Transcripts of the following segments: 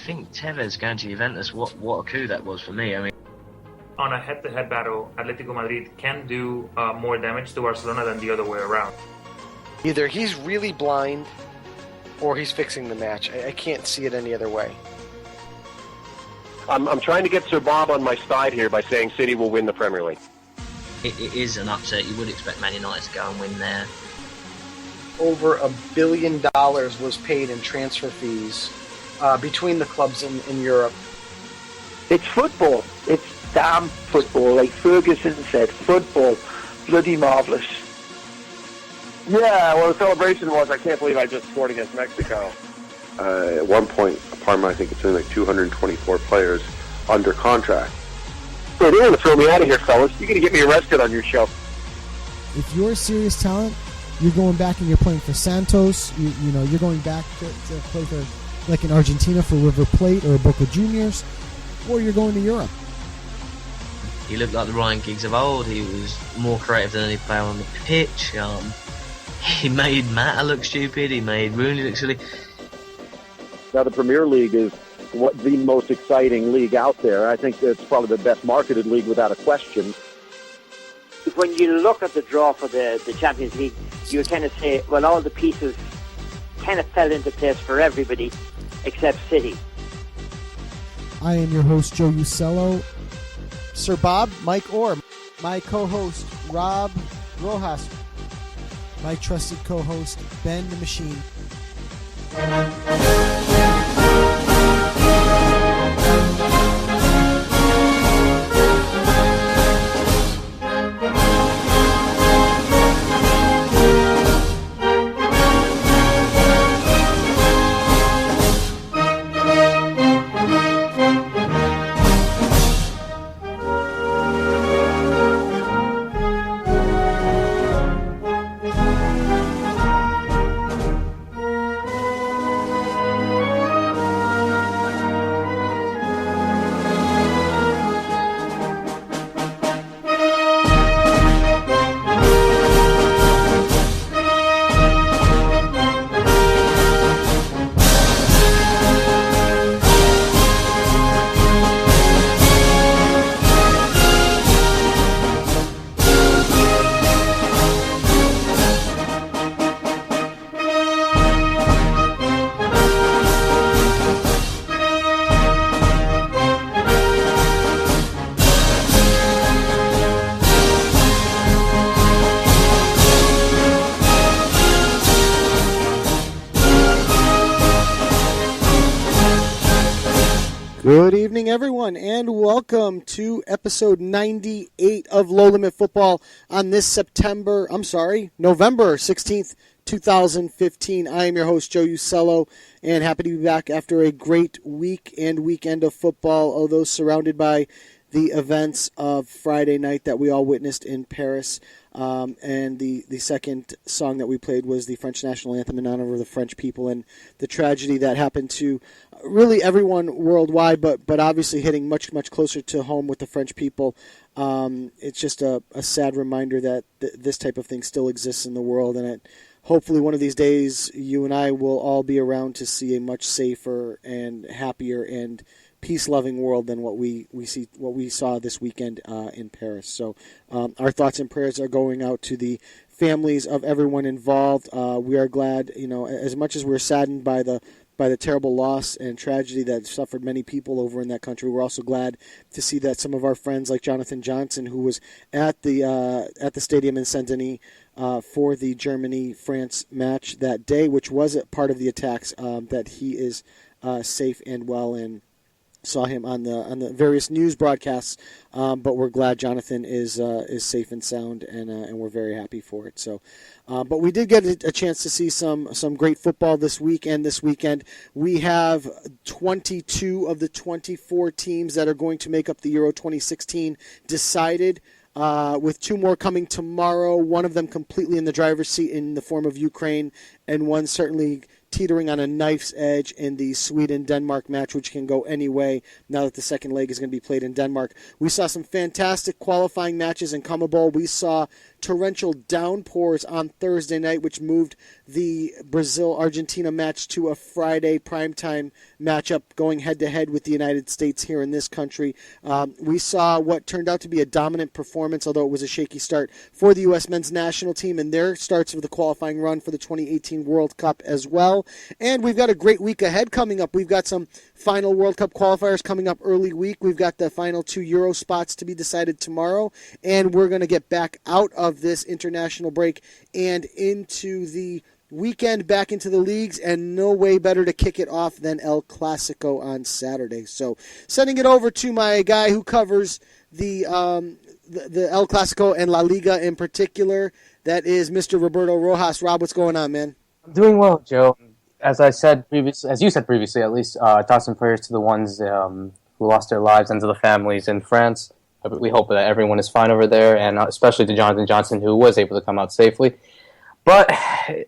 think Tevez going to Juventus, what a coup that was for me. I mean, on a head-to-head battle, Atletico Madrid can do more damage to Barcelona than the other way around. Either he's really blind or he's fixing the match. I can't see it any other way. I'm trying to get Sir Bob on my side here by saying City will win the Premier League. it is an upset. You would expect Man United to go and win there. Over $1 billion was paid in transfer fees between the clubs in Europe. It's football. It's damn football. Like Ferguson said, football. Bloody marvellous. Yeah, well, the celebration was, I can't believe I just scored against Mexico. At one point, Parma, I think it's only like 224 players under contract. So they're going to throw me out of here, fellas. You're going to get me arrested on your show. If you're a serious talent, you're going back and you're playing for Santos. You know, you're going back to play for, like in Argentina, for River Plate or Boca Juniors, or you're going to Europe. He looked like the Ryan Giggs of old. He was more creative than any player on the pitch. He made Mata look stupid. He made Rooney look silly. Now, the Premier League is the most exciting league out there. I think it's probably the best marketed league without a question. When you look at the draw for the Champions League, you kind of say, well, all the pieces kind of fell into place for everybody except City. I am your host, Joe Usello. Sir Bob, Mike Orr. My co-host, Rob Rojas. My trusted co-host, Ben the Machine. Good evening, everyone, and welcome to episode 98 of Low Limit Football on this November 16th, 2015. I am your host, Joe Usello, and happy to be back after a great week and weekend of football, although surrounded by the events of Friday night that we all witnessed in Paris. And the second song that we played was the French national anthem in honor of the French people and the tragedy that happened to really everyone worldwide, but obviously hitting much, much closer to home with the French people. It's just a sad reminder that this type of thing still exists in the world, and hopefully one of these days you and I will all be around to see a much safer and happier and peace-loving world than what we saw this weekend in Paris. So our thoughts and prayers are going out to the families of everyone involved. We are glad, as much as we're saddened by the terrible loss and tragedy that suffered many people over in that country, we're also glad to see that some of our friends like Jonathan Johnson, who was at the stadium in Saint-Denis for the Germany-France match that day, which was a part of the attacks, that he is safe and well and saw him on the various news broadcasts, but we're glad Jonathan is safe and sound, and we're very happy for it. So, but we did get a chance to see some great football this week and this weekend. We have 22 of the 24 teams that are going to make up the Euro 2016 decided, with two more coming tomorrow. One of them completely in the driver's seat in the form of Ukraine, and one certainly teetering on a knife's edge in the Sweden-Denmark match, which can go any way now that the second leg is going to be played in Denmark. We saw some fantastic qualifying matches in CONMEBOL. We saw torrential downpours on Thursday night, which moved the Brazil-Argentina match to a Friday primetime matchup going head-to-head with the United States here in this country. We saw what turned out to be a dominant performance, although it was a shaky start, for the U.S. men's national team and their starts of the qualifying run for the 2018 World Cup as well. And we've got a great week ahead coming up. We've got some final World Cup qualifiers coming up early week. We've got the final 2 Euro spots to be decided tomorrow, and we're going to get back out of this international break and into the weekend, back into the leagues, and no way better to kick it off than El Clasico on Saturday. So sending it over to my guy who covers the El Clasico and La Liga in particular, that is Mr. Roberto Rojas. Rob, what's going on, man? I'm doing well, Joe. As I said previously, as you said previously, at least, thoughts and prayers to the ones who lost their lives and to the families in France. We hope that everyone is fine over there, and especially to Jonathan Johnson, who was able to come out safely. But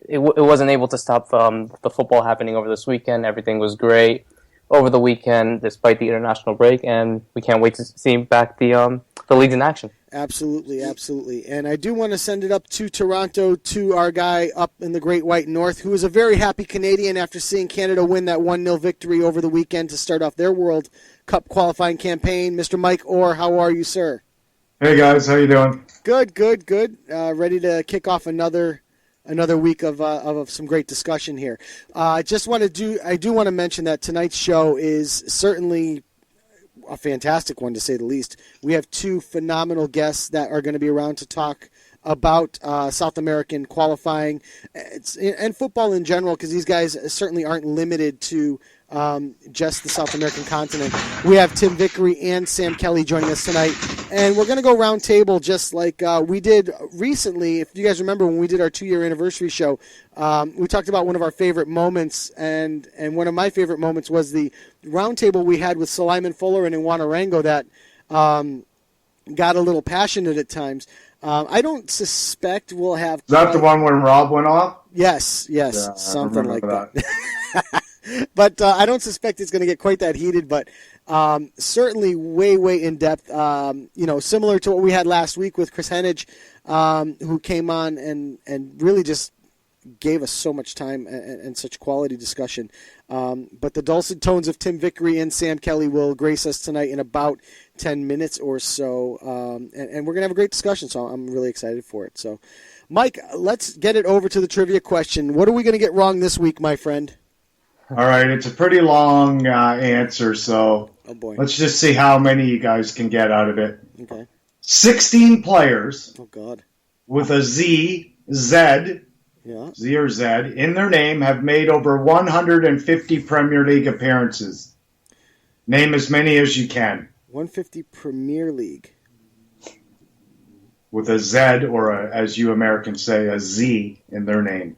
it wasn't able to stop the football happening over this weekend. Everything was great over the weekend, despite the international break, and we can't wait to see back the leagues in action. Absolutely, absolutely. And I do want to send it up to Toronto, to our guy up in the Great White North, who is a very happy Canadian after seeing Canada win that 1-0 victory over the weekend to start off their World Cup qualifying campaign. Mr. Mike Orr, how are you, sir? Hey, guys. How you doing? Good, good, good. Ready to kick off another week of some great discussion here. I do want to mention that tonight's show is certainly a fantastic one, to say the least. We have 2 phenomenal guests that are going to be around to talk about South American qualifying and football in general, because these guys certainly aren't limited to just the South American continent. We have Tim Vickery and Sam Kelly joining us tonight, and we're going to go round table just like we did recently. If you guys remember when we did our 2-year anniversary show, we talked about one of our favorite moments, and one of my favorite moments was the round table we had with Suleiman Fuller and Iwan Arango that got a little passionate at times. I don't suspect we'll have... Is that the one when Rob went off? Yes, Yeah, something like that. But I don't suspect it's going to get quite that heated, but certainly way in depth. Similar to what we had last week with Chris Hennig, who came on and really just gave us so much time and such quality discussion. But the dulcet tones of Tim Vickery and Sam Kelly will grace us tonight in about 10 minutes or so. And we're going to have a great discussion, so I'm really excited for it. So, Mike, let's get it over to the trivia question. What are we going to get wrong this week, my friend? All right, it's a pretty long answer, so let's just see how many you guys can get out of it. Okay. 16 players with a Z or Z, in their name have made over 150 Premier League appearances. Name as many as you can. 150 Premier League. With a Z, or as you Americans say, a Z in their name.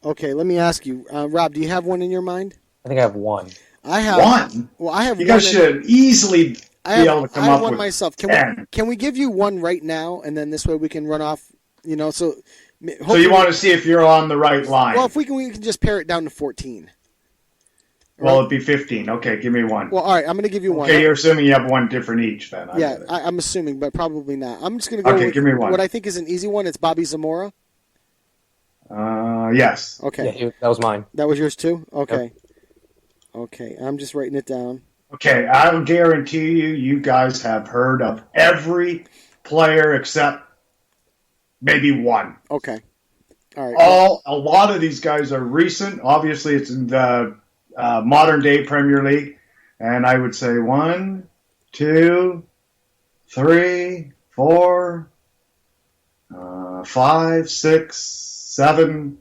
Okay, let me ask you, Rob, do you have one in your mind? I think I have one. I have one. Well, I have. You guys should easily be able to come up with myself. Can we give you one right now, and then this way we can run off? So you want to see if you're on the right line? Well, if we can just pare it down to 14. Well, it'd be 15. Okay, give me one. Well, all right, I'm going to give you one. Okay, you're assuming you have one different each, then. I'm assuming, but probably not. I'm just going to go with give me one. What I think is an easy one. It's Bobby Zamora. Yes. Okay. Yeah, that was mine. That was yours too? Okay. Yep. Okay, I'm just writing it down. Okay, I'll guarantee you guys have heard of every player except maybe one. Okay. All right. A lot of these guys are recent. Obviously, it's in the modern day Premier League. And I would say 1, 2, 3, 4, 5, 6, 7,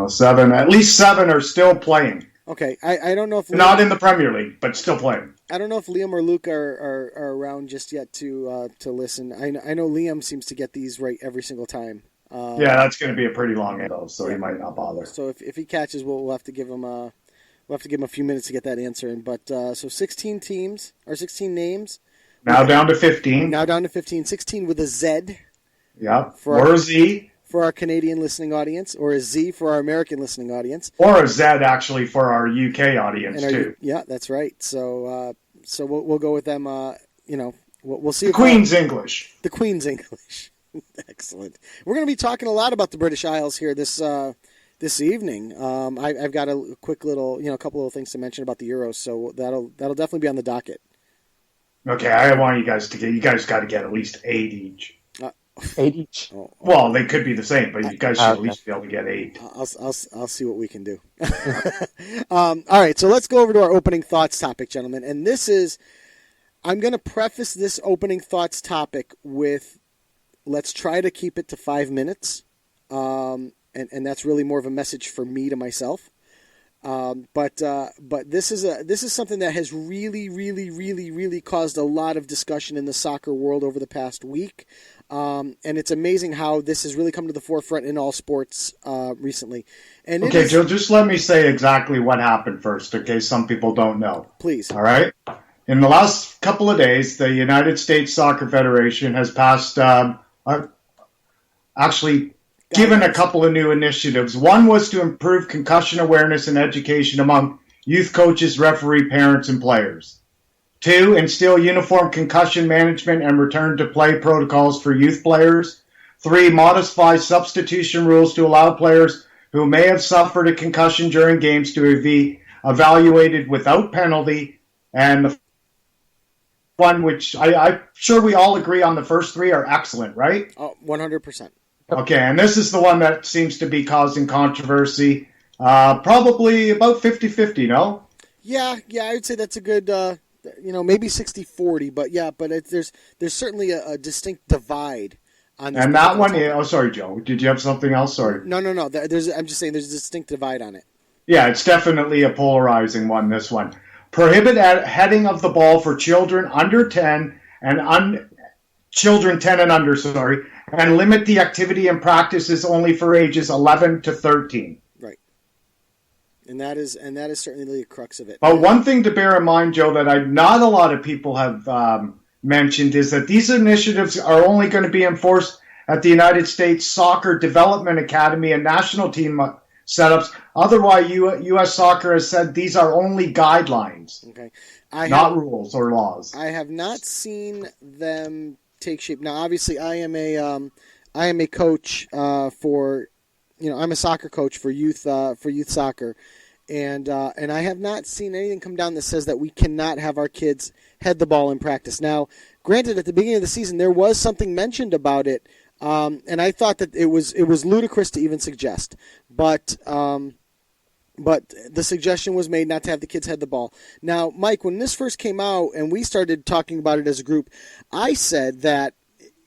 7. At least 7 are still playing. Okay, I don't know if not in the Premier League, but still playing. I don't know if Liam or Luke are around just yet to listen. I know Liam seems to get these right every single time. Yeah, that's going to be a pretty long though, so he might not bother. So if he catches, we'll have to give him a few minutes to get that answer in. But so 16 teams or 16 names. Now down to 15. Now down to 15. 16 with a Z. Yeah. Or a Z. For our Canadian listening audience, or a Z for our American listening audience. Or a Z, actually, for our UK audience, too. Yeah, that's right. So we'll go with them, We'll see. The Queen's English. The Queen's English. Excellent. We're going to be talking a lot about the British Isles here this evening. I've got a quick little, a couple of things to mention about the Euros, so that'll definitely be on the docket. Okay, I want you guys got to get at least 8 each. 8 each. Well, they could be the same, but you guys should at least be able to get 8. I'll see what we can do. All right, so let's go over to our opening thoughts topic, gentlemen. And I'm going to preface this opening thoughts topic with, let's try to keep it to 5 minutes. And that's really more of a message for me to myself. But this is something that has really, really, really, really caused a lot of discussion in the soccer world over the past week. And it's amazing how this has really come to the forefront in all sports recently. And okay, Joe, just let me say exactly what happened first, in case some people don't know. Please. All right? In the last couple of days, the United States Soccer Federation has passed, given a couple of new initiatives. One was to improve concussion awareness and education among youth coaches, referee, parents, and players. 2, instill uniform concussion management and return to play protocols for youth players. 3, modify substitution rules to allow players who may have suffered a concussion during games to be evaluated without penalty. And the one, which I'm sure we all agree on, the first 3 are excellent, right? Oh, 100%. Okay, and this is the one that seems to be causing controversy. Probably about 50-50, no? Yeah, I would say that's a good, maybe 60-40, but there's certainly a distinct divide on this. And that one, sorry, Joe, did you have something else? Sorry. No. I'm just saying there's a distinct divide on it. Yeah, it's definitely a polarizing one, this one. Prohibit heading of the ball for children under 10 and children 10 and under, and limit the activity and practices only for ages 11 to 13. Right. And that is certainly the crux of it. But one thing to bear in mind, Joe, that not a lot of people have mentioned is that these initiatives are only going to be enforced at the United States Soccer Development Academy and national team setups. Otherwise, U.S. Soccer has said these are only guidelines, okay, not rules or laws. I have not seen them take shape. Now, obviously, I am a coach for, I'm a soccer coach for youth soccer, and I have not seen anything come down that says that we cannot have our kids head the ball in practice. Now, granted, at the beginning of the season, there was something mentioned about it, and I thought that it was ludicrous to even suggest, but the suggestion was made not to have the kids head the ball. Now, Mike, when this first came out and we started talking about it as a group, I said that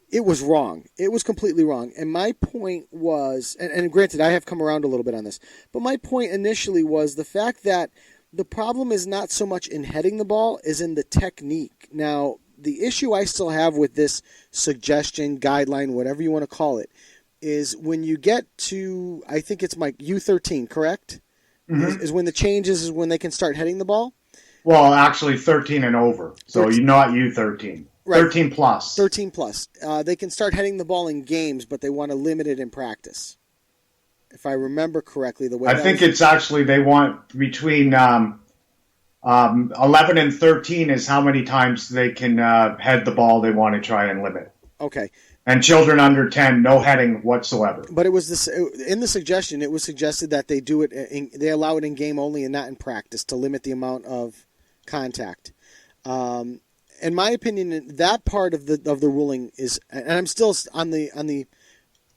it was wrong. It was completely wrong. And my point was, and granted, I have come around a little bit on this, but my point initially was the fact that the problem is not so much in heading the ball as in the technique. Now, the issue I still have with this suggestion, guideline, whatever you want to call it, is when you get to, I think it's Mike, U13, correct? Mm-hmm. Is when the change is when they can start heading the ball? Well, actually 13 and over. So 13. You're not U13. Right. 13 plus. 13 plus. They can start heading the ball in games, but they want to limit it in practice. If I remember correctly, the way I think it's actually they want between 11 and 13 is how many times they can head the ball they want to try and limit. Okay. And children under 10, no heading whatsoever. But it was this in the suggestion. It was suggested that they do it. They allow it in game only and not in practice to limit the amount of contact. In my opinion, that part of the ruling is, and I'm still on the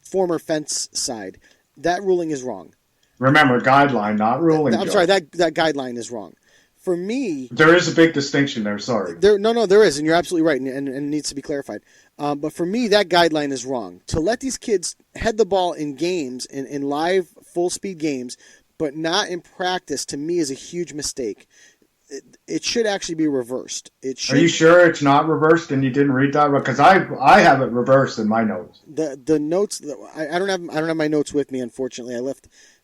former fence side. That ruling is wrong. Remember, guideline, not ruling. I'm sorry. That guideline is wrong. For me, there is a big distinction there. Sorry. There is, and you're absolutely right, and it needs to be clarified. But for me, that guideline is wrong. To let these kids head the ball in games, in live, full-speed games, but not in practice, to me is a huge mistake. It should actually be reversed. Are you sure it's not reversed and you didn't read that? Because I have it reversed in my notes. The notes, I don't have my notes with me, unfortunately.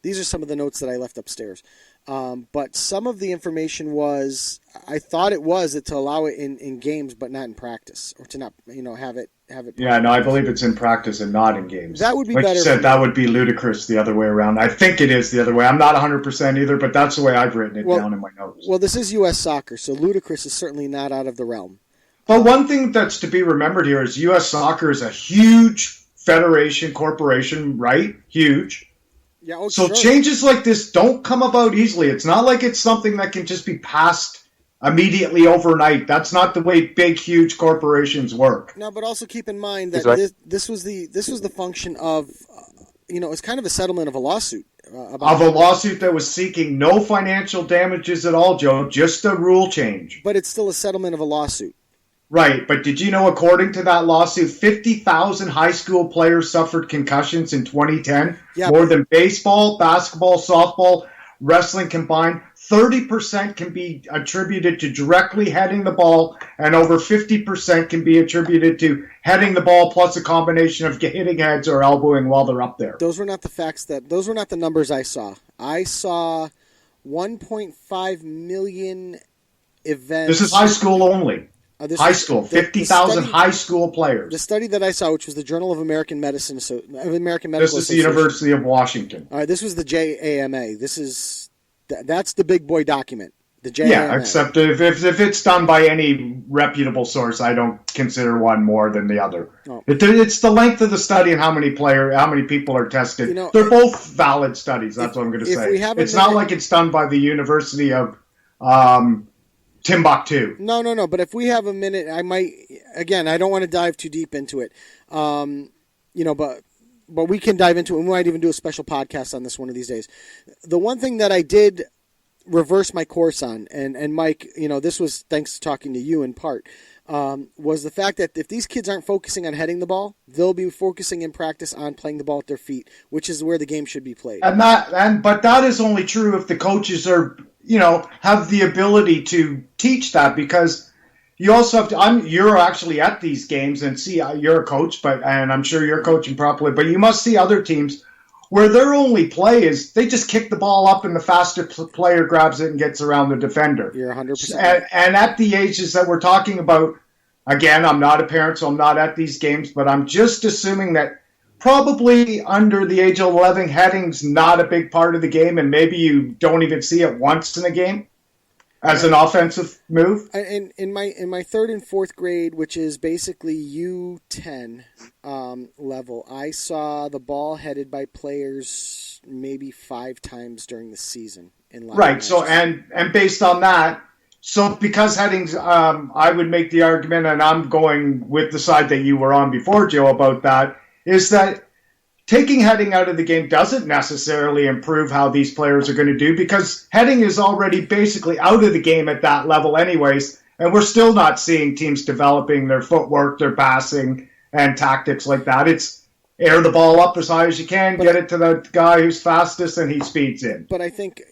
These are some of the notes that I left upstairs. But some of the information was, I thought it was to allow it in games, but not in practice, or to not, have it. Yeah, no, I believe it's in practice and not in games. That would be like better. You said, that would be ludicrous the other way around. I think it is the other way. I'm not 100% either, but that's the way I've written it down in my notes. Well, this is U.S. soccer, so ludicrous is certainly not out of the realm. But one thing that's to be remembered here is U.S. Soccer is a huge federation, corporation, right? Huge. Yeah, oh, So sure. changes like this don't come about easily. It's not like it's something that can just be passed immediately overnight. That's not the way big, huge corporations work. No, but also keep in mind that Exactly. this was the function of, it's kind of a settlement of a lawsuit. Of a lawsuit that was seeking no financial damages at all, Joe, just a rule change. But it's still a settlement of a lawsuit. Right, but did you know, according to that lawsuit, 50,000 high school players suffered concussions in 2010? Yeah, More than baseball, basketball, softball, wrestling combined. 30% can be attributed to directly heading the ball, and over 50% can be attributed to heading the ball plus a combination of hitting heads or elbowing while they're up there. Those were not the numbers I saw. I saw 1.5 million events. This is high school only. High school, 50,000 high school players. The study that I saw, which was the Journal of American Medicine, American Medical This is the Association. University of Washington. All right, this was the JAMA. That's the big boy document. The JAMA. Yeah, except if it's done by any reputable source, I don't consider one more than the other. Oh. It's the length of the study and how many people are tested. They're both valid studies. That's what I'm going to say. It's not like it's done by the University of Timbuktu. No. But if we have a minute, I might. Again, I don't want to dive too deep into it. But we can dive into it. We might even do a special podcast on this one of these days. The one thing that I did reverse my course on, and Mike, this was thanks to talking to you in part, was the fact that if these kids aren't focusing on heading the ball, they'll be focusing in practice on playing the ball at their feet, which is where the game should be played. But that is only true if the coaches are, have the ability to teach that, because you also have to. You're actually at these games and see. You're a coach, and I'm sure you're coaching properly. But you must see other teams where their only play is they just kick the ball up and the faster player grabs it and gets around the defender. You're 100%. And at the ages that we're talking about, again, I'm not a parent, so I'm not at these games, but I'm just assuming that probably under the age of 11, heading's not a big part of the game, and maybe you don't even see it once in a game as an offensive move. In my third and fourth grade, which is basically U10 level, I saw the ball headed by players maybe 5 times during the season in live Right. matches. So and based on that, so because headings, I would make the argument, and I'm going with the side that you were on before, Joe, about that, is that taking heading out of the game doesn't necessarily improve how these players are going to do, because heading is already basically out of the game at that level anyways, and we're still not seeing teams developing their footwork, their passing, and tactics like that. It's air the ball up as high as you can, get it to the guy who's fastest, and he speeds in. But I think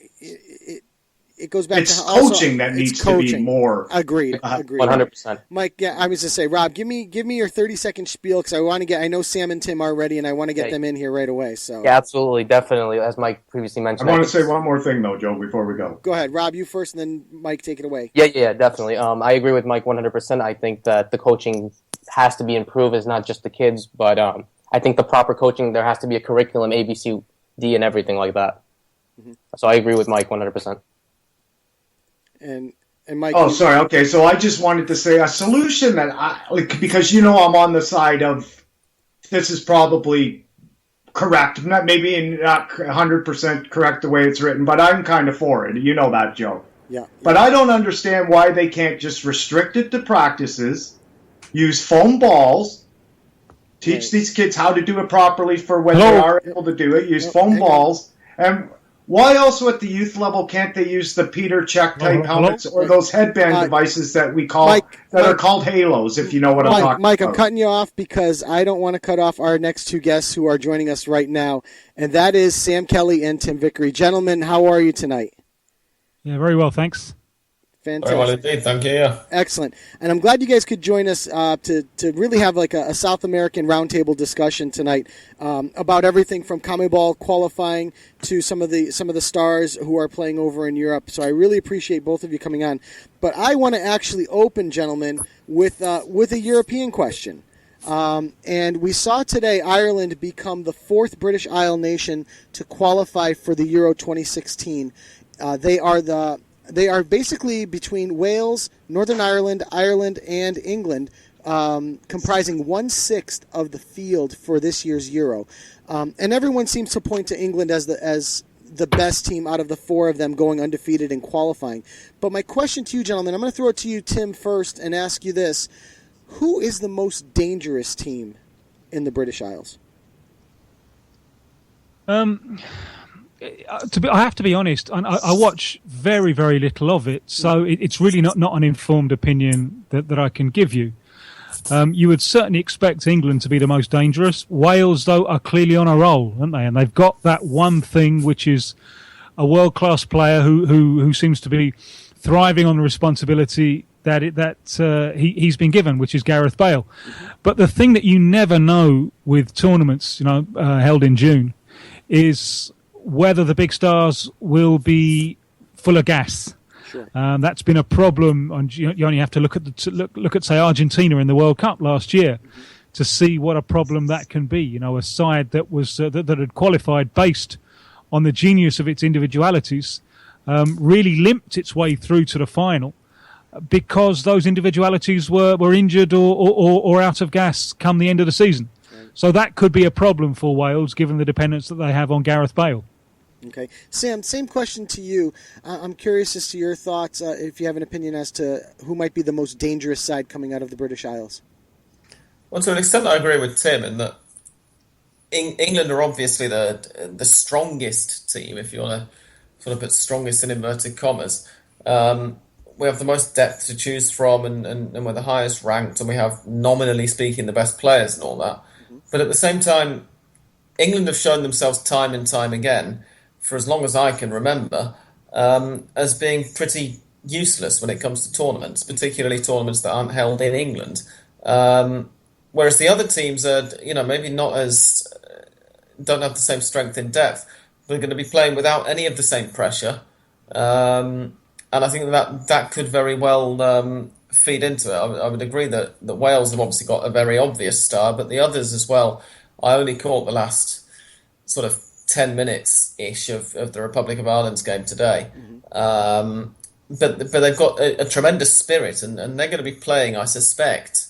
it goes back it's to also, coaching that needs it's coaching. to be more. Agreed. 100%. Mike, yeah, I was to say, Rob, give me your 30-second spiel, because I know Sam and Tim are ready, and I want to get them in here right away. So yeah, absolutely, definitely. As Mike previously mentioned, I want to say one more thing though, Joe, before we go. Go ahead, Rob, you first, and then Mike, take it away. Yeah, definitely. I agree with Mike 100%. I think that the coaching has to be improved. It's not just the kids, but I think the proper coaching, there has to be a curriculum, A, B, C, D, and everything like that. Mm-hmm. So I agree with Mike 100%. And Mike. Oh, sorry. Okay, so I just wanted to say a solution that because I'm on the side of this is probably correct, maybe not 100% correct the way it's written, but I'm kind of for it. You know that, Joe. Yeah. But I don't understand why they can't just restrict it to practices, use foam balls, teach these kids how to do it properly for when they are able to do it, use foam balls, and why also at the youth level can't they use the Peter Check type helmets or those headband devices that we call are called halos, if you know what I'm talking about? Mike, I'm cutting you off because I don't want to cut off our next two guests who are joining us right now, and that is Sam Kelly and Tim Vickery. Gentlemen, how are you tonight? Yeah, very well, thanks. Fantastic. Very well indeed, thank you. Yeah. Excellent. And I'm glad you guys could join us to really have like a South American roundtable discussion tonight about everything from CONMEBOL qualifying to some of the stars who are playing over in Europe. So I really appreciate both of you coming on. But I want to actually open, gentlemen, with a European question. And we saw today Ireland become the 4th British Isle nation to qualify for the Euro 2016. They are They are basically between Wales, Northern Ireland, Ireland, and England, comprising 1/6 of the field for this year's Euro. And everyone seems to point to England as the best team out of the four of them going undefeated in qualifying. But my question to you, gentlemen, I'm going to throw it to you, Tim, first, and ask you this. Who is the most dangerous team in the British Isles? I have to be honest, I watch very, very little of it, so it's really not an informed opinion that I can give you. You would certainly expect England to be the most dangerous. Wales, though, are clearly on a roll, aren't they? And they've got that one thing, which is a world-class player who seems to be thriving on the responsibility that he's been given, which is Gareth Bale. But the thing that you never know with tournaments, held in June, is whether the big stars will be full of gas. Sure. That's been a problem. You only have to look at say Argentina in the World Cup last year to see what a problem that can be. A side that was that had qualified based on the genius of its individualities, really limped its way through to the final because those individualities were injured or out of gas come the end of the season. Right. So that could be a problem for Wales, given the dependence that they have on Gareth Bale. Okay. Sam, same question to you. I'm curious as to your thoughts, if you have an opinion as to who might be the most dangerous side coming out of the British Isles. Well, to an extent, I agree with Tim in that England are obviously the strongest team, if you want to sort of put strongest in inverted commas. We have the most depth to choose from and we're the highest ranked, and we have, nominally speaking, the best players and all that. Mm-hmm. But at the same time, England have shown themselves time and time again, for as long as I can remember, as being pretty useless when it comes to tournaments, particularly tournaments that aren't held in England. Whereas the other teams are, maybe not don't have the same strength in depth, but are going to be playing without any of the same pressure. And I think that could very well feed into it. I would agree that Wales have obviously got a very obvious star, but the others as well. I only caught the last sort of 10 minutes-ish of the Republic of Ireland's game today. Mm-hmm. But they've got a tremendous spirit, and they're going to be playing, I suspect,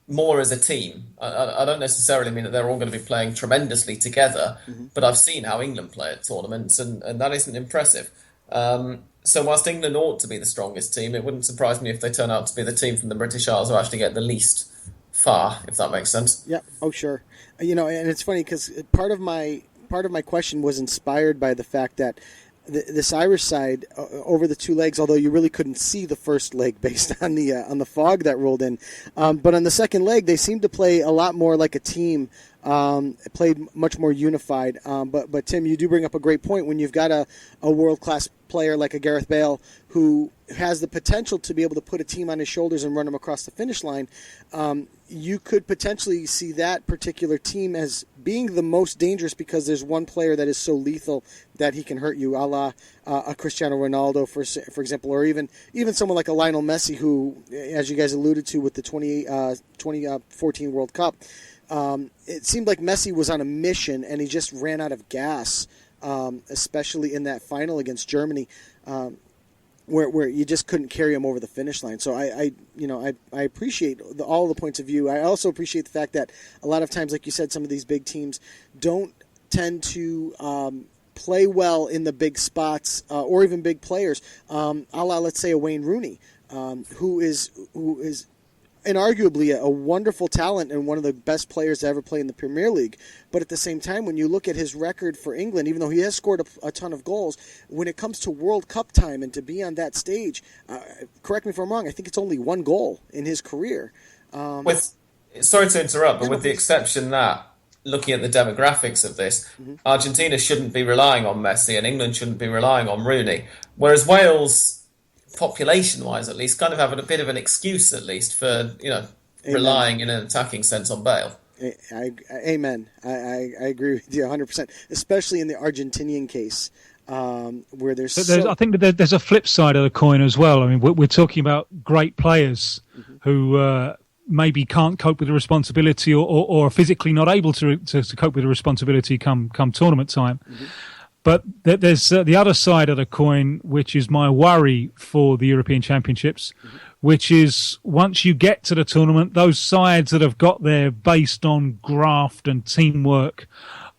more as a team. I don't necessarily mean that they're all going to be playing tremendously together, mm-hmm. but I've seen how England play at tournaments, and that isn't impressive. So whilst England ought to be the strongest team, it wouldn't surprise me if they turn out to be the team from the British Isles who actually get the least far, if that makes sense. Yeah. Oh, sure. And it's funny because part of my question was inspired by the fact that this Irish side over the two legs, although you really couldn't see the first leg based on the fog that rolled in, but on the second leg they seemed to play a lot more like a team. Played much more unified. But Tim, you do bring up a great point when you've got a world-class player like a Gareth Bale who has the potential to be able to put a team on his shoulders and run them across the finish line. You could potentially see that particular team as being the most dangerous because there's one player that is so lethal that he can hurt you, a la a Cristiano Ronaldo, for example, or even someone like a Lionel Messi, who, as you guys alluded to with the 2014 World Cup, it seemed like Messi was on a mission and he just ran out of gas, especially in that final against Germany, where you just couldn't carry him over the finish line. So I appreciate all the points of view. I also appreciate the fact that a lot of times, like you said, some of these big teams don't tend to play well in the big spots or even big players, a la, let's say, a Wayne Rooney, who is inarguably a wonderful talent and one of the best players to ever play in the Premier League. But at the same time, when you look at his record for England, even though he has scored a ton of goals, when it comes to World Cup time and to be on that stage, correct me if I'm wrong, I think it's only one goal in his career. Sorry to interrupt, but with the exception that, looking at the demographics of this, mm-hmm. Argentina shouldn't be relying on Messi and England shouldn't be relying on Rooney. Whereas Wales, population-wise at least, kind of have a bit of an excuse at least for, relying in an attacking sense on Bale. Amen. I agree with you 100%, especially in the Argentinian case, where I think that there's a flip side of the coin as well. I mean, we're talking about great players mm-hmm. who maybe can't cope with the responsibility or are physically not able to cope with the responsibility come tournament time. Mm-hmm. But there's the other side of the coin, which is my worry for the European Championships, which is once you get to the tournament, those sides that have got there based on graft and teamwork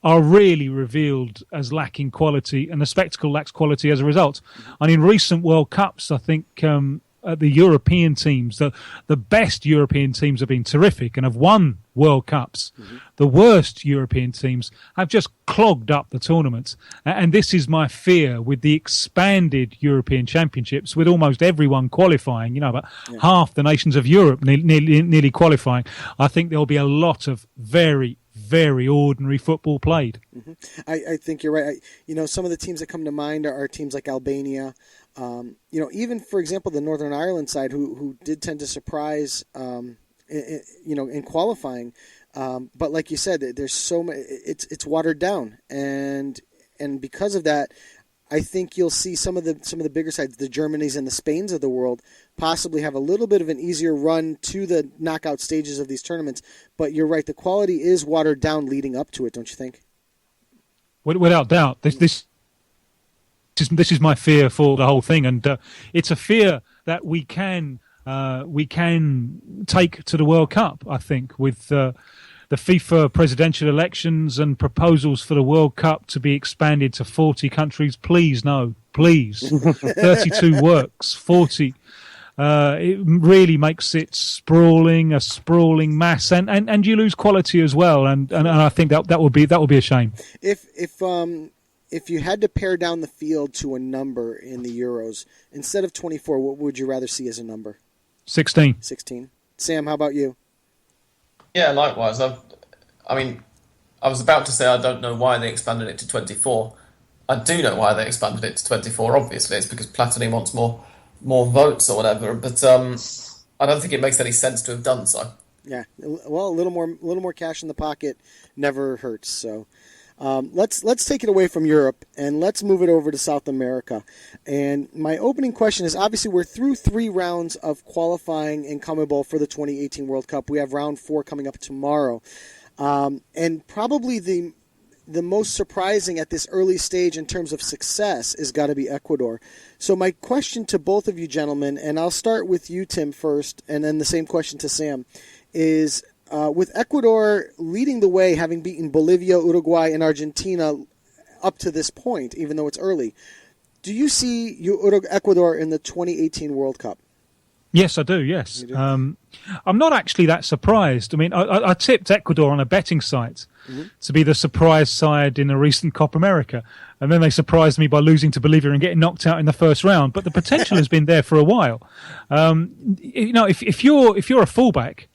are really revealed as lacking quality, and the spectacle lacks quality as a result. And in recent World Cups, I think the European teams, the best European teams have been terrific and have won World Cups. The worst European teams have just clogged up the tournament. And this is my fear with the expanded European Championships, with almost everyone qualifying, about half the nations of Europe nearly qualifying. I think there'll be a lot of very, very ordinary football played. I think you're right. Some of the teams that come to mind are teams like Albania. Even, for example, the Northern Ireland side, who did tend to surprise, in qualifying. But like you said, there's so much. It's watered down, and because of that, I think you'll see some of the bigger sides, the Germanys and the Spains of the world, possibly have a little bit of an easier run to the knockout stages of these tournaments. But you're right, the quality is watered down leading up to it, don't you think? Without doubt, this is my fear for the whole thing, and it's a fear that we can take to the World Cup. I think with the FIFA presidential elections and proposals for the World Cup to be expanded to 40 countries. Please, no, please. 32 works, 40. It really makes it a sprawling mass, and you lose quality as well. And I think that would be a shame. If you had to pare down the field to a number in the Euros, instead of 24, what would you rather see as a number? 16. 16. Sam, how about you? Yeah, likewise. I was about to say I don't know why they expanded it to 24. I do know why they expanded it to 24. Obviously, it's because Platini wants more votes or whatever. But I don't think it makes any sense to have done so. Yeah, well, a little more cash in the pocket never hurts. So. Let's take it away from Europe and let's move it over to South America. And my opening question is, obviously we're through 3 rounds of qualifying in CONMEBOL for the 2018 World Cup. We have round 4 coming up tomorrow. And probably the most surprising at this early stage in terms of success is got to be Ecuador. So my question to both of you gentlemen, and I'll start with you, Tim, first, and then the same question to Sam, is... with Ecuador leading the way, having beaten Bolivia, Uruguay, and Argentina up to this point, even though it's early, do you see Ecuador in the 2018 World Cup? Yes, I do, yes. I'm not actually that surprised. I mean, I tipped Ecuador on a betting site to be the surprise side in a recent Copa America, and then they surprised me by losing to Bolivia and getting knocked out in the first round. But the potential has been there for a while. If you're a fullback,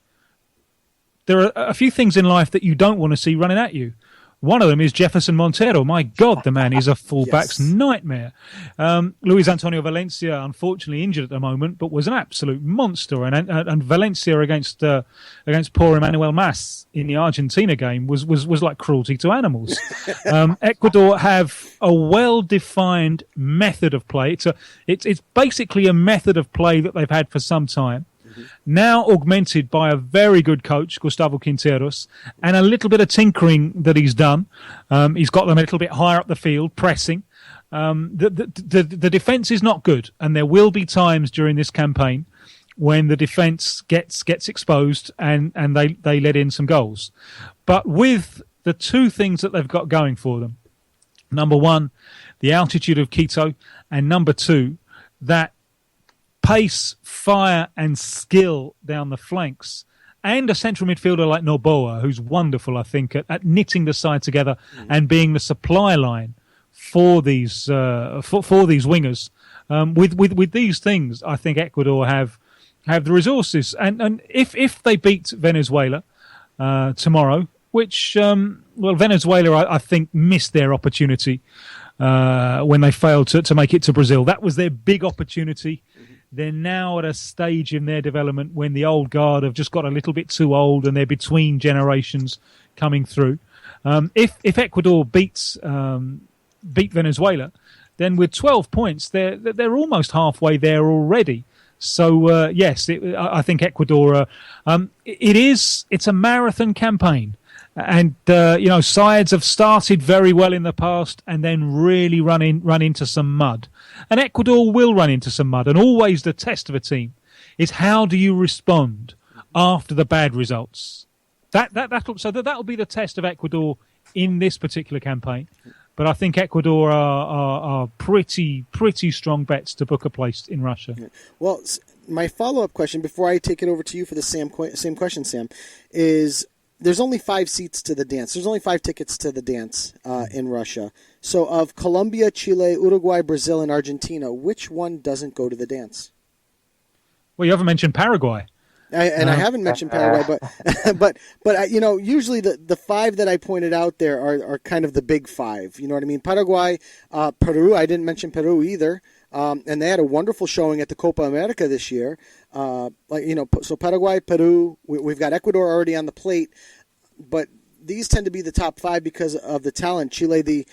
there are a few things in life that you don't want to see running at you. One of them is Jefferson Montero. My God, the man is a fullback's nightmare. Luis Antonio Valencia, unfortunately injured at the moment, but was an absolute monster. And Valencia against poor Emmanuel Mas in the Argentina game was like cruelty to animals. Ecuador have a well-defined method of play. It's basically a method of play that they've had for some time. Now augmented by a very good coach, Gustavo Quinteros, and a little bit of tinkering that he's done. He's got them a little bit higher up the field, pressing. The defence is not good, and there will be times during this campaign when the defence gets exposed and they let in some goals. But with the 2 things that they've got going for them, number 1, the altitude of Quito, and number 2, that pace, fire, and skill down the flanks, and a central midfielder like Noboa, who's wonderful, I think, at knitting the side together and being the supply line for these for these wingers. With these things, I think Ecuador have the resources, and if they beat Venezuela tomorrow, which Venezuela I think missed their opportunity when they failed to make it to Brazil. That was their big opportunity. They're now at a stage in their development when the old guard have just got a little bit too old and they're between generations coming through. If Ecuador beat Venezuela, then with 12 points, they're almost halfway there already. So, yes, I think Ecuador, it's a marathon campaign. And sides have started very well in the past and then really run into some mud. And Ecuador will run into some mud. And always the test of a team is how do you respond after the bad results. That'll be the test of Ecuador in this particular campaign. But I think Ecuador are pretty strong bets to book a place in Russia. Well, my follow-up question before I take it over to you for the same question, Sam, is there's only 5 seats to the dance. There's only 5 tickets to the dance in Russia. So of Colombia, Chile, Uruguay, Brazil, and Argentina, which one doesn't go to the dance? Well, you haven't mentioned Paraguay. I haven't mentioned Paraguay, but usually the 5 that I pointed out there are kind of the big 5. You know what I mean? Paraguay, Peru. I didn't mention Peru either, and they had a wonderful showing at the Copa America this year. So Paraguay, Peru. We've got Ecuador already on the plate, but these tend to be the top 5 because of the talent. Chile, the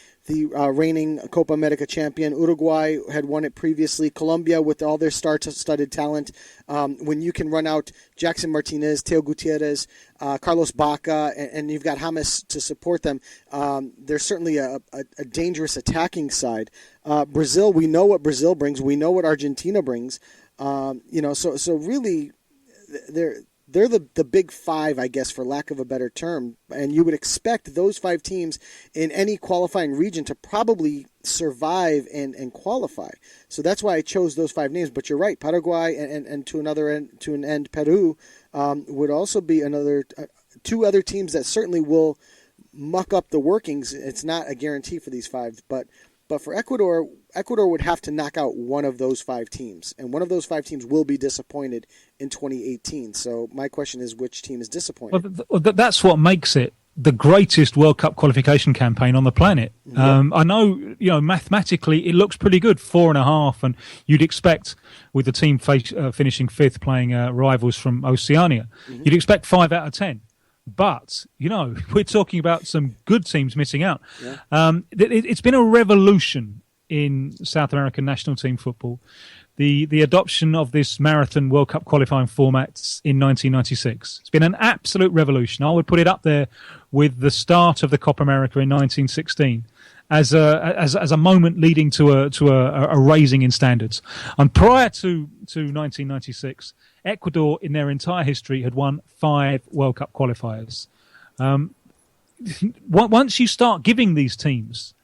reigning Copa America champion. Uruguay had won it previously. Colombia, with all their star-studded talent. When you can run out Jackson Martinez, Teo Gutierrez, Carlos Baca, and you've got James to support them, there's certainly a dangerous attacking side. Brazil, we know what Brazil brings. We know what Argentina brings. So really, they're the big 5, I guess, for lack of a better term. And you would expect those 5 teams in any qualifying region to probably survive and qualify. So that's why I chose those 5 names. But you're right, Paraguay and to an end, Peru would also be another 2 other teams that certainly will muck up the workings. It's not a guarantee for these 5, but for Ecuador would have to knock out one of those 5 teams, and one of those 5 teams will be disappointed in 2018. So my question is, which team is disappointed? Well, that's what makes it the greatest World Cup qualification campaign on the planet. I know, mathematically it looks pretty good, 4.5, and you'd expect with the team finishing 5th playing rivals from Oceania, you'd expect 5 out of 10. But, we're talking about some good teams missing out. Yeah. It's been a revolution in South American national team football. The adoption of this marathon World Cup qualifying format in 1996. It's been an absolute revolution. I would put it up there with the start of the Copa America in 1916 as a moment leading to a raising in standards. And prior to 1996, Ecuador, in their entire history, had won 5 World Cup qualifiers. Once you start giving these teams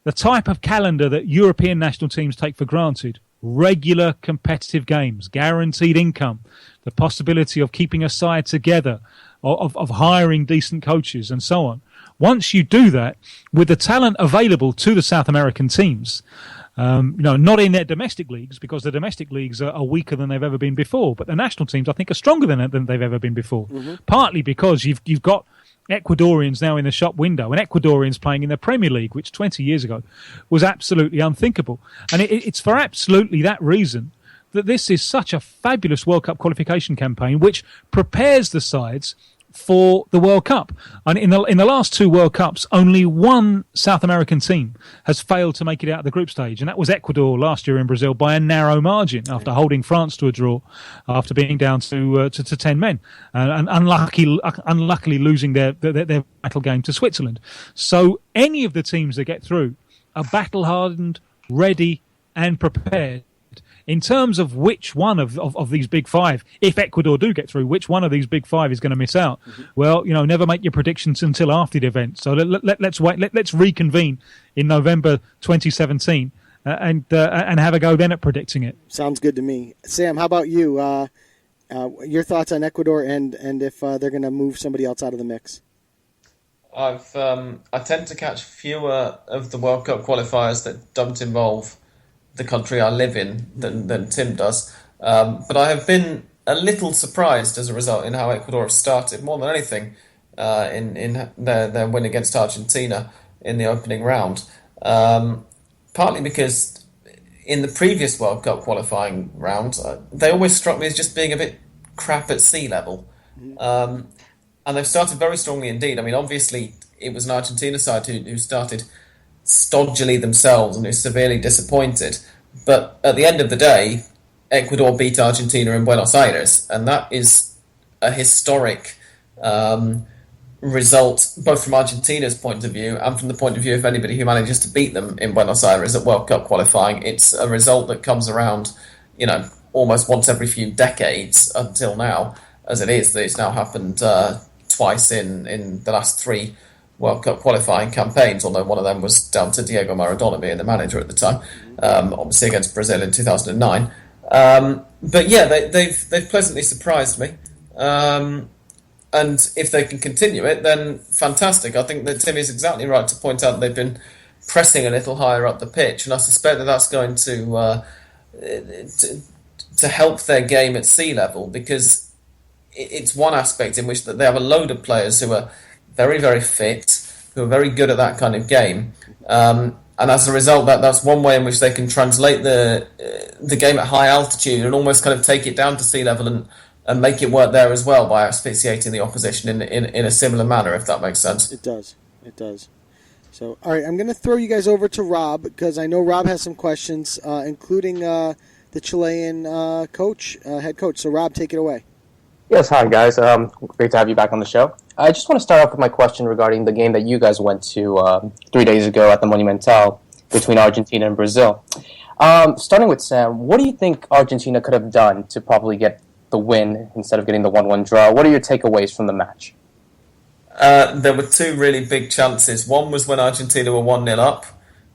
the type of calendar that European national teams take for granted, regular competitive games, guaranteed income, the possibility of keeping a side together, of hiring decent coaches, and so on. Once you do that, with the talent available to the South American teams, not in their domestic leagues, because the domestic leagues are weaker than they've ever been before, but the national teams, I think, are stronger than they've ever been before. Partly because you've got Ecuadorians now in the shop window, and Ecuadorians playing in the Premier League, which 20 years ago was absolutely unthinkable. And it's for absolutely that reason that this is such a fabulous World Cup qualification campaign, which prepares the sides for the World Cup. And in the last 2 World Cups, only one South American team has failed to make it out of the group stage, and that was Ecuador last year in Brazil by a narrow margin after holding France to a draw after being down to 10 men and unluckily losing their battle game to Switzerland. So any of the teams that get through are battle-hardened, ready and prepared. In terms of which one of these big 5, if Ecuador do get through, which one of these big 5 is going to miss out? Well, never make your predictions until after the event. So let's wait. Let's reconvene in November 2017 and have a go then at predicting it. Sounds good to me. Sam, how about you? Your thoughts on Ecuador and if they're going to move somebody else out of the mix? I tend to catch fewer of the World Cup qualifiers that don't involve the country I live in than Tim does. But I have been a little surprised as a result in how Ecuador have started, more than anything, in their win against Argentina in the opening round. Partly because in the previous World Cup qualifying round, they always struck me as just being a bit crap at sea level. And they've started very strongly indeed. I mean, obviously, it was an Argentina side who started stodgily themselves and who severely disappointed. But at the end of the day, Ecuador beat Argentina in Buenos Aires, and that is a historic result, both from Argentina's point of view and from the point of view of anybody who manages to beat them in Buenos Aires at World Cup qualifying. It's a result that comes around, almost once every few decades until now, as it is. It's now happened twice in the last 3 World Cup qualifying campaigns, although one of them was down to Diego Maradona being the manager at the time, obviously against Brazil in 2009. But yeah, they've pleasantly surprised me. And if they can continue it, then fantastic. I think that Tim is exactly right to point out they've been pressing a little higher up the pitch, and I suspect that that's going to help their game at sea level, because it's one aspect in which that they have a load of players who are very, very fit, who are very good at that kind of game. And as a result, that's one way in which they can translate the game at high altitude and almost kind of take it down to sea level and make it work there as well by asphyxiating the opposition in a similar manner, if that makes sense. It does. So, all right, I'm going to throw you guys over to Rob, because I know Rob has some questions, including the Chilean head coach. So, Rob, take it away. Yes, hi, guys. Great to have you back on the show. I just want to start off with my question regarding the game that you guys went to 3 days ago at the Monumental between Argentina and Brazil. Starting with Sam, what do you think Argentina could have done to probably get the win instead of getting the 1-1 draw? What are your takeaways from the match? There were 2 really big chances. One was when Argentina were 1-0 up,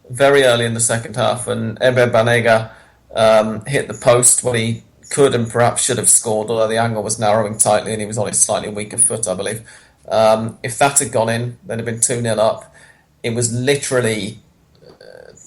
very early in the second half, and Eber Banega hit the post when he could and perhaps should have scored, although the angle was narrowing tightly and he was on his slightly weaker foot, I believe. If that had gone in, they'd have been 2-0 up. It was literally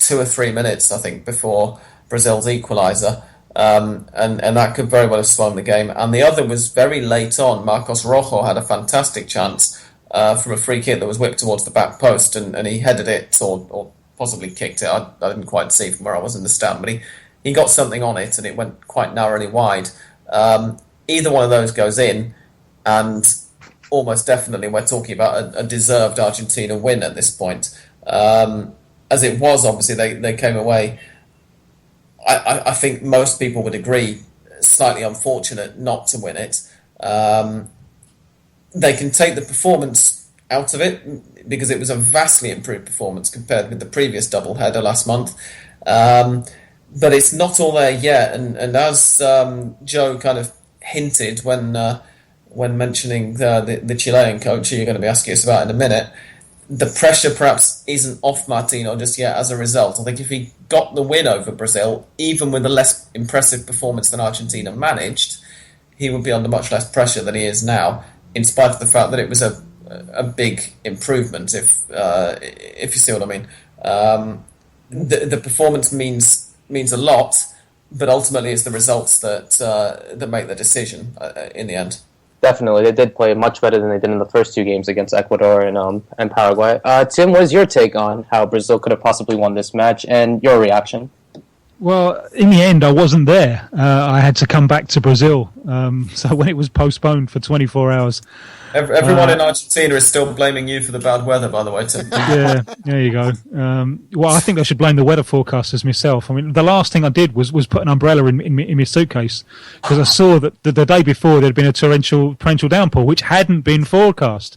2 or 3 minutes, I think, before Brazil's equaliser. And that could very well have swung the game. And the other was very late on. Marcos Rojo had a fantastic chance from a free kick that was whipped towards the back post, and he headed it or possibly kicked it. I didn't quite see from where I was in the stand, but he got something on it and it went quite narrowly wide. Either one of those goes in, and almost definitely we're talking about a deserved Argentina win at this point. As it was, obviously, they came away, I think most people would agree, slightly unfortunate not to win it. They can take the performance out of it, because it was a vastly improved performance compared with the previous doubleheader last month. But it's not all there yet, and as Joe kind of hinted when mentioning the Chilean coach, who you're going to be asking us about in a minute, the pressure perhaps isn't off Martino just yet as a result. I think if he got the win over Brazil, even with a less impressive performance than Argentina managed, he would be under much less pressure than he is now, in spite of the fact that it was a big improvement, if you see what I mean. The performance means a lot, but ultimately it's the results that make the decision in the end. Definitely, they did play much better than they did in the first 2 games against Ecuador and Paraguay. Tim, what is your take on how Brazil could have possibly won this match, and your reaction? Well, in the end, I wasn't there. I had to come back to Brazil. So when it was postponed for 24 hours... Everyone in Argentina is still blaming you for the bad weather, by the way, Tim. Yeah, there you go. Well, I think I should blame the weather forecasters myself. I mean, the last thing I did was put an umbrella in my suitcase, because I saw that the day before there'd been a torrential downpour, which hadn't been forecast.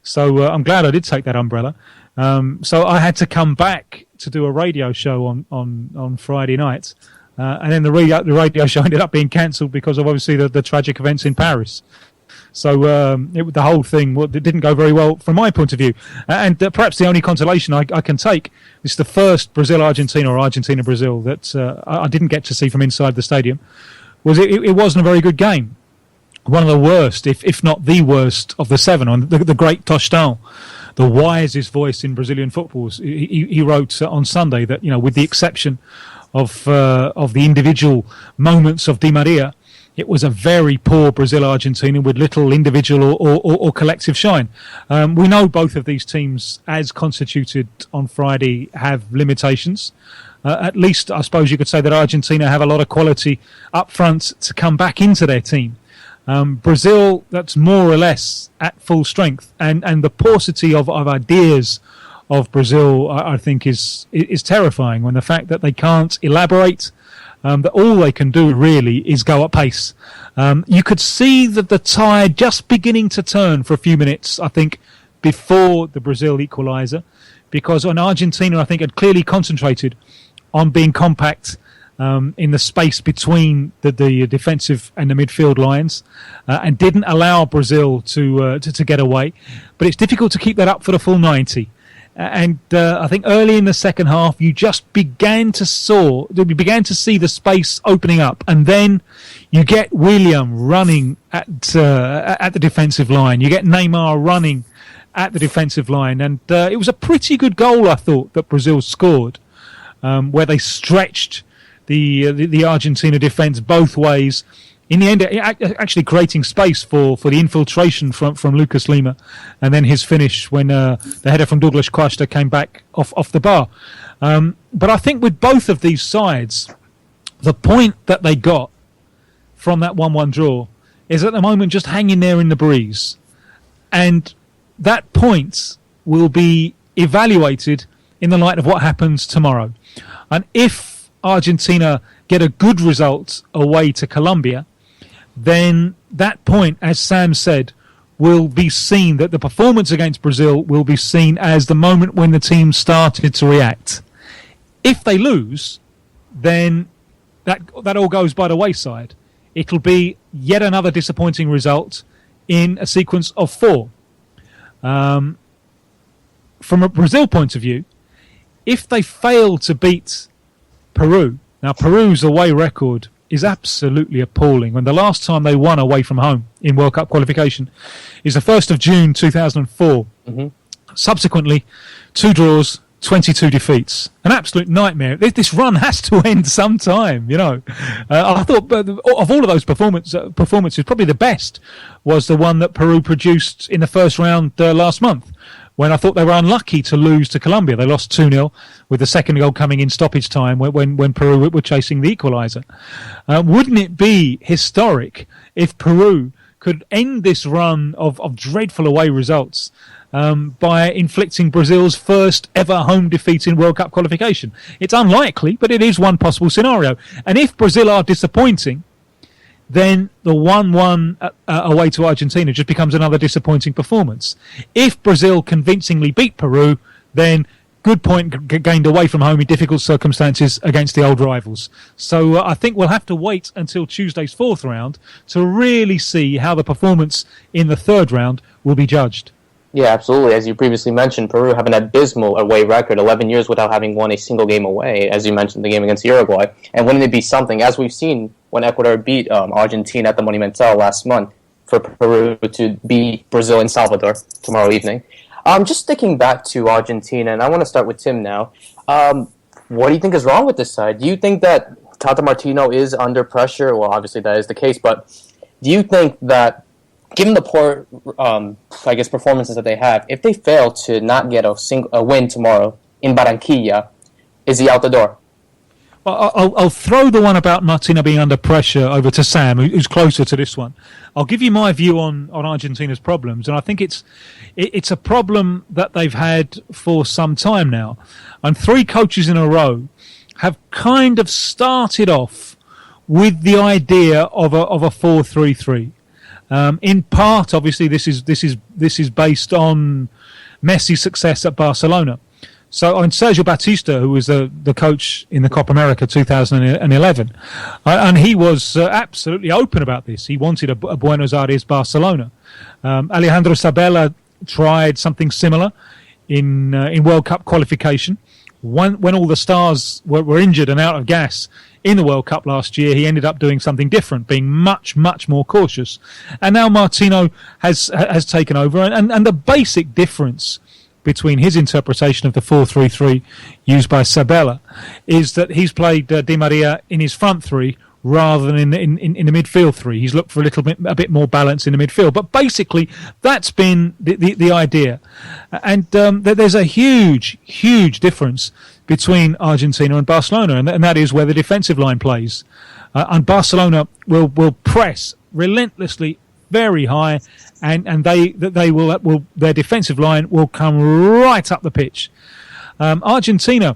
So I'm glad I did take that umbrella. So I had to come back to do a radio show on Friday night. And then the radio show ended up being cancelled because of, obviously, the tragic events in Paris. So the whole thing it didn't go very well from my point of view. And perhaps the only consolation I can take is the first Brazil-Argentina or Argentina-Brazil that I didn't get to see from inside the stadium. It wasn't a very good game. One of the worst, if not the worst, of the 7. On the great Tostão, the wisest voice in Brazilian football, he wrote on Sunday that, with the exception of the individual moments of Di Maria, it was a very poor Brazil-Argentina with little individual or collective shine. We know both of these teams, as constituted on Friday, have limitations. At least, I suppose you could say that Argentina have a lot of quality up front to come back into their team. Brazil, that's more or less at full strength. And the paucity of ideas of Brazil, I think, is terrifying, when the fact that they can't elaborate, that all they can do really is go at pace. You could see that the tide just beginning to turn for a few minutes, I think, before the Brazil equaliser, because on Argentina, I think, had clearly concentrated on being compact in the space between the defensive and the midfield lines, and didn't allow Brazil to get away. But it's difficult to keep that up for the full 90. And I think early in the second half, you just began to see the space opening up, and then you get William running at the defensive line. You get Neymar running at the defensive line, and it was a pretty good goal, I thought, that Brazil scored, where they stretched the Argentina defence both ways. In the end, actually creating space for the infiltration from Lucas Lima, and then his finish when the header from Douglas Costa came back off the bar. But I think with both of these sides, the point that they got from that 1-1 draw is at the moment just hanging there in the breeze. And that point will be evaluated in the light of what happens tomorrow. And if Argentina get a good result away to Colombia, then that point, as Sam said, will be seen, that the performance against Brazil will be seen as the moment when the team started to react. If they lose, then that all goes by the wayside. It'll be yet another disappointing result in a sequence of 4. From a Brazil point of view, if they fail to beat Peru, now Peru's away record is absolutely appalling. When the last time they won away from home in World Cup qualification is the 1st of June 2004. Mm-hmm. Subsequently, 2 draws, 22 defeats. An absolute nightmare. This run has to end sometime, you know. I thought of all of those performances, probably the best was the one that Peru produced in the first round last month, when I thought they were unlucky to lose to Colombia. They lost 2-0, with the second goal coming in stoppage time when Peru were chasing the equaliser. Wouldn't it be historic if Peru could end this run of dreadful away results by inflicting Brazil's first ever home defeat in World Cup qualification? It's unlikely, but it is one possible scenario. And if Brazil are disappointing, then the 1-1 away to Argentina just becomes another disappointing performance. If Brazil convincingly beat Peru, then good point gained away from home in difficult circumstances against the old rivals. So I think we'll have to wait until Tuesday's 4th round to really see how the performance in the 3rd round will be judged. Yeah, absolutely. As you previously mentioned, Peru have an abysmal away record, 11 years without having won a single game away, as you mentioned, the game against Uruguay. And wouldn't it be something, as we've seen when Ecuador beat Argentina at the Monumental last month, for Peru to beat Brazil in Salvador tomorrow evening? Just sticking back to Argentina, and I want to start with Tim now. What do you think is wrong with this side? Do you think that Tata Martino is under pressure? Well, obviously that is the case, but do you think that given the poor, performances that they have, if they fail to not get a win tomorrow in Barranquilla, is he out the door? Well, I'll throw the one about Martino being under pressure over to Sam, who's closer to this one. I'll give you my view on Argentina's problems, and I think it's a problem that they've had for some time now. And 3 coaches in a row have kind of started off with the idea of a 4-3-3. In part, obviously, this is based on Messi's success at Barcelona. So, on Sergio Batista, who was the coach in the Copa America 2011, and he was absolutely open about this. He wanted a Buenos Aires Barcelona. Alejandro Sabella tried something similar in World Cup qualification. When all the stars were injured and out of gas in the World Cup last year, he ended up doing something different, being much, much more cautious. And now Martino has taken over, and the basic difference between his interpretation of the 4-3-3 used by Sabella is that he's played Di Maria in his front 3 rather than in the midfield 3. He's looked for a bit more balance in the midfield. But basically, that's been the idea. And there's a huge, huge difference between Argentina and Barcelona, and that is where the defensive line plays. And Barcelona will press relentlessly very high, and they will their defensive line will come right up the pitch. Argentina,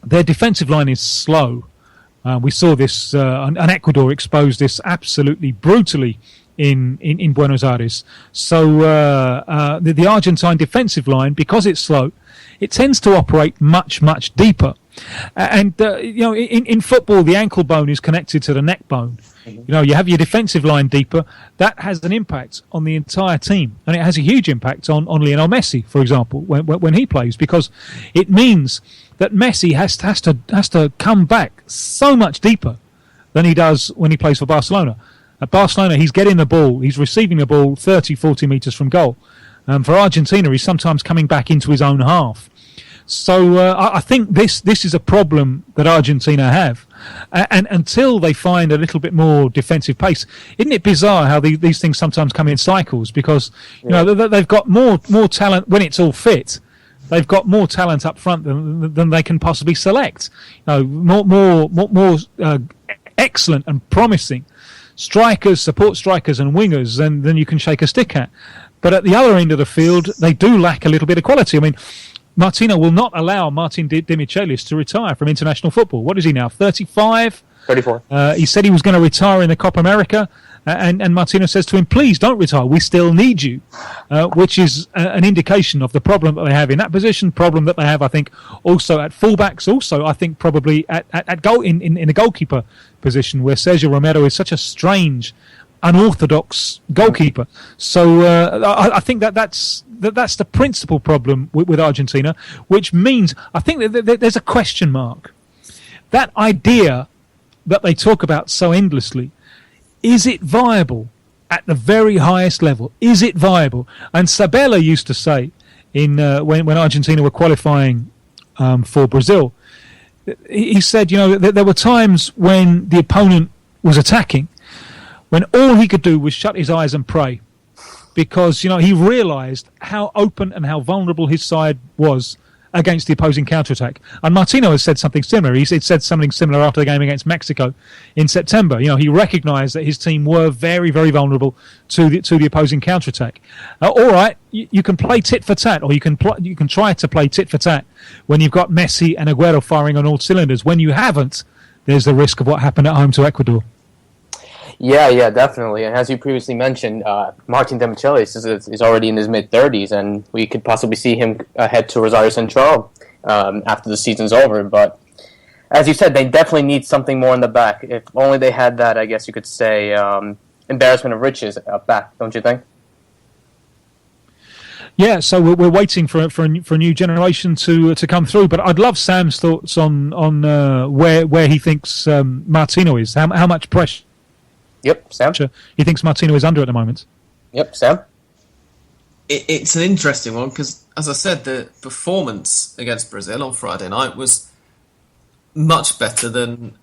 their defensive line is slow. We saw this, and Ecuador exposed this absolutely brutally in Buenos Aires. So the Argentine defensive line, because it's slow, it tends to operate much, much deeper. And in football, the ankle bone is connected to the neck bone. You have your defensive line deeper. That has an impact on the entire team, and it has a huge impact on Lionel Messi, for example, when he plays, because it means that Messi has to come back so much deeper than he does when he plays for Barcelona. At Barcelona, he's getting the ball, he's receiving the ball 30, 40 metres from goal. For Argentina, he's sometimes coming back into his own half. So I think this is a problem that Argentina have, and until they find a little bit more defensive pace, isn't it bizarre how these things sometimes come in cycles? Because they've got more talent when it's all fit. They've got more talent up front than they can possibly select. More excellent and promising strikers, support strikers, and wingers than you can shake a stick at. But at the other end of the field, they do lack a little bit of quality. I mean, Martino will not allow Martin Demichelis to retire from international football. What is he now, 35? 34. He said he was going to retire in the Copa America, and Martino says to him, please don't retire, we still need you, which is an indication of the problem that they have in that position, problem that they have, I think, also at fullbacks, also, I think, probably at goal in the goalkeeper position, where Sergio Romero is such a strange, unorthodox goalkeeper. So I think that's the principal problem with Argentina, which means I think that there's a question mark. That idea that they talk about so endlessly, is it viable at the very highest level? Is it viable? And Sabella used to say when Argentina were qualifying for Brazil, he said, there were times when the opponent was attacking, when all he could do was shut his eyes and pray, because he realised how open and how vulnerable his side was against the opposing counterattack. And Martino has said something similar. He said something similar after the game against Mexico in September. He recognised that his team were very, very vulnerable to the opposing counterattack. All right, you can play tit for tat, or you can try to play tit for tat when you've got Messi and Aguero firing on all cylinders. When you haven't, there's the risk of what happened at home to Ecuador. Yeah, definitely. And as you previously mentioned, Martin Demichelis is already in his mid-30s, and we could possibly see him head to Rosario Central after the season's over. But as you said, they definitely need something more in the back. If only they had that, I guess you could say, embarrassment of riches up back, don't you think? Yeah, so we're waiting for a new generation to come through. But I'd love Sam's thoughts on where he thinks Martino is. How much pressure? Yep, Sam. He thinks Martino is under at the moment. Yep, Sam. It's an interesting one because, as I said, the performance against Brazil on Friday night was much better than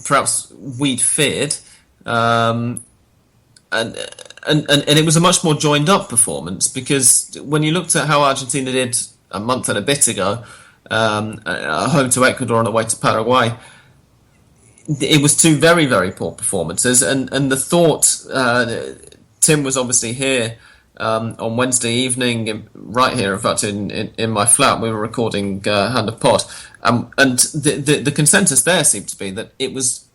perhaps we'd feared, and it was a much more joined up performance, because when you looked at how Argentina did a month and a bit ago, home to Ecuador and away to Paraguay, it was two very, very poor performances, and the thought, Tim was obviously here on Wednesday evening, right here, in fact, in my flat. We were recording Hand of Pod, and the consensus there seemed to be that it was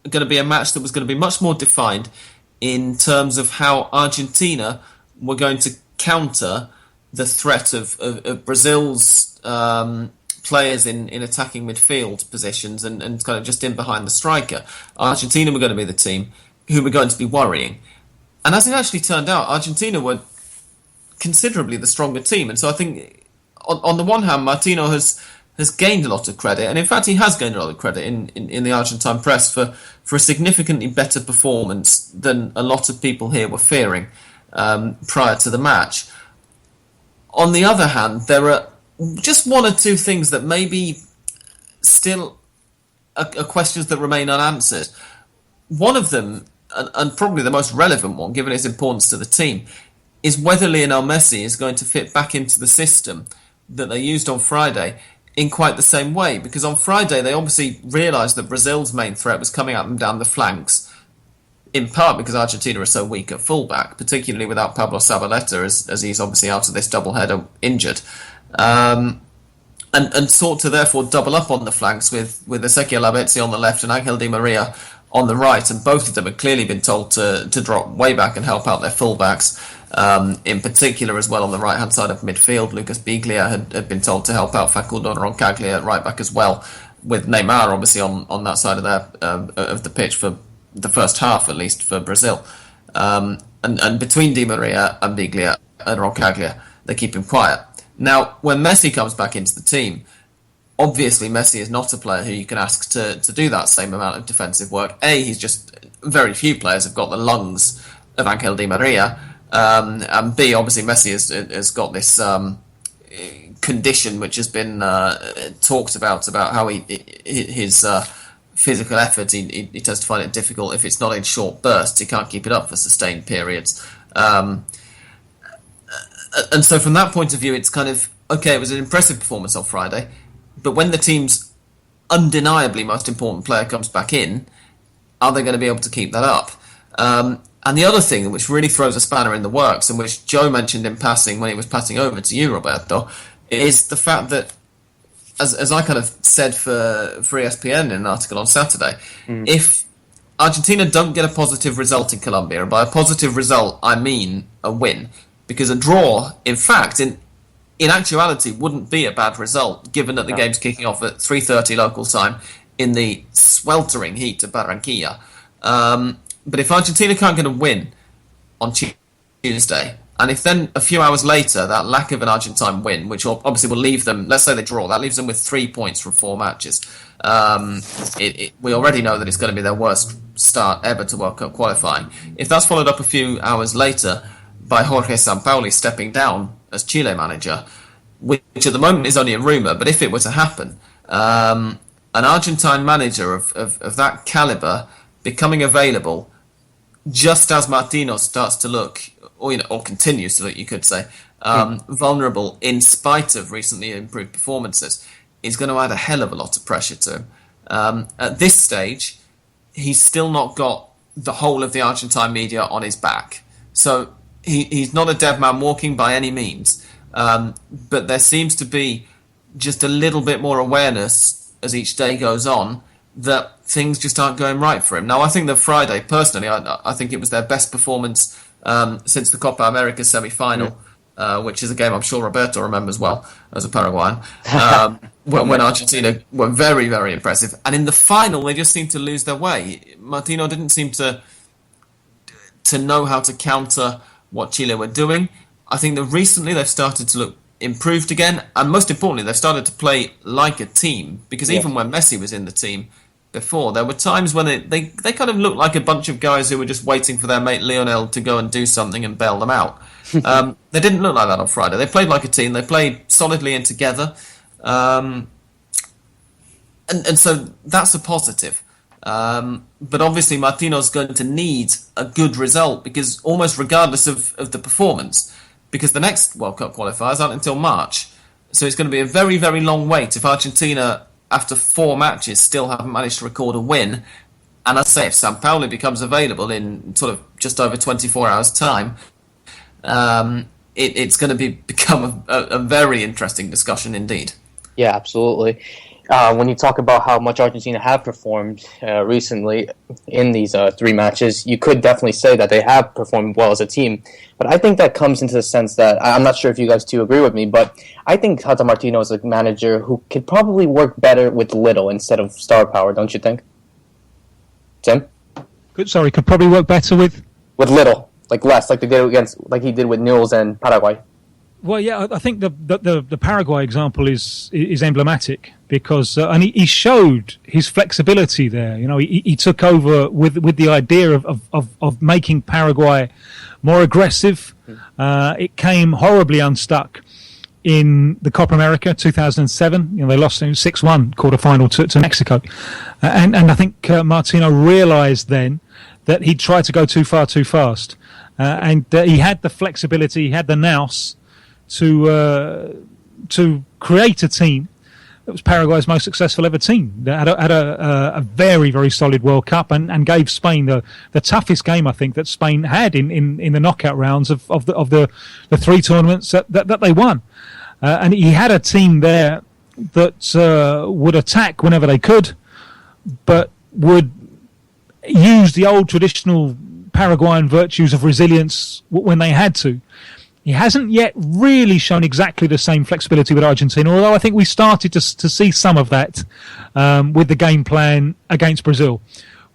going to be a match that was going to be much more defined in terms of how Argentina were going to counter the threat of Brazil's players in attacking midfield positions and kind of just in behind the striker. Argentina were going to be the team who were going to be worrying. And as it actually turned out, Argentina were considerably the stronger team. And so I think, on the one hand, Martino has gained a lot of credit. And in fact, he has gained a lot of credit in the Argentine press for a significantly better performance than a lot of people here were fearing prior to the match. On the other hand, there are just one or two things that maybe still are questions that remain unanswered. One of them, and probably the most relevant one, given its importance to the team, is whether Lionel Messi is going to fit back into the system that they used on Friday in quite the same way. Because on Friday, they obviously realised that Brazil's main threat was coming at them down the flanks, in part because Argentina is so weak at fullback, particularly without Pablo Zabaleta, as he's obviously out of this doubleheader injured. And sought to therefore double up on the flanks with Ezequiel Lavezzi on the left and Angel Di Maria on the right, and both of them had clearly been told to drop way back and help out their fullbacks. In particular, as well, on the right-hand side of midfield, Lucas Biglia had been told to help out Facundo Roncaglia at right back as well, with Neymar obviously on that side of the pitch for the first half, at least, for Brazil. And between Di Maria and Biglia and Roncaglia, they keep him quiet. Now, when Messi comes back into the team, obviously Messi is not a player who you can ask to do that same amount of defensive work. He's just, very few players have got the lungs of Angel Di Maria, and B, obviously Messi has got this condition which has been talked about how his physical effort, he tends to find it difficult if it's not in short bursts. He can't keep it up for sustained periods. And so from that point of view, it's kind of, okay, it was an impressive performance on Friday, but when the team's undeniably most important player comes back in, are they going to be able to keep that up? And the other thing which really throws a spanner in the works, and which Joe mentioned in passing when he was passing over to you, Roberto, is the fact that, as I kind of said for ESPN in an article on Saturday, if Argentina don't get a positive result in Colombia, and by a positive result I mean a win, because a draw, in fact, in actuality, wouldn't be a bad result, given that the game's kicking off at 3:30 local time in the sweltering heat of Barranquilla. But if Argentina can't get a win on Tuesday, and if then a few hours later that lack of an Argentine win, which obviously will leave them, let's say they draw, that leaves them with 3 points from 4 matches. We already know that it's going to be their worst start ever to World Cup qualifying. If that's followed up a few hours later by Jorge Sampaoli stepping down as Chile manager, which at the moment is only a rumour, but if it were to happen, an Argentine manager of that calibre becoming available just as Martino starts to look, or continues to look, you could say, vulnerable in spite of recently improved performances, is going to add a hell of a lot of pressure to him. At this stage, he's still not got the whole of the Argentine media on his back. So he's not a dead man walking by any means. But there seems to be just a little bit more awareness as each day goes on that things just aren't going right for him. Now, I think that Friday, personally, I think it was their best performance since the Copa America semi-final, which is a game I'm sure Roberto remembers well as a Paraguayan, when Argentina were very, very impressive. And in the final, they just seemed to lose their way. Martino didn't seem to know how to counter what Chile were doing. I think that recently they've started to look improved again, and most importantly, they've started to play like a team, because even when Messi was in the team before, there were times when they kind of looked like a bunch of guys who were just waiting for their mate Lionel to go and do something and bail them out. They didn't look like that on Friday. They played like a team. They played solidly and together. And so that's a positive. But obviously Martino's going to need a good result, because almost regardless of the performance, because the next World Cup qualifiers aren't until March. So it's going to be a very, very long wait if Argentina, after 4 matches, still haven't managed to record a win. And I'd say if Sampaoli becomes available in sort of just over 24 hours' time, it's going to become a very interesting discussion indeed. Yeah, absolutely. When you talk about how much Argentina have performed recently in these 3 matches, you could definitely say that they have performed well as a team. But I think that comes into the sense that, I'm not sure if you guys two agree with me, but I think Tata Martino is a manager who could probably work better with little instead of star power, don't you think? Tim? Sorry, could probably work better with little, like less, like he did with Newell's and Paraguay. Well, yeah, I think the Paraguay example is emblematic, because and he showed his flexibility there. You know, he took over with the idea of making Paraguay more aggressive. It came horribly unstuck in the Copa America 2007. You know, they lost 6-1 quarterfinal to Mexico, and I think Martino realised then that he'd tried to go too far too fast, and he had the flexibility, he had the nous to create a team that was Paraguay's most successful ever team. They had a very, very solid World Cup and gave Spain the toughest game, I think, that Spain had in the knockout rounds of the 3 tournaments that they won. And he had a team there that would attack whenever they could, but would used the old traditional Paraguayan virtues of resilience when they had to. He hasn't yet really shown exactly the same flexibility with Argentina, although I think we started to see some of that with the game plan against Brazil.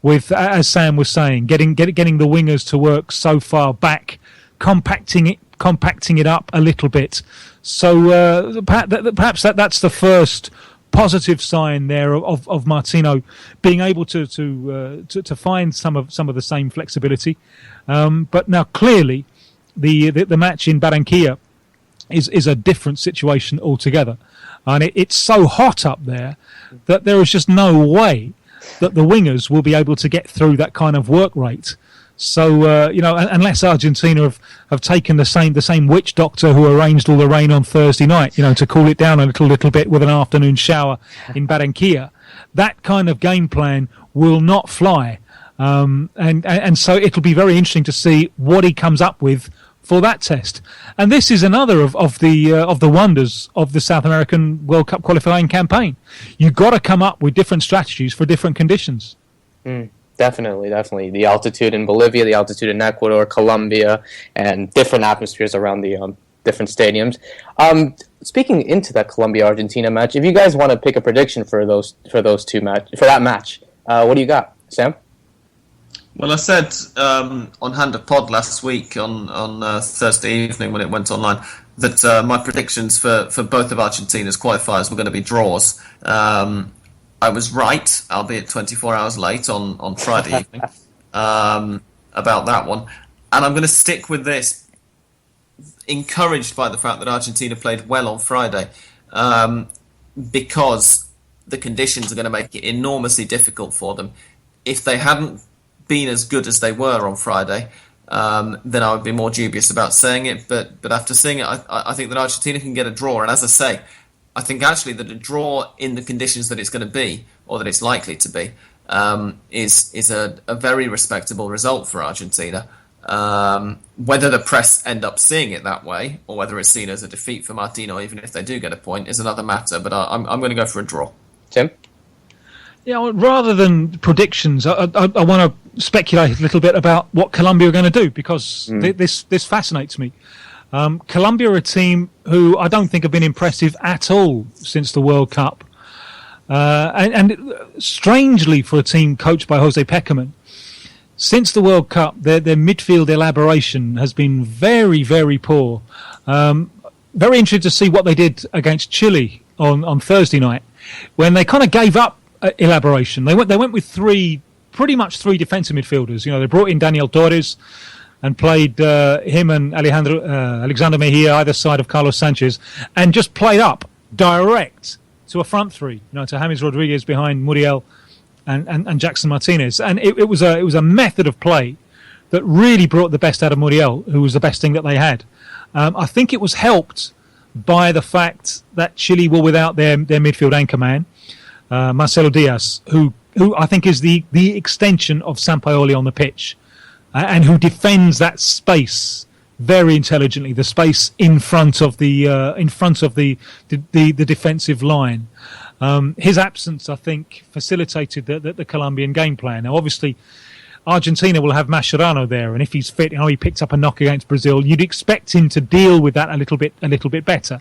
With, as Sam was saying, getting the wingers to work so far back, compacting it up a little bit. So perhaps that's the first positive sign there of Martino being able to find some of the same flexibility. But now clearly, the match in Barranquilla is a different situation altogether, and it's so hot up there that there is just no way that the wingers will be able to get through that kind of work rate. So unless Argentina have taken the same witch doctor who arranged all the rain on Thursday night, to cool it down a little bit with an afternoon shower in that kind of game plan will not fly. And so it'll be very interesting to see what he comes up with for that test. And this is another of the wonders of the South American World Cup qualifying campaign. You've got to come up with different strategies for different conditions. Definitely. The altitude in Bolivia, the altitude in Ecuador, Colombia, and different atmospheres around the different stadiums. Speaking into that Colombia-Argentina match, if you guys want to pick a prediction for that match, what do you got, Sam? Well, I said on Hand of Pod last week on Thursday evening when it went online that my predictions for both of Argentina's qualifiers were going to be draws. I was right, albeit 24 hours late on Friday evening, about that one. And I'm going to stick with this, encouraged by the fact that Argentina played well on Friday, because the conditions are going to make it enormously difficult for them. If they hadn't been as good as they were on Friday, then I would be more dubious about saying it. But after seeing it, I think that Argentina can get a draw. And as I say, I think actually that a draw in the conditions that it's going to be, or that it's likely to be, is a very respectable result for Argentina. Whether the press end up seeing it that way, or whether it's seen as a defeat for Martino, even if they do get a point, is another matter. But I'm going to go for a draw. Tim? Yeah, rather than predictions, I want to speculate a little bit about what Colombia are going to do, because this fascinates me. Colombia are a team who I don't think have been impressive at all since the World Cup. And strangely for a team coached by Jose Peckerman, since the World Cup, their midfield elaboration has been very, very poor. Very interested to see what they did against Chile on Thursday night, when they kind of gave up elaboration. They went with pretty much three defensive midfielders. They brought in Daniel Torres and played him and Alexander Mejia either side of Carlos Sanchez, and just played up direct to a front three, to James Rodriguez behind Muriel and Jackson Martinez. And it was a method of play that really brought the best out of Muriel, who was the best thing that they had. I think it was helped by the fact that Chile were without their midfield anchor man, Marcelo Diaz, who I think is the extension of Sampaoli on the pitch, and who defends that space very intelligently, the space in front of the defensive line. His absence, I think, facilitated the Colombian game plan. Now, obviously, Argentina will have Mascherano there, and if he's fit, he picked up a knock against Brazil. You'd expect him to deal with that a little bit better.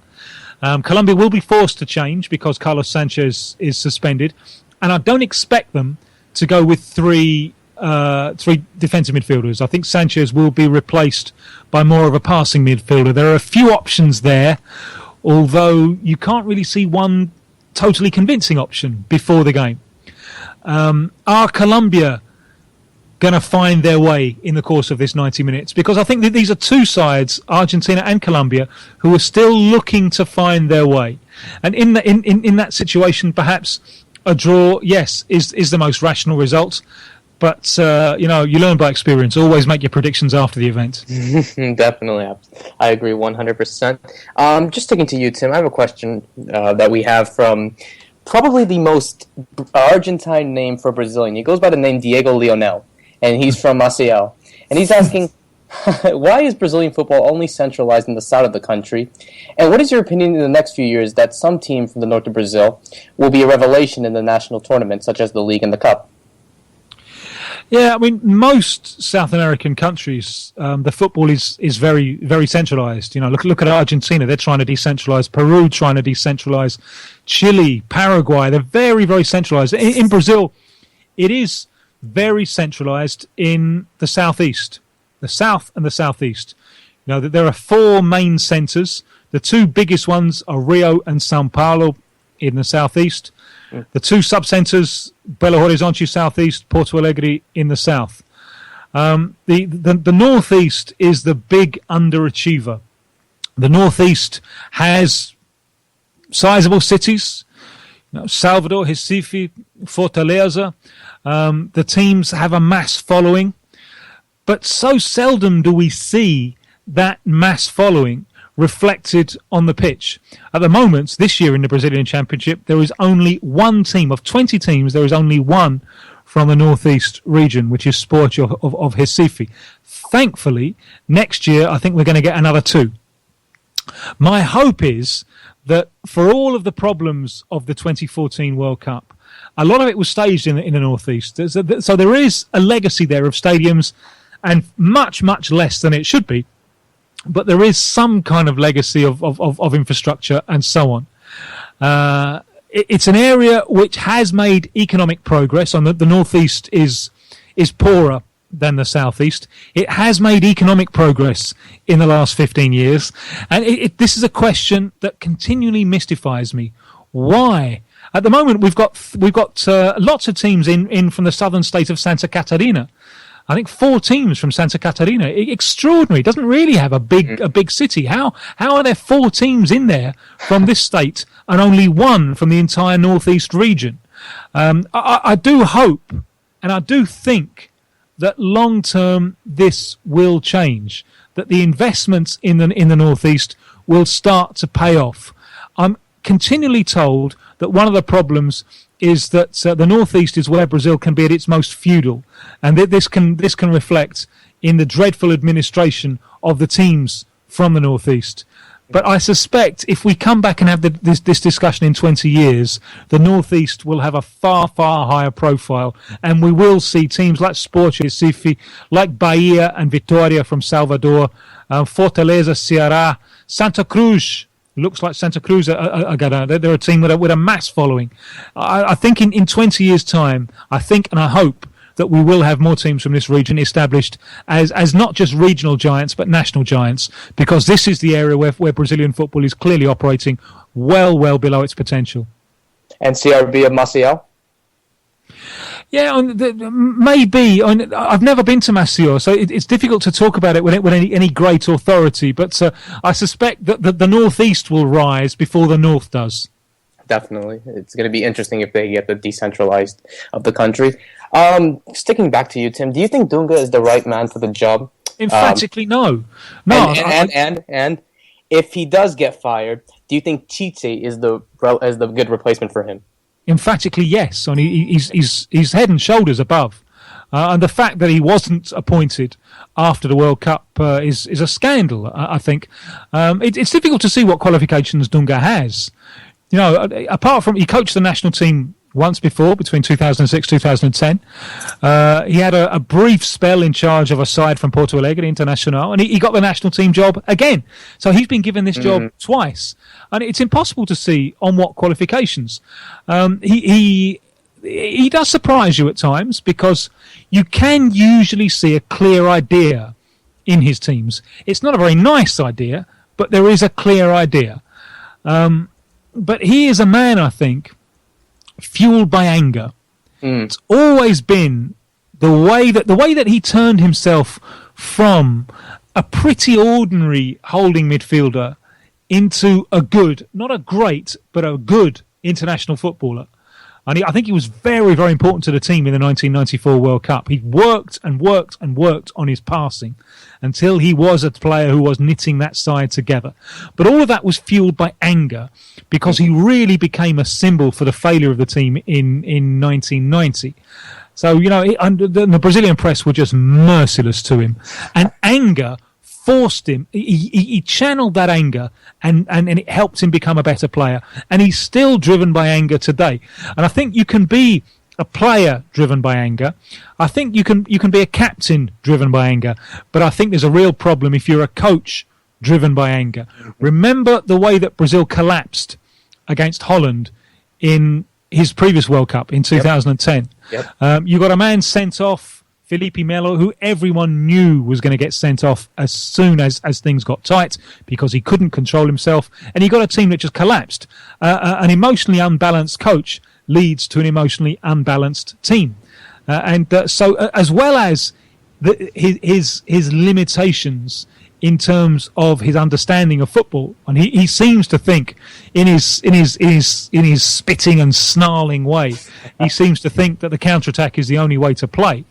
Colombia will be forced to change because Carlos Sanchez is suspended, and I don't expect them to go with three defensive midfielders. I think Sanchez will be replaced by more of a passing midfielder. There are a few options there, although you can't really see one totally convincing option before the game. Are Colombia going to find their way in the course of this 90 minutes? Because I think that these are two sides, Argentina and Colombia, who are still looking to find their way. And in that situation, perhaps a draw, yes, is the most rational result. But, you learn by experience. Always make your predictions after the event. Definitely. I agree 100%. Just sticking to you, Tim, I have a question that we have from probably the most Argentine name for Brazilian. He goes by the name Diego Leonel, and he's from Maciel. And he's asking, why is Brazilian football only centralized in the south of the country? And what is your opinion in the next few years that some team from the north of Brazil will be a revelation in the national tournament, such as the League and the Cup? Yeah, I mean, most South American countries, the football is very, very centralized. You know, look at Argentina; they're trying to decentralize. Peru trying to decentralize. Chile, Paraguay, they're very, very centralized. In Brazil, it is very centralized in the southeast, the south and the southeast. You know, there are 4 main centers. The 2 biggest ones are Rio and São Paulo in the southeast. The 2 sub-centres, Belo Horizonte southeast, Porto Alegre in the south. The northeast is the big underachiever. The northeast has sizable cities, Salvador, Recife, Fortaleza. The teams have a mass following, but so seldom do we see that mass following reflected on the pitch. At the moment, this year in the Brazilian Championship, there is only one team. Of 20 teams, there is only one from the northeast region, which is Sport of Recife. Thankfully, next year, I think we're going to get another 2. My hope is that for all of the problems of the 2014 World Cup, a lot of it was staged in the northeast. So there is a legacy there of stadiums, and much, much less than it should be. But there is some kind of legacy of infrastructure and so on. It's an area which has made economic progress. On the northeast is poorer than the southeast. It has made economic progress in the last 15 years, and this is a question that continually mystifies me. Why? At the moment, we've got lots of teams in from the southern state of Santa Catarina. I think 4 teams from Santa Catarina. Extraordinary. It doesn't really have a big city. How are there 4 teams in there from this state and only 1 from the entire northeast region? I do hope and I do think that long term this will change. That the investments in the northeast will start to pay off. I'm continually told that one of the problems is that the northeast is where Brazil can be at its most feudal, and this can reflect in the dreadful administration of the teams from the northeast. But I suspect if we come back and have this discussion in 20 years, the northeast will have a far, far higher profile, and we will see teams like Sport Recife, like Bahia and Vitória from Salvador, Fortaleza, Ceará, Santa Cruz. Looks like Santa Cruz they're a team with a mass following. I think in 20 years' time, I think and I hope that we will have more teams from this region established as not just regional giants but national giants, because this is the area where Brazilian football is clearly operating well below its potential. And CRB of Maciel? Yeah, maybe. I've never been to Maceió, so it's difficult to talk about it with any great authority. But I suspect that the northeast will rise before the north does. Definitely, it's going to be interesting if they get the decentralized of the country. Sticking back to you, Tim, do you think Dunga is the right man for the job? Emphatically, no. And if he does get fired, do you think Tite is the good replacement for him? Emphatically, yes. I mean, he's head and shoulders above. And the fact that he wasn't appointed after the World Cup is a scandal, I think. It's difficult to see what qualifications Dunga has. You know, apart from he coached the national team once before, between 2006 2010. He had a brief spell in charge of a side from Porto Alegre Internacional, and he got the national team job again. So he's been given this job twice. And it's impossible to see on what qualifications. He does surprise you at times, because you can usually see a clear idea in his teams. It's not a very nice idea, but there is a clear idea. But he is a man, I think, fueled by anger. It's always been the way that he turned himself from a pretty ordinary holding midfielder into a good, not a great, but a good international footballer. And I think he was very, very important to the team in the 1994 World Cup. He worked and worked and worked on his passing until he was a player who was knitting that side together. But all of that was fueled by anger, because he really became a symbol for the failure of the team in 1990. So, you know, the Brazilian press were just merciless to him. And anger forced him, he channeled that anger, and it helped him become a better player. And he's still driven by anger today. And I think you can be a player driven by anger. I think you can be a captain driven by anger, but I think there's a real problem if you're a coach driven by anger. Remember the way that Brazil collapsed against Holland in his previous World Cup in 2010. Yep. You got a man sent off, Felipe Melo, who everyone knew was going to get sent off as soon as things got tight because he couldn't control himself, and he got a team that just collapsed. An emotionally unbalanced coach leads to an emotionally unbalanced team. So as well as his limitations in terms of his understanding of football, and he seems to think in his spitting and snarling way, he seems to think that the counter-attack is the only way to play.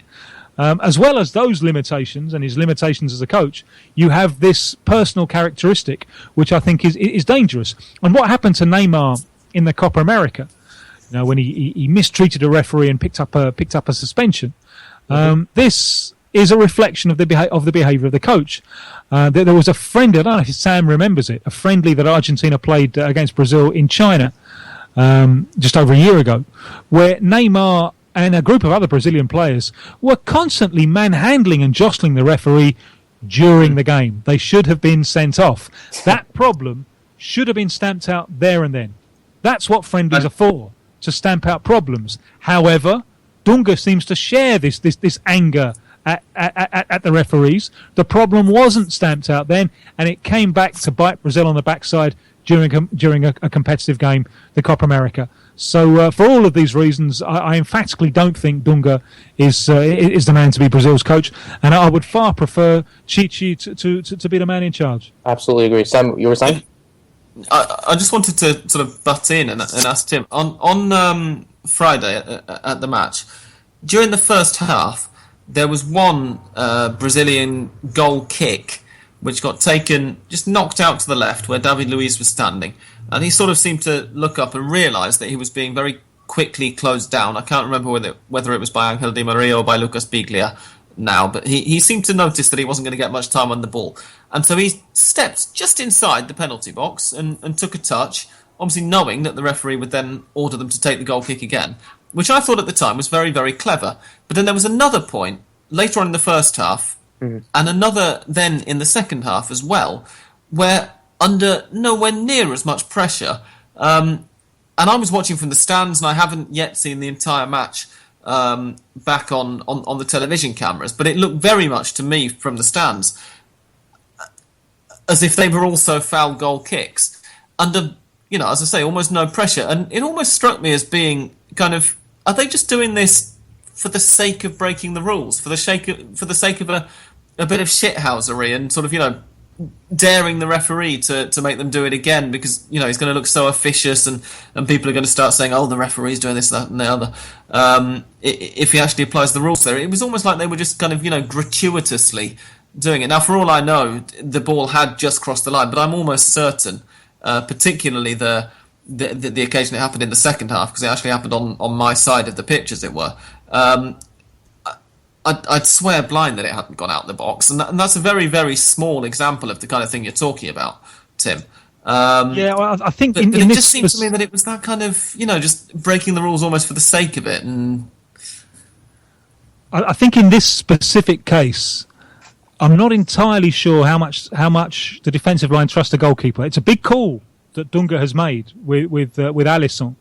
As well as those limitations and his limitations as a coach, you have this personal characteristic which I think is dangerous. And what happened to Neymar in the Copa America, when he mistreated a referee and picked up a suspension, this is a reflection of the behaviour of the coach. There was a friendly, I don't know if Sam remembers it, a friendly that Argentina played against Brazil in China just over a year ago, where Neymar and a group of other Brazilian players were constantly manhandling and jostling the referee during the game. They should have been sent off. That problem should have been stamped out there and then. That's what friendlies are for, to stamp out problems. However, Dunga seems to share this anger at the referees. The problem wasn't stamped out then, and it came back to bite Brazil on the backside during a competitive game, the Copa America. So for all of these reasons, I emphatically don't think Dunga is the man to be Brazil's coach, and I would far prefer Chichi to be the man in charge. Absolutely agree. Sam, you were saying? I just wanted to sort of butt in and ask Tim on Friday at the match. During the first half, there was one Brazilian goal kick which got taken, just knocked out to the left where David Luiz was standing. And he sort of seemed to look up and realise that he was being very quickly closed down. I can't remember whether it was by Angel Di Maria or by Lucas Biglia now, but he seemed to notice that he wasn't going to get much time on the ball. And so he stepped just inside the penalty box and took a touch, obviously knowing that the referee would then order them to take the goal kick again, which I thought at the time was very, very clever. But then there was another point later on in the first half, and another then in the second half as well, where under nowhere near as much pressure, and I was watching from the stands, and I haven't yet seen the entire match back on the television cameras, but it looked very much to me from the stands as if they were also foul goal kicks under, as I say, almost no pressure. And it almost struck me as being kind of, are they just doing this for the sake of breaking the rules, for the sake of a bit of shithousery and sort of, daring the referee to make them do it again because, he's going to look so officious and people are going to start saying, oh, the referee's doing this, that and the other. If he actually applies the rules there, it was almost like they were just kind of, gratuitously doing it. Now, for all I know, the ball had just crossed the line, but I'm almost certain, particularly the occasion it happened in the second half, because it actually happened on my side of the pitch, as it were. I'd swear blind that it hadn't gone out the box, and that's a very, very small example of the kind of thing you're talking about, Tim. I think but it just seemed to me that it was that kind of, just breaking the rules almost for the sake of it. And I think in this specific case, I'm not entirely sure how much the defensive line trusts the goalkeeper. It's a big call that Dunga has made with Alisson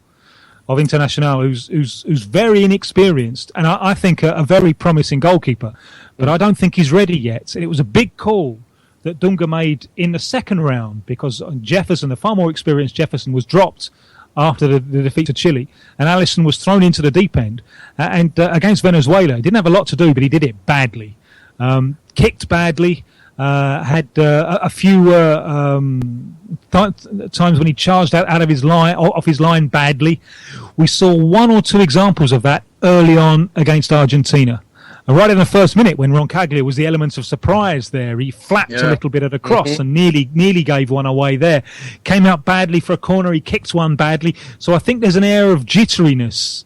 of Internacional, who's very inexperienced, and I think a very promising goalkeeper, but I don't think he's ready yet. It was a big call that Dunga made in the second round because Jefferson, the far more experienced Jefferson, was dropped after the defeat to Chile, and Alisson was thrown into the deep end. And against Venezuela, he didn't have a lot to do, but he did it badly. Kicked badly, had a few times when he charged out of his line, off his line badly. We saw one or two examples of that early on against Argentina. And right in the first minute, when Roncaglia was the element of surprise there, he flapped a little bit at a cross and nearly gave one away there. Came out badly for a corner, he kicked one badly. So I think there's an air of jitteriness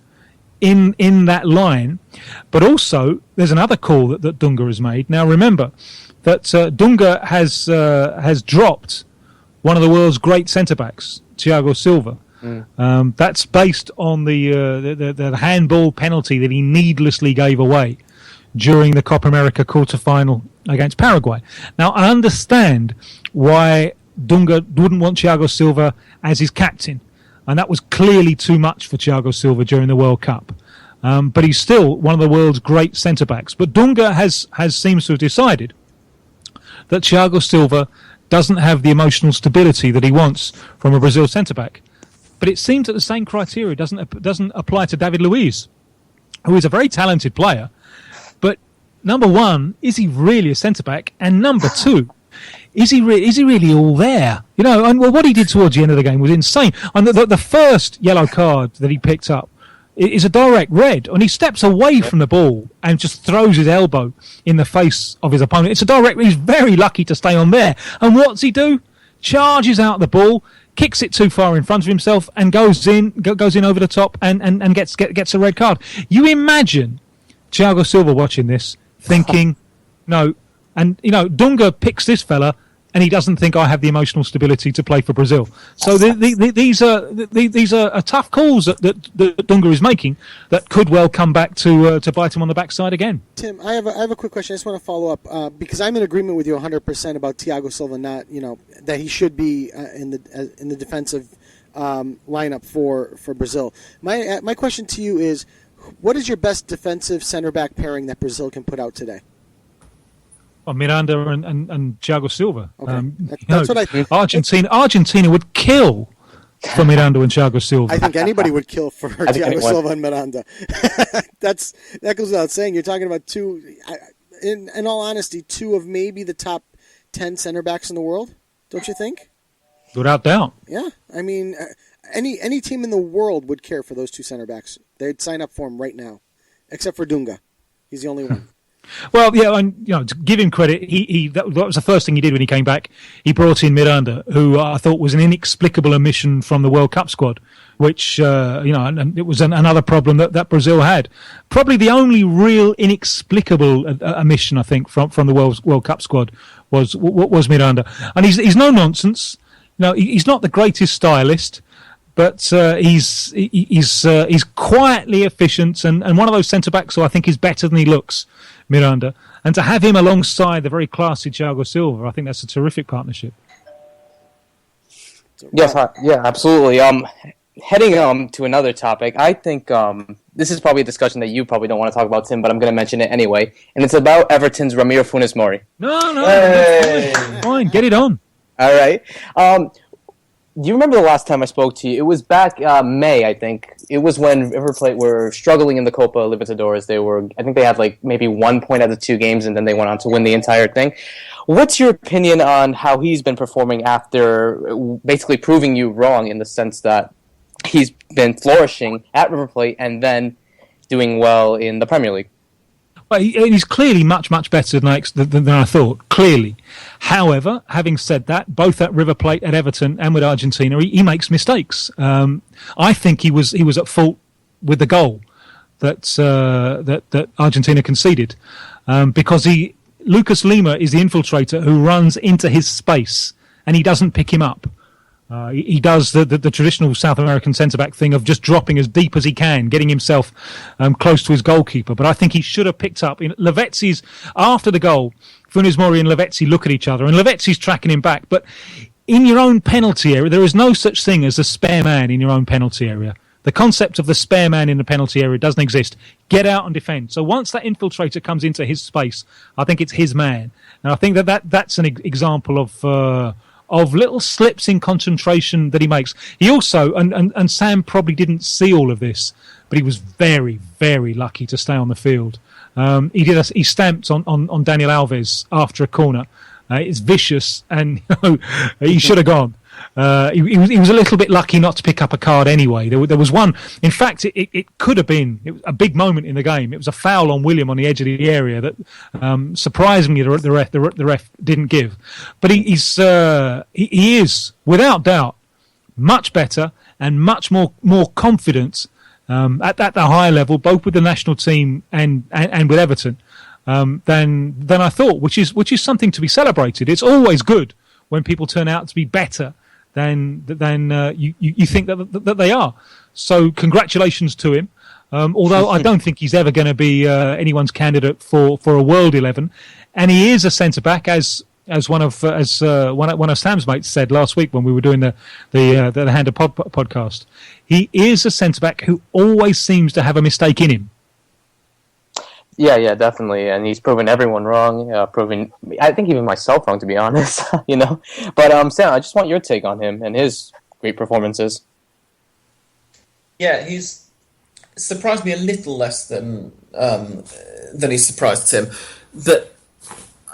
in that line. But also, there's another call that Dunga has made. Now remember that Dunga has dropped one of the world's great centre-backs, Thiago Silva. That's based on the handball penalty that he needlessly gave away during the Copa America quarter-final against Paraguay. Now, I understand why Dunga wouldn't want Thiago Silva as his captain, and that was clearly too much for Thiago Silva during the World Cup. But he's still one of the world's great centre-backs. But Dunga seems to have decided that Thiago Silva doesn't have the emotional stability that he wants from a Brazil centre-back. But it seems that the same criteria doesn't apply to David Luiz, who is a very talented player. But number one, is he really a centre-back? And number two, is he really all there? You know, and what he did towards the end of the game was insane. And the first yellow card that he picked up is a direct red, and he steps away from the ball and just throws his elbow in the face of his opponent. It's a direct. He's very lucky to stay on there. And what's he do? Charges out the ball, kicks it too far in front of himself, and goes in over the top and gets a red card. You imagine Thiago Silva watching this, thinking, no, and Dunga picks this fella, and he doesn't think I have the emotional stability to play for Brazil. So these are tough calls that Dunga is making that could well come back to bite him on the backside agagen. Tim, I have a quick question. I just want to follow up because I'm in agreement with you 100% about Thiago Silva not, that he should be in the defensive lineup for Brazil. My question to you is, what is your best defensive center back pairing that Brazil can put out today? Well, Miranda and Thiago Silva. Okay. That's what I think. Argentina would kill for Miranda and Thiago Silva. I think anybody would kill for Thiago Silva and Miranda. That goes without saying. You're talking about two, in all honesty, two of maybe the top 10 center backs in the world, don't you think? Without doubt. Yeah. I mean, any team in the world would care for those two center backs. They'd sign up for him right now, except for Dunga. He's the only one. Well, yeah, and to give him credit, that was the first thing he did when he came back. He brought in Miranda, who I thought was an inexplicable omission from the World Cup squad, which and it was another problem that Brazil had. Probably the only real inexplicable omission, I think, from the World Cup squad was Miranda, and he's no nonsense. He's not the greatest stylist, but he's quietly efficient and one of those centre backs who I think is better than he looks. Miranda, and to have him alongside the very classy Thiago Silva, I think that's a terrific partnership. Yes, yeah, absolutely. Heading to another topic, I think this is probably a discussion that you probably don't want to talk about, Tim, but I'm going to mention it anyway, and it's about Everton's Ramiro Funes Mori. No, fine, get it on. All right. Do you remember the last time I spoke to you? It was back May, I think. It was when River Plate were struggling in the Copa Libertadores. I think they had maybe 1 point out of 2 games, and then they went on to win the entire thing. What's your opinion on how he's been performing after basically proving you wrong in the sense that he's been flourishing at River Plate and then doing well in the Premier League? Well, he's clearly much, much better than I thought, clearly. However, having said that, both at River Plate, at Everton, and with Argentina, he makes mistakes. I think he was at fault with the goal that Argentina conceded, because Lucas Lima is the infiltrator who runs into his space, and he doesn't pick him up. He does the traditional South American centre-back thing of just dropping as deep as he can, getting himself close to his goalkeeper. But I think he should have picked up. Lavezzi's, after the goal, Funes Mori and Lavezzi look at each other, and Lavezzi's tracking him back. But in your own penalty area, there is no such thing as a spare man in your own penalty area. The concept of the spare man in the penalty area doesn't exist. Get out and defend. So once that infiltrator comes into his space, I think it's his man. And I think that's an example of little slips in concentration that he makes. He also, and Sam probably didn't see all of this, but he was very, very lucky to stay on the field. He stamped on Daniel Alves after a corner. It's vicious, and he should have gone. He was a little bit lucky not to pick up a card anyway. There was one. In fact, it could have been a big moment in the game. It was a foul on William on the edge of the area that surprisingly the ref didn't give. But he is without doubt much better and much more confident at the higher level, both with the national team and with Everton, than I thought, which is something to be celebrated. It's always good when people turn out to be better than you think that they are. So congratulations to him. Although I don't think he's ever going to be anyone's candidate for a World 11, and he is a centre back as one of Sam's mates said last week when we were doing the Hand of podcast. He is a centre back who always seems to have a mistake in him. Yeah, definitely, and he's proven everyone wrong. I think even myself wrong, to be honest. But Sam, I just want your take on him and his great performances. Yeah, he's surprised me a little less than he surprised Tim. But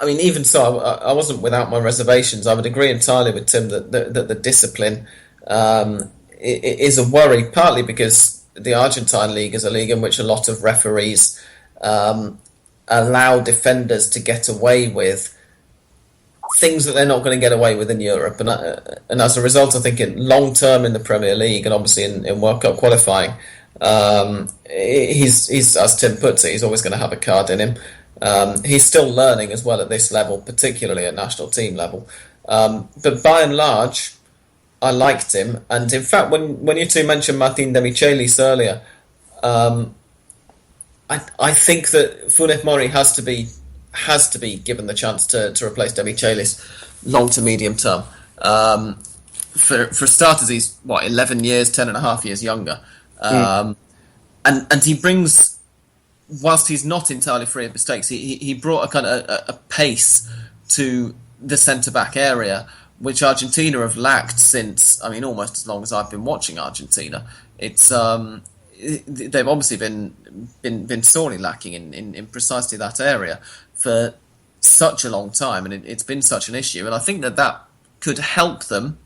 I mean, even so, I wasn't without my reservations. I would agree entirely with Tim that the discipline is a worry, partly because the Argentine league is a league in which a lot of referees allow defenders to get away with things that they're not going to get away with in Europe, and as a result, I think in long term in the Premier League and obviously in World Cup qualifying, he's as Tim puts it, he's always going to have a card in him. He's still learning as well at this level, particularly at national team level. But by and large, I liked him, and in fact, when you two mentioned Martin Demichelis earlier, I think that Funes Mori has to be given the chance to replace Demichelis long to medium term. For starters, he's 11 years, 10 and a half years younger, and he brings, whilst he's not entirely free of mistakes, he brought a kind of a pace to the centre back area, which Argentina have lacked since, I mean, almost as long as I've been watching Argentina. It's they've obviously been sorely lacking in precisely that area for such a long time, and it's been such an issue. And I think that could help them,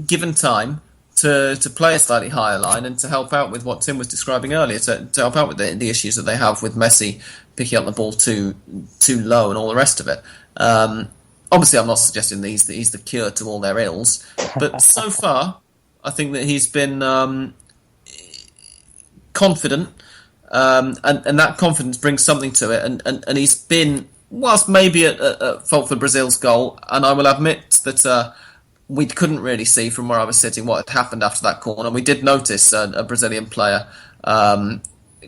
given time, to play a slightly higher line and to help out with what Tim was describing earlier, to help out with the issues that they have with Messi picking up the ball too low and all the rest of it. Obviously, I'm not suggesting that he's the cure to all their ills, but so far, I think that he's been confident, and that confidence brings something to it, and he's been, whilst maybe at fault for Brazil's goal, and I will admit that we couldn't really see from where I was sitting what had happened after that corner. We did notice a Brazilian player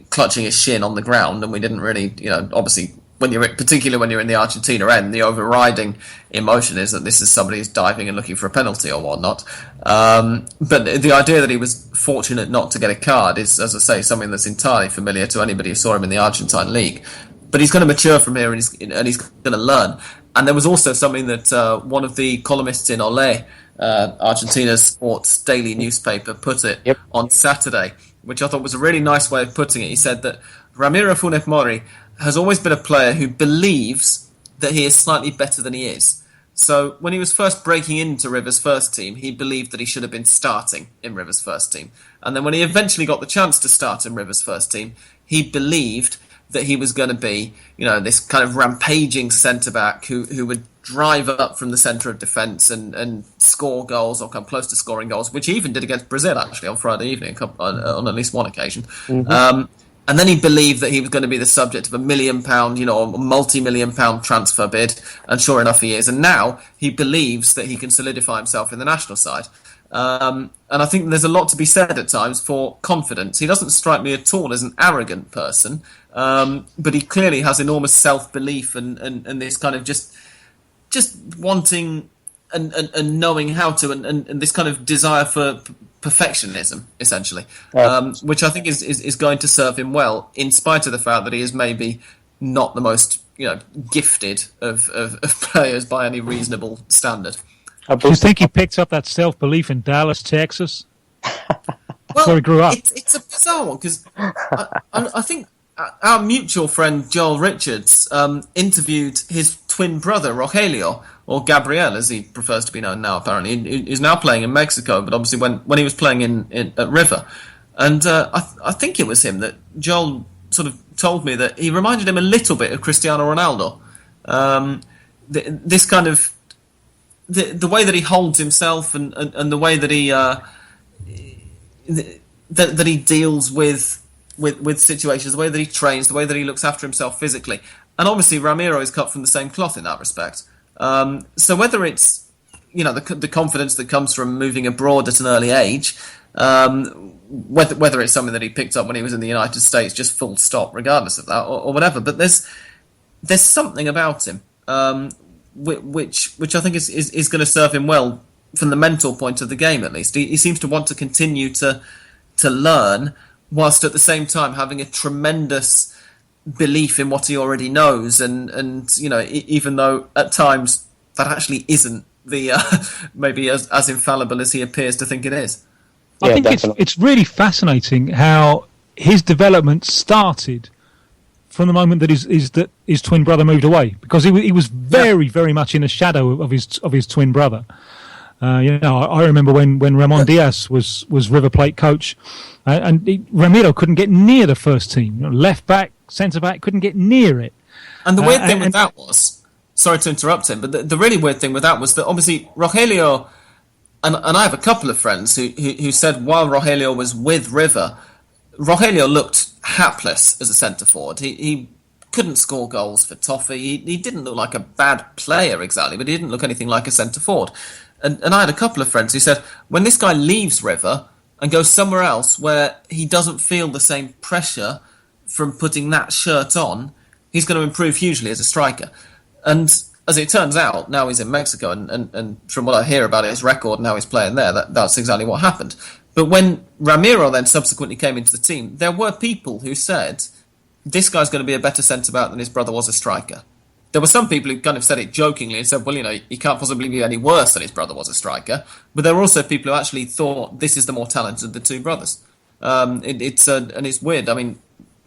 clutching his shin on the ground, and we didn't really, obviously, particularly when you're in the Argentina end, the overriding emotion is that this is somebody who's diving and looking for a penalty or whatnot. But the idea that he was fortunate not to get a card is, as I say, something that's entirely familiar to anybody who saw him in the Argentine league. But he's going to mature from here, and he's going to learn. And there was also something that one of the columnists in Olé, Argentina's sports daily newspaper, put it on Saturday, which I thought was a really nice way of putting it. He said that Ramiro Funes Mori has always been a player who believes that he is slightly better than he is. So when he was first breaking into River's first team, he believed that he should have been starting in River's first team. And then when he eventually got the chance to start in River's first team, he believed that he was going to be, this kind of rampaging centre-back who would drive up from the centre of defence and score goals or come close to scoring goals, which he even did against Brazil, actually, on Friday evening, on at least one occasion. Mm-hmm. And then he believed that he was going to be the subject of £1 million, a multi-million-pound transfer bid, and sure enough he is. And now he believes that he can solidify himself in the national side. And I think there's a lot to be said at times for confidence. He doesn't strike me at all as an arrogant person, but he clearly has enormous self-belief and this kind of just wanting and knowing how to and this kind of desire for perfectionism, essentially, which I think is going to serve him well, in spite of the fact that he is maybe not the most gifted of players by any reasonable standard. Do you think he picked up that self-belief in Dallas, Texas? Well, where he grew up. It's a bizarre one, because I think our mutual friend Joel Richards interviewed his twin brother Rogelio, or Gabriel as he prefers to be known now, apparently. He's now playing in Mexico, but obviously when he was playing at River. And I think it was him that Joel sort of told me that he reminded him a little bit of Cristiano Ronaldo. This kind of the way that he holds himself and the way that he that he deals with situations, the way that he trains, the way that he looks after himself physically. And obviously Ramiro is cut from the same cloth in that respect. So whether it's the confidence that comes from moving abroad at an early age, whether it's something that he picked up when he was in the United States, just full stop, regardless of that, or whatever. But there's something about him which I think is going to serve him well from the mental point of the game, at least. He seems to want to continue to learn, whilst at the same time having a tremendous belief in what he already knows, and even though at times that actually isn't the maybe as infallible as he appears to think it is. I think it's really fascinating how his development started from the moment that his twin brother moved away, because he was very much in the shadow of his twin brother. I remember when Ramon Diaz was River Plate coach, and Ramiro couldn't get near the first team. Left back, centre back, couldn't get near it. And the weird thing with that was, sorry to interrupt him, but the really weird thing with that was that obviously Rogelio, and I have a couple of friends who said while Rogelio was with River, Rogelio looked hapless as a centre forward. He couldn't score goals for toffee. He didn't look like a bad player exactly, but he didn't look anything like a centre forward. And I had a couple of friends who said when this guy leaves River and goes somewhere else where he doesn't feel the same pressure from putting that shirt on, he's going to improve hugely as a striker. And as it turns out, now he's in Mexico, and from what I hear about his record and how he's playing there, that's exactly what happened. But when Ramiro then subsequently came into the team, there were people who said, this guy's going to be a better centre-back than his brother was a striker. There were some people who kind of said it jokingly and said, well, he can't possibly be any worse than his brother was a striker. But there were also people who actually thought this is the more talented of the two brothers. And it's weird. I mean,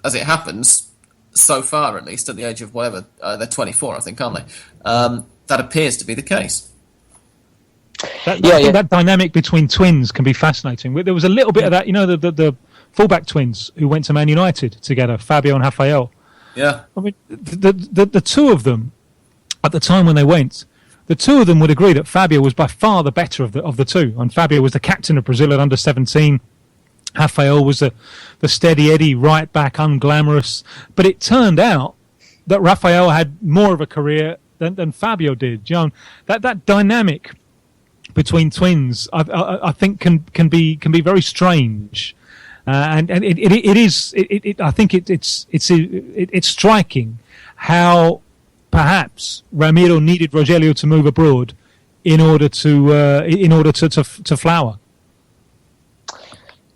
as it happens, so far at least, at the age of whatever, they're 24, I think, aren't they? That appears to be the case. I think that dynamic between twins can be fascinating. There was a little bit of that, the fullback twins who went to Man United together, Fabio and Rafael. Yeah. I mean, the two of them, at the time when they went, the two of them would agree that Fabio was by far the better of the two. And Fabio was the captain of Brazil at under-17. Rafael was the steady Eddie right back, unglamorous. But it turned out that Rafael had more of a career than Fabio did. That dynamic between twins, I think, can be very strange. And it is. I think it's striking how perhaps Ramiro needed Rogelio to move abroad in order to flower.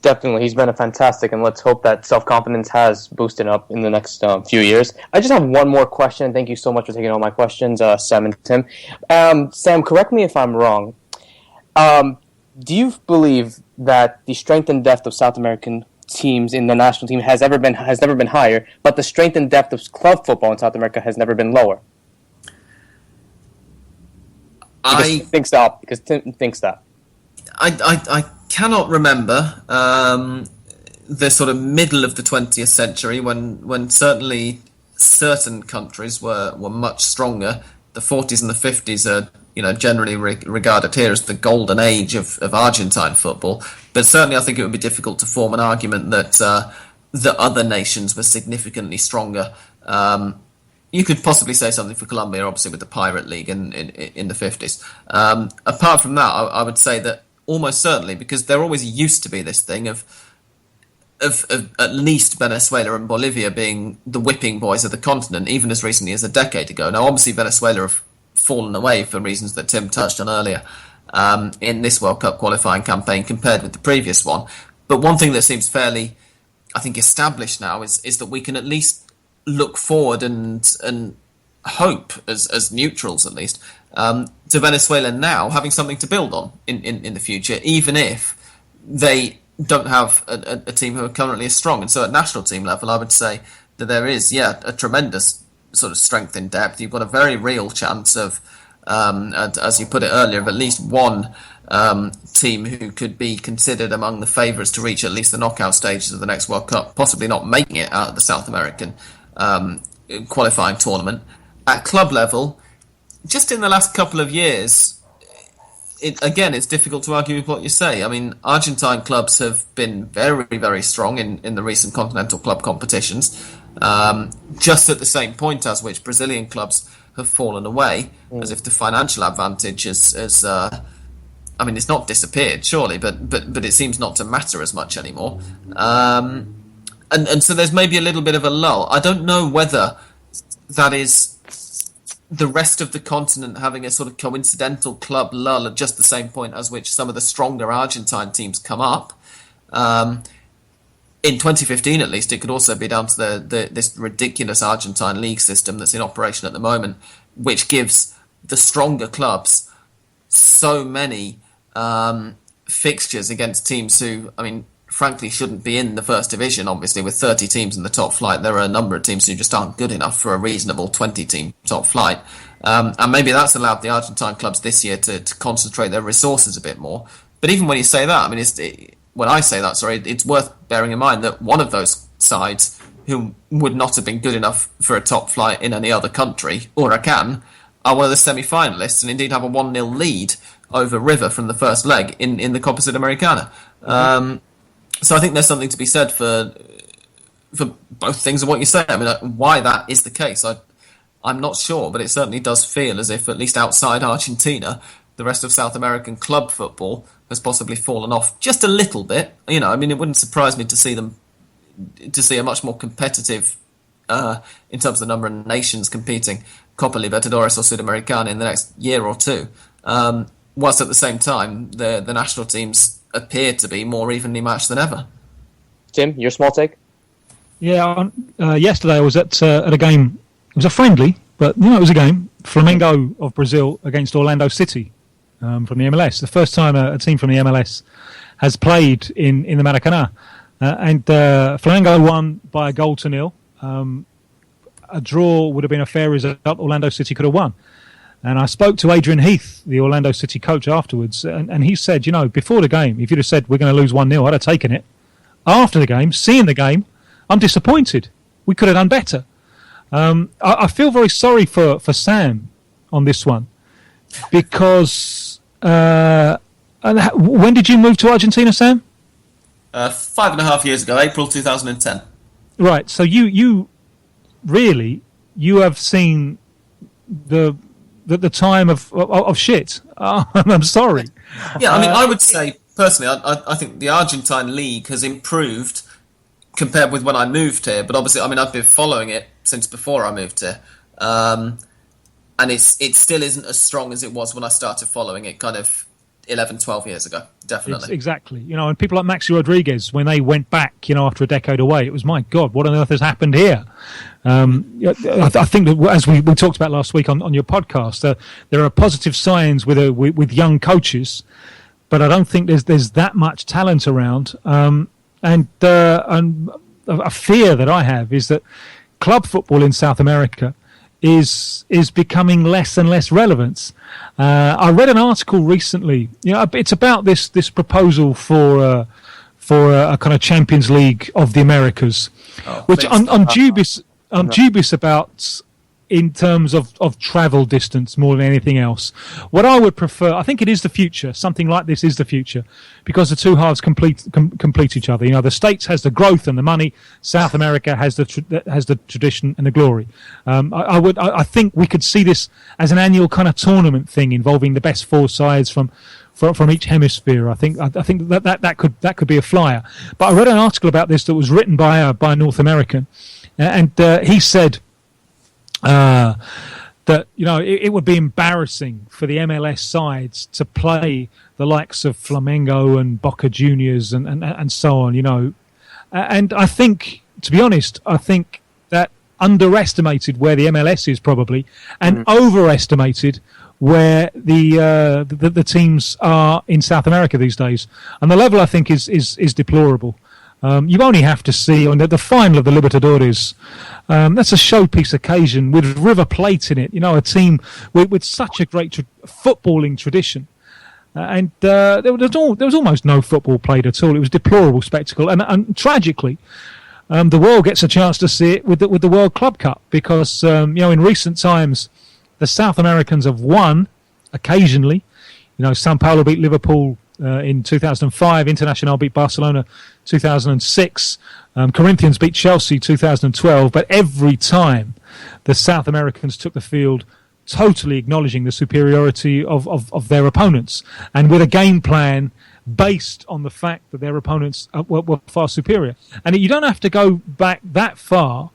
Definitely, he's been a fantastic, and let's hope that self-confidence has boosted up in the next few years. I just have one more question. Thank you so much for taking all my questions, Sam and Tim. Sam, correct me if I'm wrong. Do you believe that the strength and depth of South American teams in the national team has never been higher, but the strength and depth of club football in South America has never been lower? Tim thinks that. I cannot remember the sort of middle of the 20th century when certainly certain countries were much stronger. The 40s and the 50s are generally regarded here as the golden age of Argentine football. But certainly I think it would be difficult to form an argument that the other nations were significantly stronger. You could possibly say something for Colombia, obviously, with the Pirate League in the 50s. Apart from that, I would say that almost certainly, because there always used to be this thing of at least Venezuela and Bolivia being the whipping boys of the continent, even as recently as a decade ago. Now, obviously, Venezuela have fallen away for reasons that Tim touched on earlier in this World Cup qualifying campaign compared with the previous one. But one thing that seems fairly, I think, established now is that we can at least look forward and hope, as neutrals at least, to Venezuela now having something to build on in the future, even if they don't have a team who are currently as strong. And so at national team level, I would say that there is, a tremendous sort of strength in depth. You've got a very real chance of, as you put it earlier, of at least one team who could be considered among the favourites to reach at least the knockout stages of the next World Cup, possibly not making it out of the South American qualifying tournament. At club level, just in the last couple of years, it's difficult to argue with what you say. I mean, Argentine clubs have been very, very strong in the recent continental club competitions, just at the same point as which Brazilian clubs have fallen away, as if the financial advantage has I mean, it's not disappeared, surely, but it seems not to matter as much anymore. And so there's maybe a little bit of a lull. I don't know whether that is the rest of the continent having a sort of coincidental club lull at just the same point as which some of the stronger Argentine teams come up. In 2015, at least, it could also be down to this ridiculous Argentine league system that's in operation at the moment, which gives the stronger clubs so many fixtures against teams who, I mean, frankly, shouldn't be in the first division. Obviously, with 30 teams in the top flight, there are a number of teams who just aren't good enough for a reasonable 20-team top flight. And maybe that's allowed the Argentine clubs this year to concentrate their resources a bit more. But even when you say that, I mean, when I say that, it's worth bearing in mind that one of those sides who would not have been good enough for a top flight in any other country, Huracan, are one of the semi-finalists and indeed have a 1-0 lead over River from the first leg in the Copa Sudamericana. So I think there's something to be said for both things of what you say. I mean, why that is the case, I'm not sure, but it certainly does feel as if, at least outside Argentina, the rest of South American club football has possibly fallen off just a little bit. You know, I mean, it wouldn't surprise me to see a much more competitive, in terms of the number of nations competing, Copa Libertadores or Sudamericana in the next year or two. Whilst at the same time, the national teams appear to be more evenly matched than ever. Tim, your small take? Yeah, yesterday I was at a game. It was a friendly, but it was a game. Flamengo of Brazil against Orlando City from the MLS. The first time a team from the MLS has played in the Maracanã. And Flamengo won by 1-0. A draw would have been a fair result. Orlando City could have won. And I spoke to Adrian Heath, the Orlando City coach, afterwards, and he said, before the game, if you'd have said we're going to lose 1-0, I'd have taken it. After the game, seeing the game, I'm disappointed. We could have done better. I feel very sorry for Sam on this one, because when did you move to Argentina, Sam? 5.5 years ago, April 2010. Right, so you have seen the time of shit. I'm sorry. Yeah, I mean, I would say, personally, I think the Argentine league has improved compared with when I moved here. But obviously, I mean, I've been following it since before I moved here. And it still isn't as strong as it was when I started following it kind of 11, 12 years ago, definitely. Exactly. And people like Maxi Rodriguez, when they went back, after a decade away, it was, my God, what on earth has happened here? I think that, as we talked about last week on your podcast, there are positive signs with young coaches, but I don't think there's that much talent around. And a fear that I have is that club football in South America is becoming less and less relevant. I read an article recently. It's about this proposal for a kind of Champions League of the Americas, which I'm dubious about in terms of travel distance more than anything else. What I would prefer, I think it is the future. Something like this is the future, because the two halves complete each other. The States has the growth and the money. South America has the tradition and the glory. I think we could see this as an annual kind of tournament thing involving the best four sides from each hemisphere. I think that could be a flyer. But I read an article about this that was written by a North American, and he said that it would be embarrassing for the MLS sides to play the likes of Flamengo and Boca Juniors and so on. And I think, to be honest, that underestimated where the MLS is probably, and overestimated where the teams are in South America these days. And the level, I think, is deplorable. You only have to see on the final of the Libertadores. That's a showpiece occasion with River Plate in it. A team with such a great footballing tradition, and there was almost no football played at all. It was a deplorable spectacle, and tragically, the world gets a chance to see it with the World Club Cup, because in recent times the South Americans have won occasionally. Sao Paulo beat Liverpool in 2005, Internacional beat Barcelona 2006, Corinthians beat Chelsea 2012, but every time the South Americans took the field, totally acknowledging the superiority of their opponents, and with a game plan based on the fact that their opponents were far superior. And you don't have to go back that far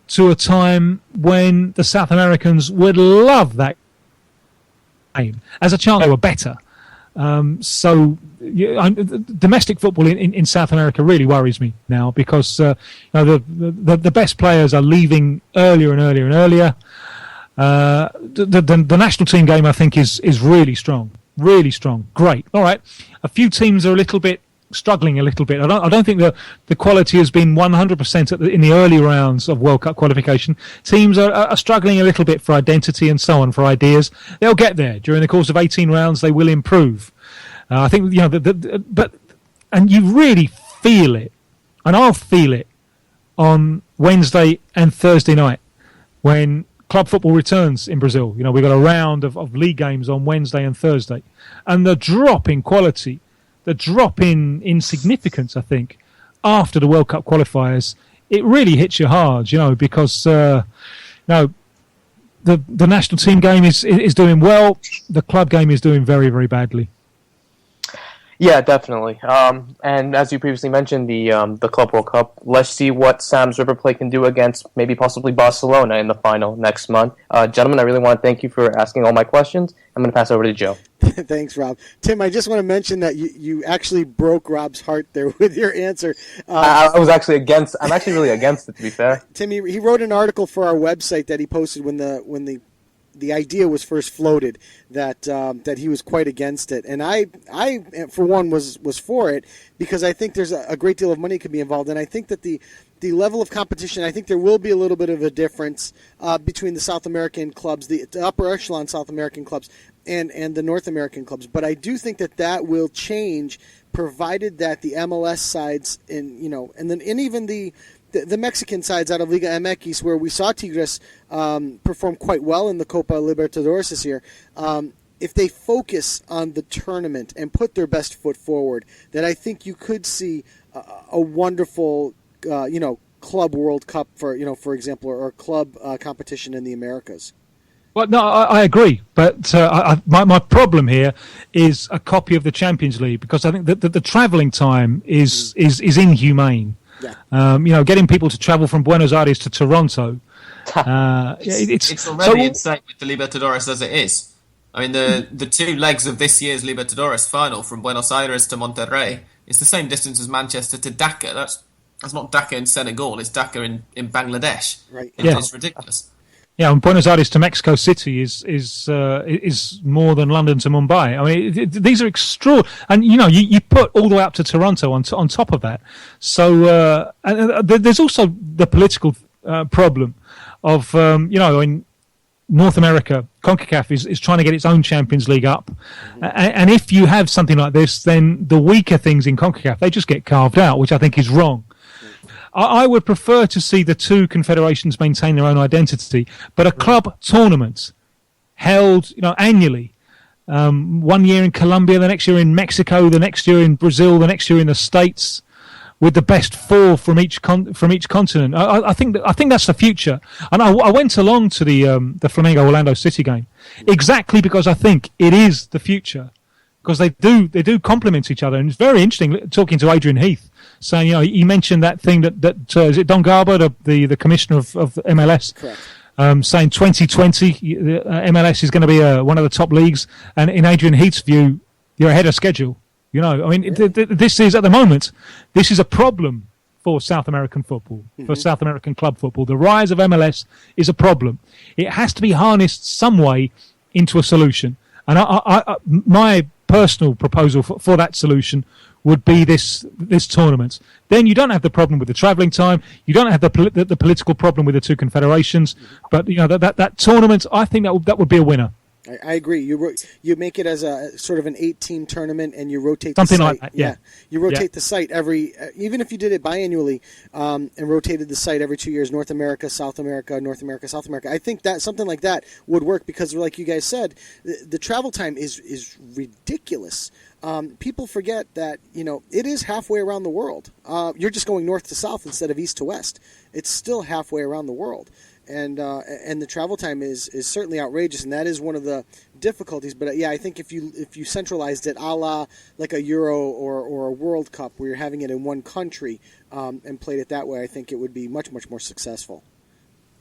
to a time when the South Americans would love that game. As a child, they were better. Domestic football in South America really worries me now, because the best players are leaving earlier and earlier and earlier. The national team game, I think, is really strong. Really strong. Great. All right. A few teams are struggling a little bit. I don't think the quality has been 100% in the early rounds of World Cup qualification. Teams are struggling a little bit for identity and so on, for ideas. They'll get there. During the course of 18 rounds, they will improve. I think, and you really feel it, and I'll feel it on Wednesday and Thursday night when club football returns in Brazil. We've got a round of league games on Wednesday and Thursday. And the drop in quality, the drop in significance, I think, after the World Cup qualifiers, it really hits you hard, because the national team game is doing well. The club game is doing very, very badly. Yeah, definitely. And as you previously mentioned, the Club World Cup, let's see what Sam's River Plate can do against maybe possibly Barcelona in the final next month. Gentlemen, I really want to thank you for asking all my questions. I'm going to pass over to Joe. Thanks, Rob. Tim, I just want to mention that you actually broke Rob's heart there with your answer. I'm actually really against it, to be fair. Tim, he wrote an article for our website that he posted when the idea was first floated, that he was quite against it, and I for one was for it, because I think there's a great deal of money could be involved, and I think that the level of competition, I think there will be a little bit of a difference between the South American clubs, the upper echelon South American clubs, and the North American clubs, but I do think that will change, provided that the MLS sides and even the Mexican sides out of Liga MX, where we saw Tigres perform quite well in the Copa Libertadores this year, if they focus on the tournament and put their best foot forward, then I think you could see a wonderful, Club World Cup for example, or club competition in the Americas. Well, no, I agree, but my problem here is a copy of the Champions League, because I think that the travelling time is inhumane. Yeah. Getting people to travel from Buenos Aires to Toronto, it's already insane with the Libertadores as it is. I mean, the two legs of this year's Libertadores final from Buenos Aires to Monterrey, it's the same distance as Manchester to Dhaka. That's not Dhaka in Senegal, it's Dhaka in Bangladesh. Right. It's ridiculous. Yeah, and Buenos Aires to Mexico City is more than London to Mumbai. I mean, these are extraordinary, and you put all the way up to Toronto on top of that. So there's also the political problem of in North America, CONCACAF is trying to get its own Champions League up, and if you have something like this, then the weaker things in CONCACAF, they just get carved out, which I think is wrong. I would prefer to see the two confederations maintain their own identity, but a club tournament held, annually, 1 year in Colombia, the next year in Mexico, the next year in Brazil, the next year in the States, with the best four from each continent. I think that's the future. And I went along to the Flamengo Orlando City game exactly because I think it is the future, because they do complement each other, and it's very interesting talking to Adrian Heath. Saying, he mentioned that thing that is it Don Garber, the commissioner of MLS, saying 2020 MLS is going to be one of the top leagues, and in Adrian Heath's view, you're ahead of schedule. This is at the moment, this is a problem for South American football, for South American club football. The rise of MLS is a problem. It has to be harnessed some way into a solution, and my personal proposal for that solution would be this tournament. Then you don't have the problem with the travelling time. You don't have the political problem with the two confederations. But that tournament, I think that would be a winner. I agree. You make it as a sort of an 8-team tournament, and you rotate something the site. Like that. Yeah, you rotate the site even if you did it biannually, and rotated the site every 2 years. North America, South America, North America, South America. I think that something like that would work, because, like you guys said, the travel time is ridiculous. People forget that it is halfway around the world. You're just going north to south instead of east to west. It's still halfway around the world. and the travel time is certainly outrageous, and that is one of the difficulties. But I think if you centralized it, a la like a Euro or a World Cup, where you're having it in one country and played it that way, I think it would be much more successful.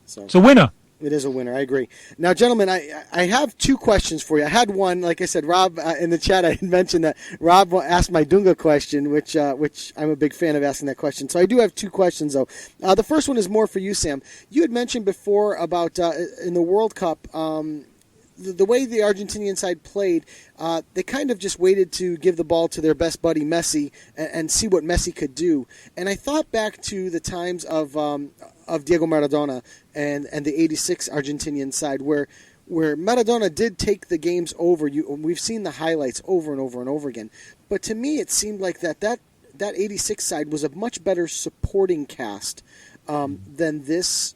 So it's a winner. It is a winner. I agree. Now, gentlemen, I have two questions for you. I had one, like I said, Rob, in the chat, I had mentioned that Rob asked my Dunga question, which I'm a big fan of asking that question. So I do have two questions, though. The first one is more for you, Sam. You had mentioned before about in the World Cup, the way the Argentinian side played, they kind of just waited to give the ball to their best buddy Messi and see what Messi could do. And I thought back to the times of Diego Maradona and the '86 Argentinian side, where Maradona did take the games over. We've seen the highlights over and over and over again. But to me, it seemed like that '86 side was a much better supporting cast than this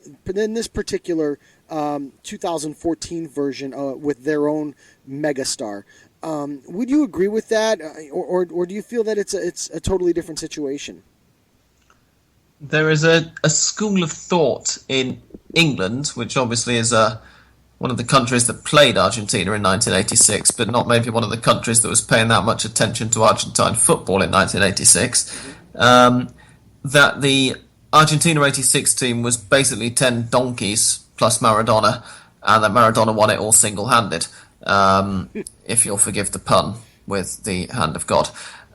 particular 2014 version with their own megastar. Would you agree with that, or do you feel that it's a totally different situation? There is a school of thought in England, which obviously is one of the countries that played Argentina in 1986, but not maybe one of the countries that was paying that much attention to Argentine football in 1986, that the Argentina 86 team was basically 10 donkeys plus Maradona, and that Maradona won it all single-handed, if you'll forgive the pun, with the hand of God.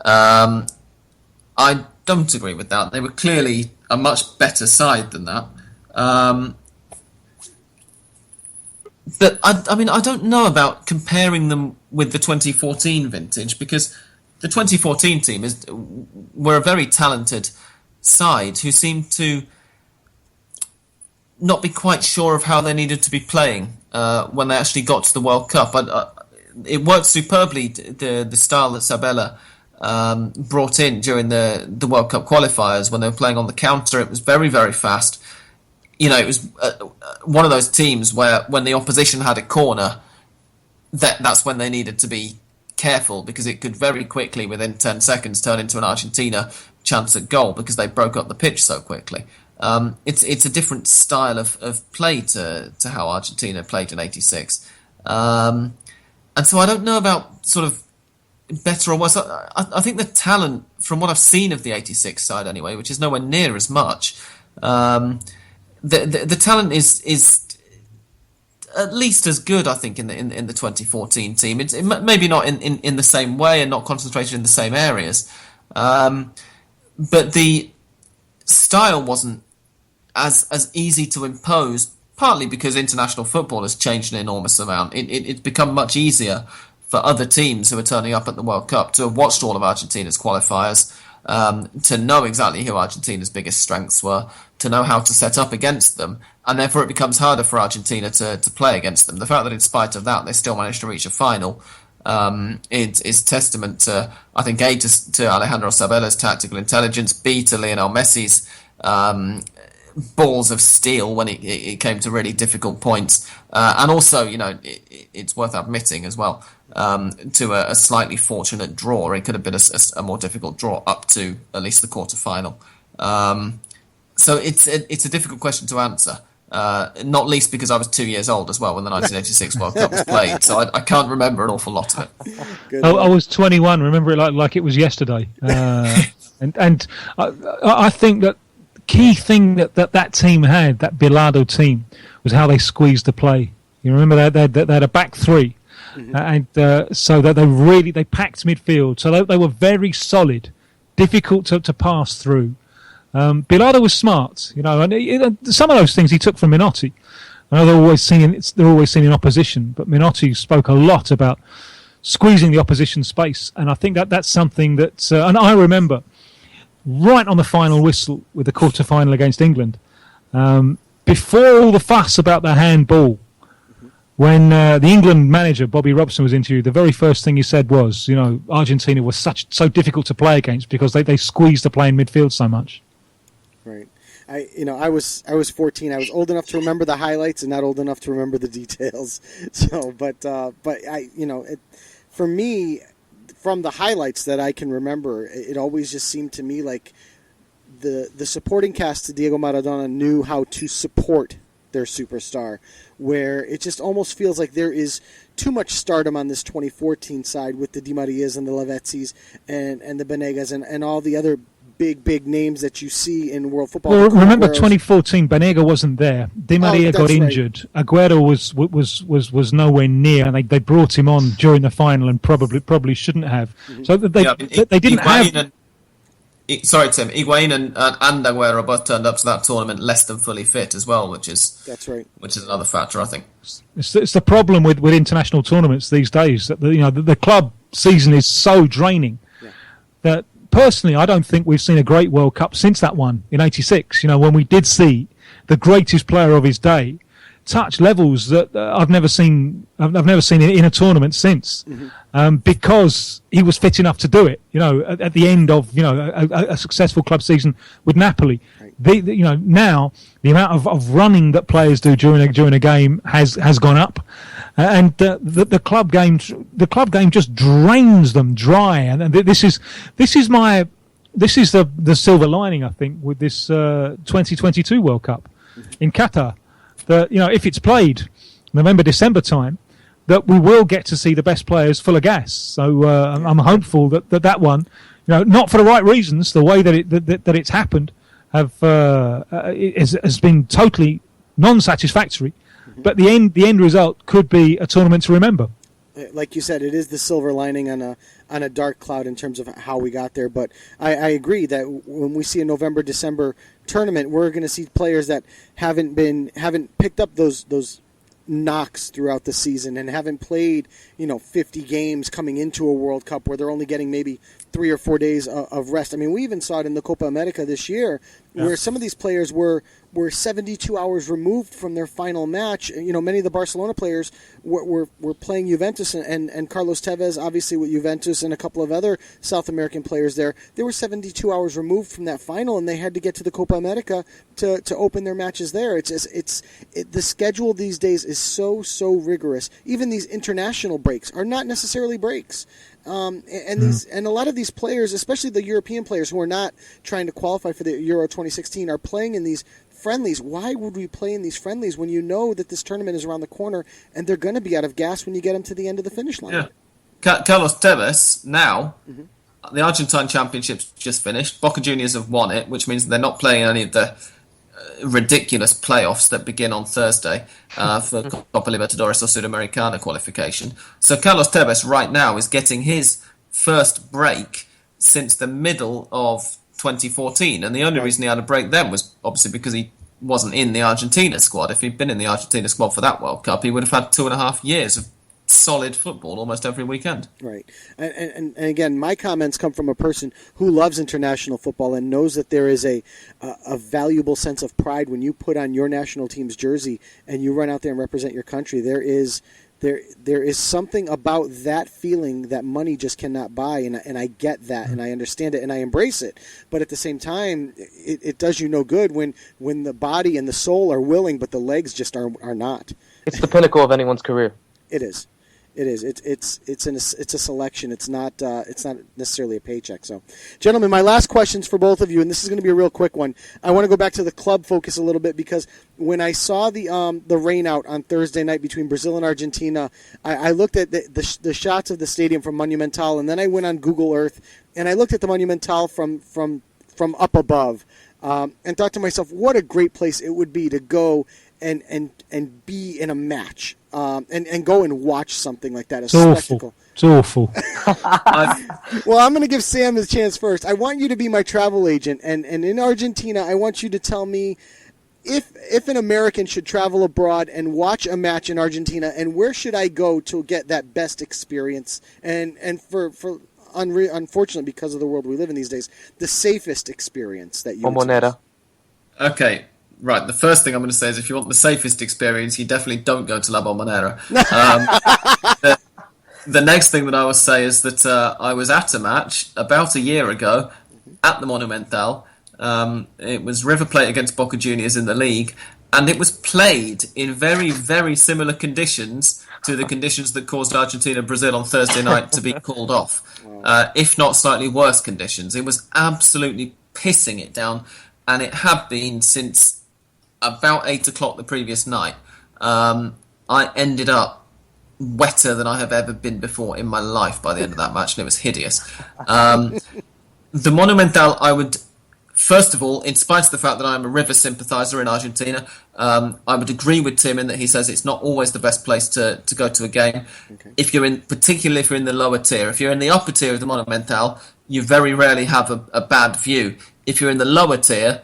I don't agree with that. They were clearly a much better side than that. But I don't know about comparing them with the 2014 vintage, because the 2014 team were a very talented side who seemed to not be quite sure of how they needed to be playing when they actually got to the World Cup. It worked superbly, the style that Sabella brought in during the World Cup qualifiers when they were playing on the counter. It was very, very fast. It was one of those teams where when the opposition had a corner, that's when they needed to be careful, because it could very quickly, within 10 seconds, turn into an Argentina chance at goal because they broke up the pitch so quickly. It's a different style of play to how Argentina played in '86. And so I don't know about sort of better or worse. I think the talent, from what I've seen of the '86 side anyway, which is nowhere near as much, the talent is at least as good, I think, in the 2014 team. It's maybe not in the same way and not concentrated in the same areas, but the style wasn't as easy to impose, partly because international football has changed an enormous amount. It's become much easier for other teams who are turning up at the World Cup to have watched all of Argentina's qualifiers, to know exactly who Argentina's biggest strengths were, to know how to set up against them, and therefore it becomes harder for Argentina to play against them. The fact that in spite of that they still managed to reach a final is testament to, I think, A, to Alejandro Sabella's tactical intelligence, B, to Lionel Messi's balls of steel when it came to really difficult points, and also, it's worth admitting as well, to a slightly fortunate draw. It could have been a more difficult draw up to at least the quarter-final. So it's a difficult question to answer, not least because I was 2 years old as well when the 1986 World Cup was played, so I can't remember an awful lot of it. I was 21, remember it like it was yesterday. And I think that key thing that team had, that Bilardo team, was how they squeezed the play. You remember they had a back three, and so that they packed midfield. So they were very solid, difficult to pass through. Bilardo was smart, and some of those things he took from Minotti. I know they're always seen in opposition, but Minotti spoke a lot about squeezing the opposition space, and I think that's something that. And I remember, right on the final whistle with the quarter-final against England, before all the fuss about the handball, when the England manager, Bobby Robson, was interviewed, the very first thing he said was, Argentina was so difficult to play against because they squeezed the play in midfield so much. Right. I was 14. I was old enough to remember the highlights and not old enough to remember the details. So, but for me, from the highlights that I can remember, it always just seemed to me like the supporting cast to Diego Maradona knew how to support their superstar, where it just almost feels like there is too much stardom on this 2014 side with the Di Marias and the Lavezzis and the Benegas and all the other big names that you see in world football. Well, remember 2014, Banega wasn't there. Di Maria got right. injured. Aguero was nowhere near, and they brought him on during the final, and probably shouldn't have. Mm-hmm. So they didn't have. Sorry, Tim. Higuain and Aguero both turned up to that tournament less than fully fit as well, that's right. Which is another factor, I think. It's the problem with international tournaments these days that the club season is so draining that. Personally, I don't think we've seen a great World Cup since that one in '86. When we did see the greatest player of his day touch levels that I've never seen. I've never seen in a tournament since, because he was fit enough to do it. At the end of a successful club season with Napoli, now the amount of running that players do during a game has gone up, and the club game just drains them dry. And this is the silver lining, I think, with this 2022 World Cup in Qatar. That if it's played November, December time, that we will get to see the best players full of gas. So I'm hopeful that one, not for the right reasons, the way that it's happened has been totally non-satisfactory. But the end result could be a tournament to remember. Like you said, it is the silver lining on a dark cloud in terms of how we got there. But I agree that when we see a November, December tournament, we're going to see players that haven't picked up those knocks throughout the season and haven't played 50 games coming into a World Cup where they're only getting maybe 3 or 4 days of rest. I mean, we even saw it in the Copa America this year where some of these players were 72 hours removed from their final match. Many of the Barcelona players were playing Juventus and Carlos Tevez, obviously with Juventus and a couple of other South American players there. They were 72 hours removed from that final, and they had to get to the Copa America to open their matches there. The schedule these days is so rigorous. Even these international breaks are not necessarily breaks. And a lot of these players, especially the European players who are not trying to qualify for the Euro 2016, are playing in these friendlies. Why would we play in these friendlies when you know that this tournament is around the corner and they're going to be out of gas when you get them to the end of the finish line? Yeah. Carlos Tevez, now, the Argentine Championship's just finished. Boca Juniors have won it, which means they're not playing any of the ridiculous playoffs that begin on Thursday for Copa Libertadores or Sudamericana qualification. So Carlos Tevez right now is getting his first break since the middle of 2014, and the only reason he had a break then was obviously because he wasn't in the Argentina squad. If he'd been in the Argentina squad for that World Cup, he would have had 2.5 years of solid football almost every weekend. Right. And again, my comments come from a person who loves international football and knows that there is a valuable sense of pride when you put on your national team's jersey and you run out there and represent your country. There is something about that feeling that money just cannot buy, and I get that, and I understand it, and I embrace it. But at the same time, it does you no good when the body and the soul are willing, but the legs just are not. It's the pinnacle of anyone's career. It is. It's a selection. It's not necessarily a paycheck. So, gentlemen, my last question's for both of you, and this is going to be a real quick one. I want to go back to the club focus a little bit because when I saw the rain out on Thursday night between Brazil and Argentina, I looked at the shots of the stadium from Monumental, and then I went on Google Earth and I looked at the Monumental from up above, and thought to myself, what a great place it would be to go and be in a match. And go and watch something like that. Spectacle. It's awful. Well, I'm going to give Sam his chance first. I want you to be my travel agent, and in Argentina, I want you to tell me if an American should travel abroad and watch a match in Argentina, and where should I go to get that best experience? And for unfortunately, because of the world we live in these days, the safest experience that you. Bombonera. Okay. Right, the first thing I'm going to say is if you want the safest experience, you definitely don't go to La Bombonera. The next thing that I will say is that I was at a match about a year ago at the Monumental. It was River Plate against Boca Juniors in the league, and it was played in very, very similar conditions to the conditions that caused Argentina-Brazil on Thursday night to be called off, if not slightly worse conditions. It was absolutely pissing it down, and it had been since about 8 o'clock the previous night, I ended up wetter than I have ever been before in my life by the end of that match, and it was hideous. The Monumental, I would, first of all, in spite of the fact that I'm a River sympathiser in Argentina, I would agree with Tim in that he says it's not always the best place to go to a game. Okay. Particularly if you're in the lower tier. If you're in the upper tier of the Monumental, you very rarely have a bad view. If you're in the lower tier,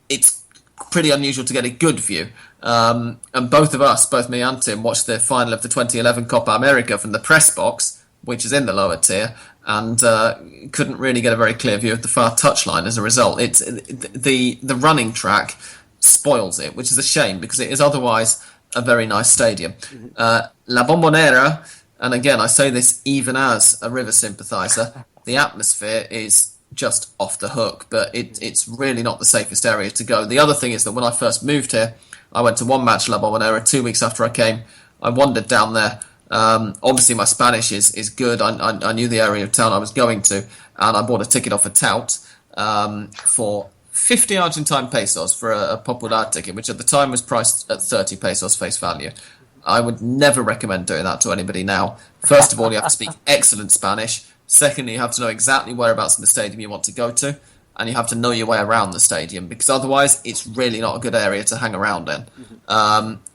it's pretty unusual to get a good view. And both of us, both me and Tim, watched the final of the 2011 Copa America from the press box, which is in the lower tier, and couldn't really get a very clear view of the far touchline as a result. It's the running track spoils it, which is a shame because it is otherwise a very nice stadium. La Bombonera, and again I say this even as a River sympathiser, the atmosphere is just off the hook, but it's really not the safest area to go. The other thing is that when I first moved here, I went to one match La Bombonera 2 weeks after I came. I wandered down there. Obviously my Spanish is good. I knew the area of town I was going to, and I bought a ticket off a tout for 50 Argentine pesos for a Popular ticket, which at the time was priced at 30 pesos face value. I would never recommend doing that to anybody now. First of all, you have to speak excellent Spanish. Secondly, you have to know exactly whereabouts in the stadium you want to go to, and you have to know your way around the stadium, because otherwise it's really not a good area to hang around in.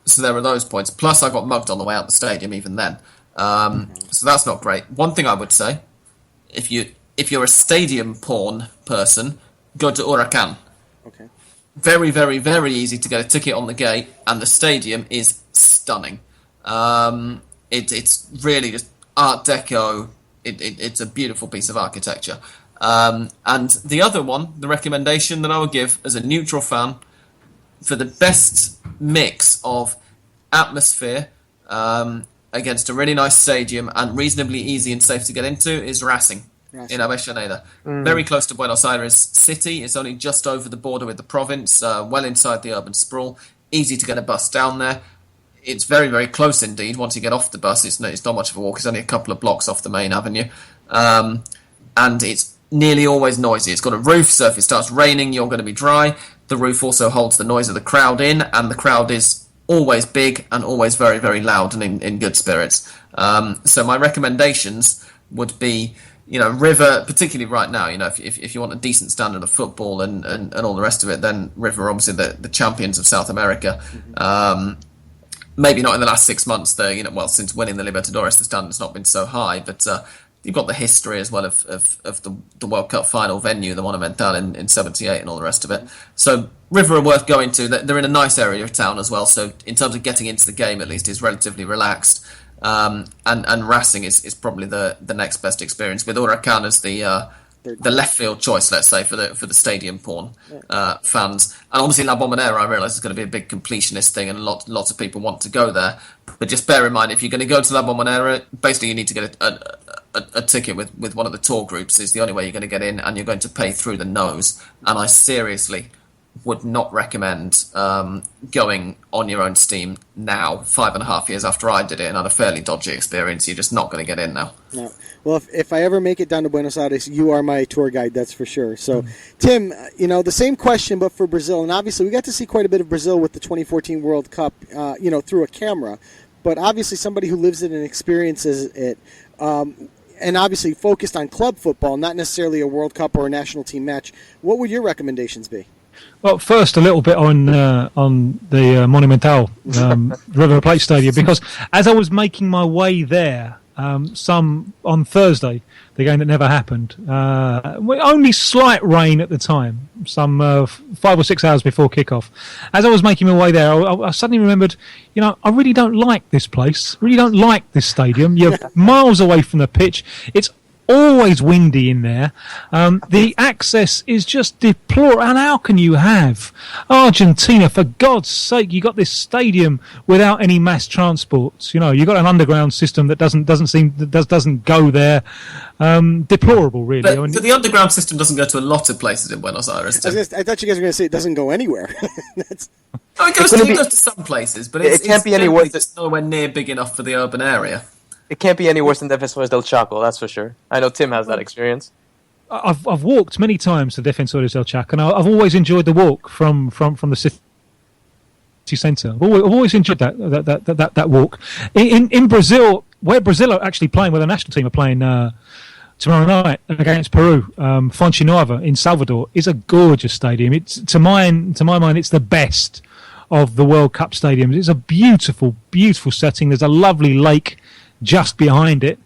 So there are those points. Plus, I got mugged on the way out the stadium even then. So that's not great. One thing I would say, if you're a stadium porn person, go to Huracan. Okay. Very, very, very easy to get a ticket on the gate, and the stadium is stunning. It's really just Art Deco. It's a beautiful piece of architecture. And the other one, the recommendation that I would give as a neutral fan for the best mix of atmosphere against a really nice stadium and reasonably easy and safe to get into is Racing in Avellaneda. Very close to Buenos Aires city. It's only just over the border with the province, well inside the urban sprawl. Easy to get a bus down there. It's very, very close indeed. Once you get off the bus, it's not much of a walk. It's only a couple of blocks off the main avenue. And it's nearly always noisy. It's got a roof, so if it starts raining, you're going to be dry. The roof also holds the noise of the crowd in, and the crowd is always big and always very, very loud and in good spirits. So my recommendations would be, River, particularly right now, if you want a decent standard of football and all the rest of it, then River are obviously the champions of South America. Maybe not in the last 6 months, since winning the Libertadores, the standard's not been so high, but you've got the history as well of the World Cup final venue, the Monumental in 78 and all the rest of it. So River are worth going to. They're in a nice area of town as well, so in terms of getting into the game at least, it's relatively relaxed. And Racing is probably the next best experience, with Huracan as the left field choice, let's say, for the stadium porn fans. And obviously La Bombonera, I realise, is going to be a big completionist thing, and lots of people want to go there. But just bear in mind, if you're going to go to La Bombonera, basically you need to get a ticket with one of the tour groups. Is the only way you're going to get in, and you're going to pay through the nose. And I seriously would not recommend going on your own steam now, 5.5 years after I did it and had a fairly dodgy experience. You're just not going to get in now. No. Well, if I ever make it down to Buenos Aires, you are my tour guide, that's for sure. So, Tim, the same question, but for Brazil. And obviously, we got to see quite a bit of Brazil with the 2014 World Cup, through a camera. But obviously, somebody who lives it and experiences it, and obviously focused on club football, not necessarily a World Cup or a national team match, what would your recommendations be? Well, first, a little bit on the Monumental River Plate Stadium, because as I was making my way there, on Thursday, the game that never happened, only slight rain at the time, some 5 or 6 hours before kickoff. As I was making my way there, I suddenly remembered, I really don't like this place, really don't like this stadium. You're miles away from the pitch. It's always windy in there. The access is just deplorable. And how can you have Argentina, for God's sake? You got this stadium without any mass transports. You got an underground system that doesn't go there. Deplorable, really. But the underground system doesn't go to a lot of places in Buenos Aires. I thought you guys were going to say it doesn't go anywhere. It goes to some places, but it can't be anywhere that's nowhere near big enough for the urban area. It can't be any worse than Defensores del Chaco, that's for sure. I know Tim has that experience. I've walked many times to Defensores del Chaco, and I've always enjoyed the walk from the city centre. I've always enjoyed that walk. In Brazil, where Brazil are actually playing, where the national team are playing tomorrow night against Peru, Fonte Nova in Salvador is a gorgeous stadium. It's to my mind, it's the best of the World Cup stadiums. It's a beautiful, beautiful setting. There's a lovely lake just behind it.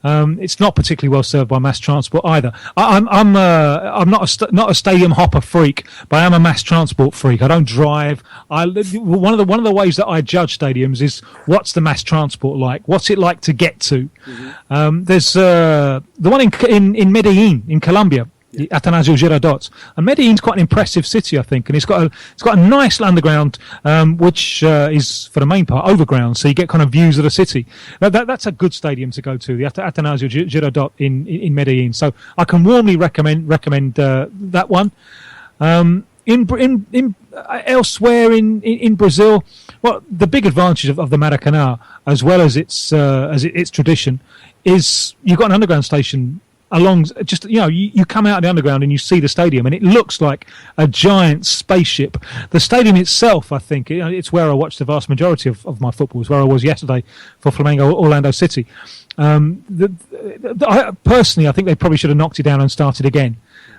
It's not particularly well served by mass transport either. I'm not a stadium hopper freak, but I am a mass transport freak. I don't drive. One of the ways that I judge stadiums is what's the mass transport like? What's it like to get to? Mm-hmm. There's the one in Medellin in Colombia. The Atanasio Girardot. And Medellin's quite an impressive city, I think, and it's got a nice underground, which is for the main part overground, so you get kind of views of the city. That's a good stadium to go to, the Atanasio Girardot in Medellin. So I can warmly recommend that one. Elsewhere in Brazil, well, the big advantage of the Maracanã, as well as its tradition, is you've got an underground station along. Just you come out of the underground and you see the stadium, and it looks like a giant spaceship. The stadium itself, I think, it's where I watched the vast majority of my football. It's where I was yesterday for Flamengo Orlando City. Personally, I think they probably should have knocked it down and started again.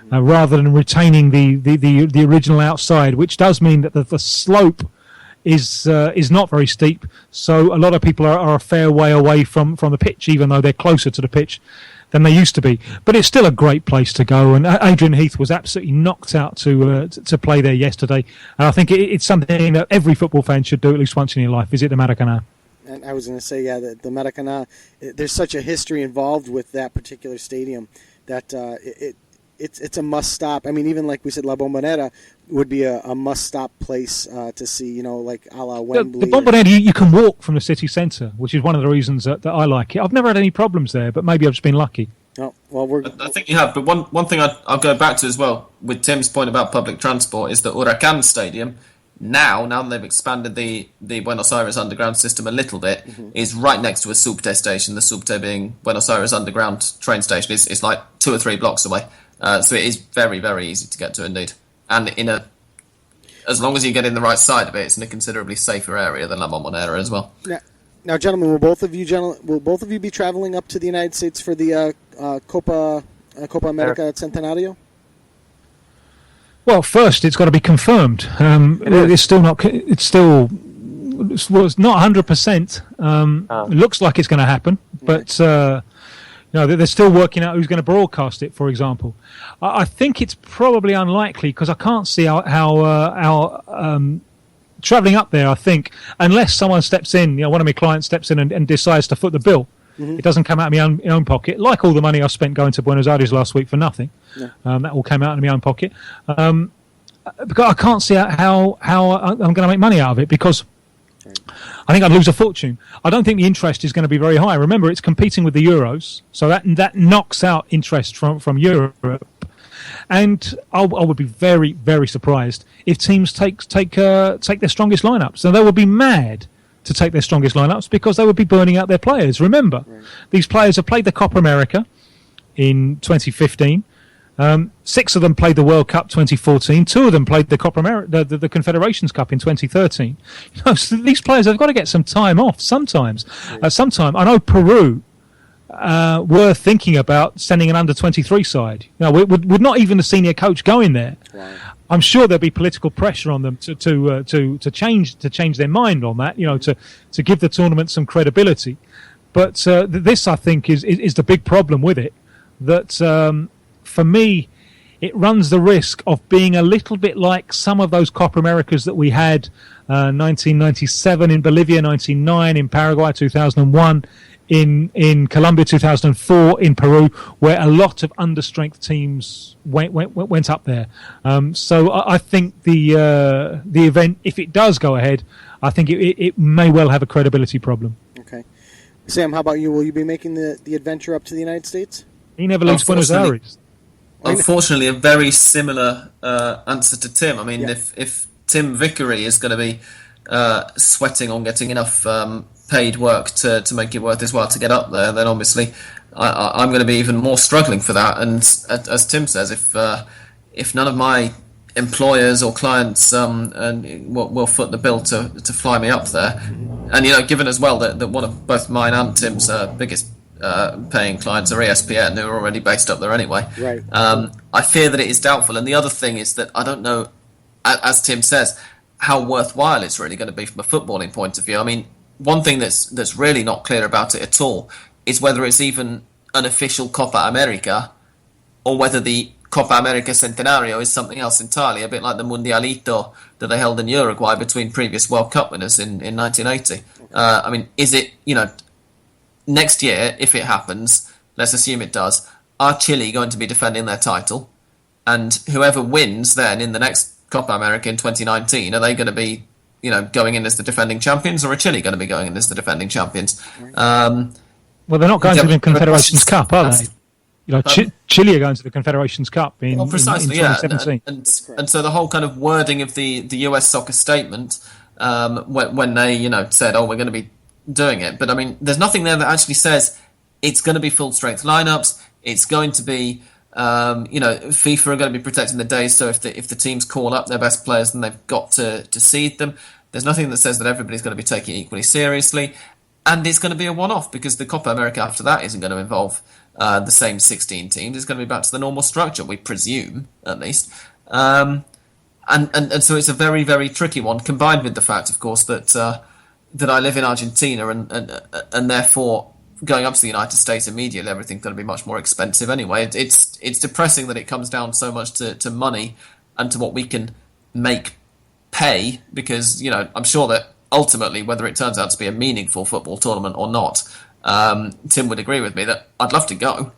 Rather than retaining the original outside, which does mean that the slope is not very steep. So a lot of people are a fair way away from the pitch, even though they're closer to the pitch than they used to be. But it's still a great place to go. And Adrian Heath was absolutely knocked out to play there yesterday. And I think it's something that every football fan should do at least once in your life. Visit the Maracanã. And I was going to say, the Maracanã. There's such a history involved with that particular stadium that it's a must-stop. I mean, even like we said, La Bombonera would be a must-stop place to see, like a la Wembley. The Bombonera, you can walk from the city centre, which is one of the reasons that I like it. I've never had any problems there, but maybe I've just been lucky. Oh, well, I think you have, but one thing I'll go back to as well, with Tim's point about public transport, is that Huracan Stadium, now that they've expanded the Buenos Aires underground system a little bit, is right next to a subte station, the subte being Buenos Aires underground train station. It's like 2 or 3 blocks away. So it is very, very easy to get to indeed. And as long as you get in the right side of it, it's in a considerably safer area than La Bombonera as well. Now, gentlemen, will both of you be traveling up to the United States for the Copa America Centenario? Well, first it's got to be confirmed. It's still not 100%. It looks like it's going to happen, but they're still working out who's going to broadcast it, for example. I think it's probably unlikely because I can't see how travelling up there, I think, unless someone steps in, one of my clients steps in and decides to foot the bill. It doesn't come out of my own pocket, like all the money I spent going to Buenos Aires last week for nothing. That all came out of my own pocket. Because I can't see how I'm going to make money out of it, because I think I'd lose a fortune. I don't think the interest is going to be very high. Remember, it's competing with the Euros, so that knocks out interest from Europe. And I would be very, very surprised if teams take their strongest lineups. So they would be mad to take their strongest lineups because they would be burning out their players. Remember, these players have played the Copa America in 2015. 6 of them played the World Cup 2014. 2 of them played the Copa America, the Confederations Cup in 2013. So these players have got to get some time off sometimes. Sometime, I know Peru were thinking about sending an under-23 side. With not even the senior coach going there. Wow. I'm sure there'll be political pressure on them to change their mind on that. To give the tournament some credibility. But this, I think, is the big problem with it. That for me, it runs the risk of being a little bit like some of those Copa Americas that we had, 1997 in Bolivia, 1999 in Paraguay, 2001 in Colombia, 2004 in Peru, where a lot of understrength teams went up there. So I think the event, if it does go ahead, I think it may well have a credibility problem. Okay, Sam, how about you? Will you be making the adventure up to the United States? He never leaves Buenos Aires. Unfortunately, a very similar answer to Tim. I mean, if Tim Vickery is going to be sweating on getting enough paid work to make it worth his while to get up there, then obviously I'm going to be even more struggling for that. And as Tim says, if none of my employers or clients and will foot the bill to fly me up there. And given as well that one of both mine and Tim's biggest paying clients are ESPN, who are already based up there anyway. Right. I fear that it is doubtful. And the other thing is that I don't know, as Tim says, how worthwhile it's really going to be from a footballing point of view. I mean, one thing that's really not clear about it at all is whether it's even an official Copa America or whether the Copa America Centenario is something else entirely, a bit like the Mundialito that they held in Uruguay between previous World Cup winners in 1980. I mean, is it, next year, if it happens, let's assume it does, are Chile going to be defending their title? And whoever wins then in the next Copa America in 2019, are they going to be, going in as the defending champions, or are Chile going to be going in as the defending champions? Well, they're not going to the Confederations Cup, are they? Chile are going to the Confederations Cup in 2017. And so the whole kind of wording of the US soccer statement, when they, said, we're going to be doing it. But, I mean, there's nothing there that actually says it's going to be full-strength lineups. It's going to be, FIFA are going to be protecting the days. So if the teams call up their best players, then they've got to seed them. There's nothing that says that everybody's going to be taking it equally seriously. And it's going to be a one-off because the Copa America after that isn't going to involve the same 16 teams. It's going to be back to the normal structure, we presume, at least. And so it's a very, very tricky one, combined with the fact, of course, that I live in Argentina and therefore going up to the United States immediately, everything's going to be much more expensive anyway. It's depressing that it comes down so much to money and to what we can make pay because, I'm sure that ultimately, whether it turns out to be a meaningful football tournament or not, Tim would agree with me that I'd love to go.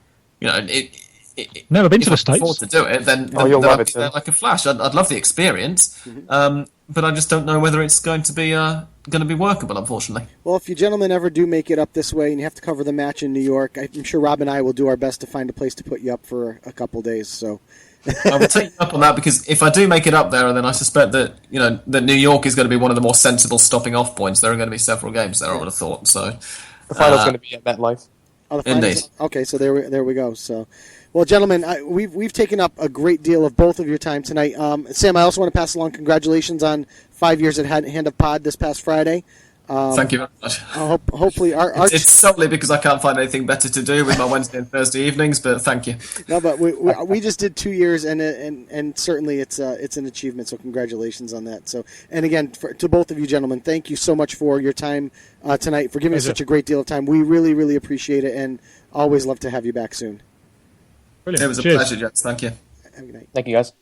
Never been to the States. Afford to do it, then you'll love I'd it, be there like a flash. I'd love the experience, but I just don't know whether it's going to be workable, unfortunately. Well, if you gentlemen ever do make it up this way and you have to cover the match in New York, I'm sure Rob and I will do our best to find a place to put you up for a couple days. So I will take you up on that because if I do make it up there, then I suspect that that New York is going to be one of the more sensible stopping off points. There are going to be several games there, I would have thought. So the final's going to be at MetLife. Oh, the finals? Indeed. Okay, so there we go. So, well, gentlemen, we've taken up a great deal of both of your time tonight. Sam, I also want to pass along congratulations on 5 years at Hand of Pod this past Friday. Thank you very much. Hopefully, it's solely because I can't find anything better to do with my Wednesday and Thursday evenings. But thank you. No, but we just did 2 years, and certainly it's an achievement. So congratulations on that. So, and again, to both of you gentlemen, thank you so much for your time tonight, for giving us such a great deal of time. We really, really appreciate it, and always love to have you back soon. Brilliant. It was a pleasure, Jets. Thank you. Have a good night. Thank you, guys.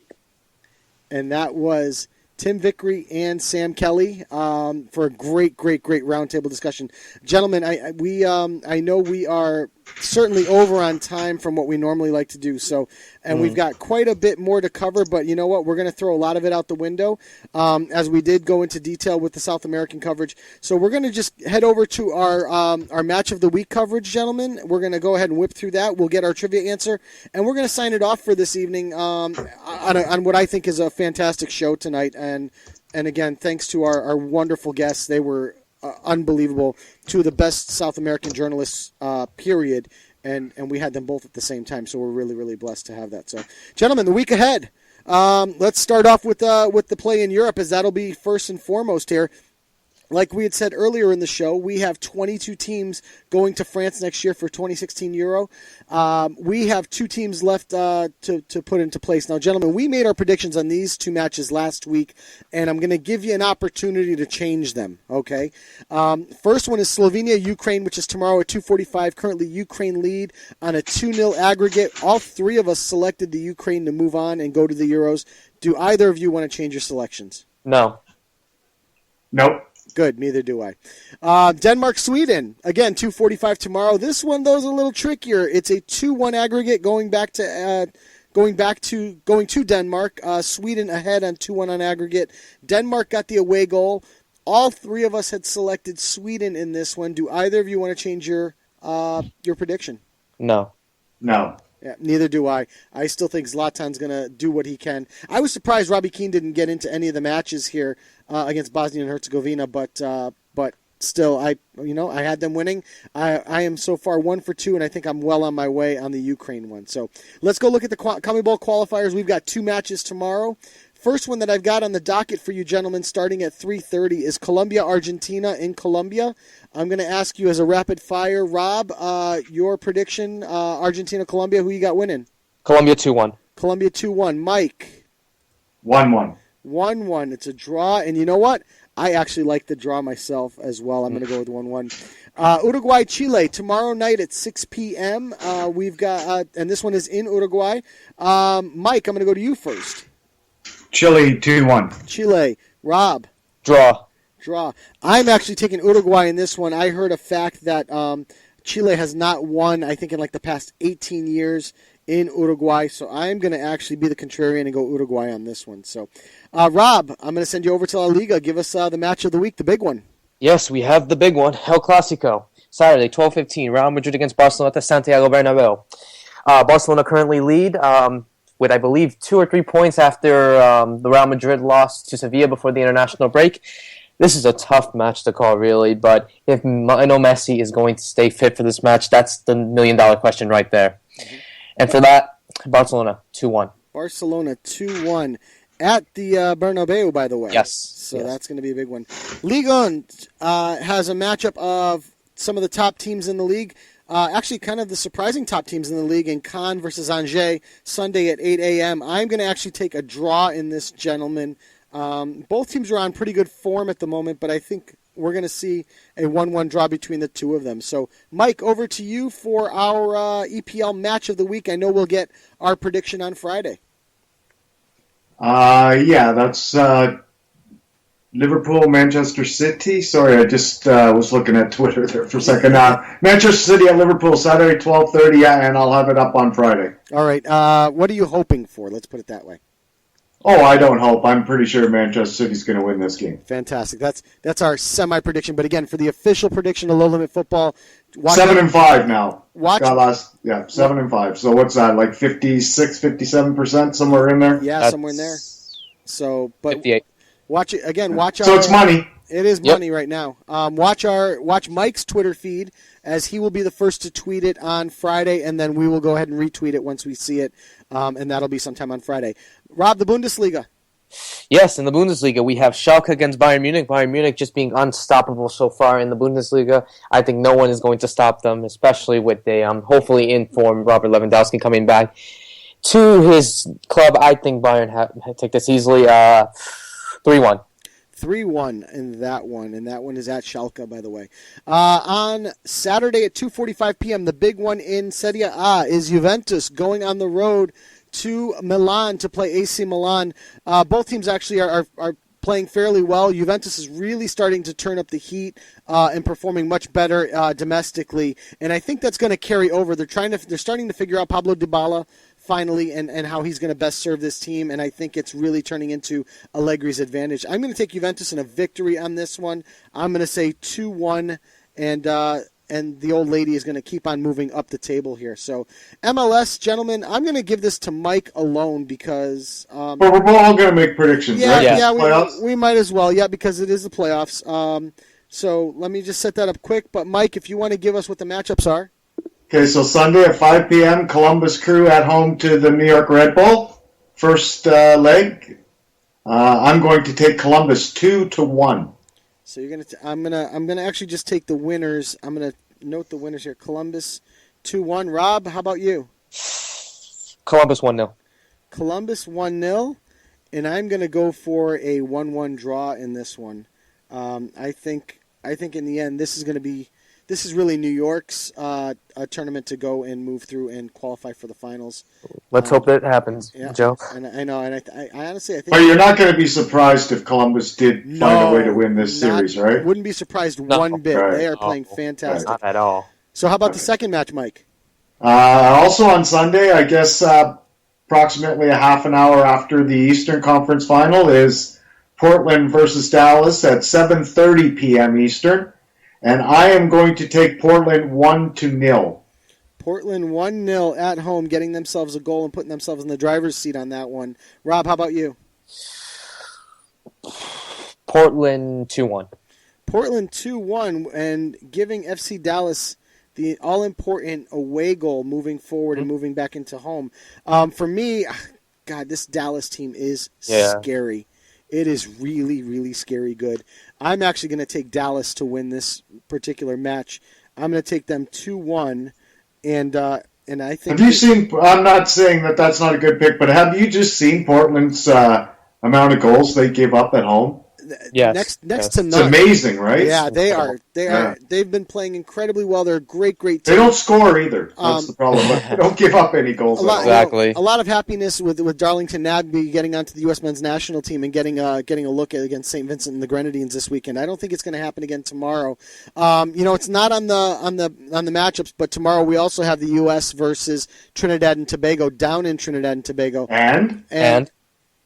And that was Tim Vickery and Sam Kelly for a great roundtable discussion. Gentlemen, I know we are certainly over on time from what we normally like to do. So, and we've got quite a bit more to cover, but you know what? We're going to throw a lot of it out the window as we did go into detail with the South American coverage. So we're going to just head over to our match of the week coverage, gentlemen. We're going to go ahead and whip through that. We'll get our trivia answer, and we're going to sign it off for this evening on what I think is a fantastic show tonight. And again, thanks to our wonderful guests. They were unbelievable. Two of the best South American journalists, period. And we had them both at the same time, so we're really, really blessed to have that. So, gentlemen, the week ahead. Let's start off with the play in Europe, as that'll be first and foremost here. Like we had said earlier in the show, we have 22 teams going to France next year for 2016 Euro. We have 2 teams left to put into place. Now, gentlemen, we made our predictions on these 2 matches last week, and I'm going to give you an opportunity to change them, okay? First one is Slovenia-Ukraine, which is tomorrow at 2:45. Currently, Ukraine lead on a 2-0 aggregate. All 3 of us selected the Ukraine to move on and go to the Euros. Do either of you want to change your selections? No. Nope. Good, neither do I. Denmark-Sweden, again, 2:45 tomorrow. This one, though, is a little trickier. It's a 2-1 aggregate going to Denmark. Sweden ahead on 2-1 on aggregate. Denmark got the away goal. All 3 of us had selected Sweden in this one. Do either of you want to change your prediction? No. No. Yeah, neither do I. I still think Zlatan's going to do what he can. I was surprised Robbie Keane didn't get into any of the matches here against Bosnia and Herzegovina, but still, I had them winning. I am so far 1 for 2, and I think I'm well on my way on the Ukraine one. So let's go look at the CONMEBOL qualifiers. We've got 2 matches tomorrow. first one that I've got on the docket for you gentlemen starting at 3:30 is Colombia-Argentina in Colombia. I'm going to ask you as a rapid fire, Rob, your prediction, Argentina-Colombia, who you got winning? Colombia 2-1. Colombia 2-1. Mike? 1-1. 1-1. It's a draw, and you know what? I actually like the draw myself as well. I'm going to go with 1-1. Uruguay-Chile, tomorrow night at 6 p.m. We've got, and this one is in Uruguay. Mike, I'm going to go to you first. Chile 2-1. Chile. Rob? Draw. I'm actually taking Uruguay in this one. I heard a fact that Chile has not won, I think, in like the past 18 years in Uruguay. So I'm going to actually be the contrarian and go Uruguay on this one. So, Rob, I'm going to send you over to La Liga. Give us the match of the week, the big one. Yes, we have the big one, El Clasico. Saturday, 12:15, Real Madrid against Barcelona at Santiago Bernabeu. Barcelona currently lead with, I believe, 2 or 3 points after the Real Madrid lost to Sevilla before the international break. This is a tough match to call, really, but if Lionel Messi is going to stay fit for this match, that's the million-dollar question right there. Mm-hmm. And for that, Barcelona 2-1. Barcelona 2-1 at the Bernabeu, by the way. Yes. So that's going to be a big one. Ligue 1 has a matchup of some of the top teams in the league. Actually, kind of the surprising top teams in the league in Caen versus Angers, Sunday at 8 a.m. I'm going to actually take a draw in this, gentleman. Both teams are on pretty good form at the moment, but I think we're going to see a 1-1 draw between the two of them. So, Mike, over to you for our EPL match of the week. I know we'll get our prediction on Friday. That's Liverpool, Manchester City. Sorry, I just was looking at Twitter there for a second. Manchester City at Liverpool, Saturday, 12:30, and I'll have it up on Friday. All right. What are you hoping for? Let's put it that way. Oh, I don't hope. I'm pretty sure Manchester City's going to win this game. Fantastic. That's our semi-prediction. But again, for the official prediction of Low Limit Football, 7-5 now. Watch. 7-5. So what's that? Like 56, 57%, somewhere in there. Yeah, somewhere in there. So, but 58. Watch it again. Watch our. So it's money. It is money right now. Watch Mike's Twitter feed, as he will be the first to tweet it on Friday, and then we will go ahead and retweet it once we see it, and that'll be sometime on Friday. Rob, the Bundesliga. Yes, in the Bundesliga, we have Schalke against Bayern Munich. Bayern Munich just being unstoppable so far in the Bundesliga. I think no one is going to stop them, especially with a hopefully in-form Robert Lewandowski coming back to his club. I think Bayern take this easily 3-1. 3-1 in that one, and that one is at Schalke, by the way. On Saturday at 2:45 p.m., the big one in Serie A is Juventus going on the road to Milan to play AC Milan. Both teams actually are playing fairly well. Juventus is really starting to turn up the heat and performing much better domestically, and I think that's going to carry over. They're starting to figure out Pablo Dybala finally, and how he's going to best serve this team, and I think it's really turning into Allegri's advantage. I'm going to take Juventus in a victory on this one. I'm going to say 2-1, and the old lady is going to keep on moving up the table here. So, MLS, gentlemen, I'm going to give this to Mike alone because... but we're all going to make predictions, right? Yeah, we might as well, because it is the playoffs. So let me just set that up quick. But, Mike, if you want to give us what the matchups are. Okay, so Sunday at 5 p.m., Columbus Crew at home to the New York Red Bull. First leg. I'm going to take Columbus 2-1. So I'm gonna actually just take the winners. I'm gonna note the winners here. Columbus 2-1. Rob, how about you? Columbus 1-0. Columbus 1-0, and I'm gonna go for a 1-1 draw in this one. I think in the end this is really New York's a tournament to go and move through and qualify for the finals. Let's hope that happens, Joe. And I know, and I honestly, I think. But you're not going to be surprised if Columbus did find a way to win this series, right? Wouldn't be surprised one bit. Right. They are playing fantastic. Not at all. So how about the second match, Mike? Also on Sunday, I guess approximately a half an hour after the Eastern Conference Final is Portland versus Dallas at 7:30 p.m. Eastern. And I am going to take Portland 1-0. Portland 1-0 at home, getting themselves a goal and putting themselves in the driver's seat on that one. Rob, how about you? Portland 2-1. Portland 2-1, and giving FC Dallas the all-important away goal moving forward and moving back into home. For me, God, this Dallas team is Yeah. scary. It is really, really scary good. I'm actually going to take Dallas to win this particular match. I'm going to take them 2-1, and I think. Have you seen? I'm not saying that that's not a good pick, but have you just seen Portland's amount of goals they give up at home? Yes. Next to It's none. amazing, right? Yeah, they are. Yeah. They've been playing incredibly well. They're a great team. They don't score either. That's the problem. But they don't give up any goals. A lot, Exactly. a lot of happiness with Darlington Nagbe getting onto the U.S. men's national team and getting a look against St. Vincent and the Grenadines this weekend. I don't think it's going to happen again tomorrow. It's not on the matchups, but tomorrow we also have the U.S. versus Trinidad and Tobago down in Trinidad and Tobago. And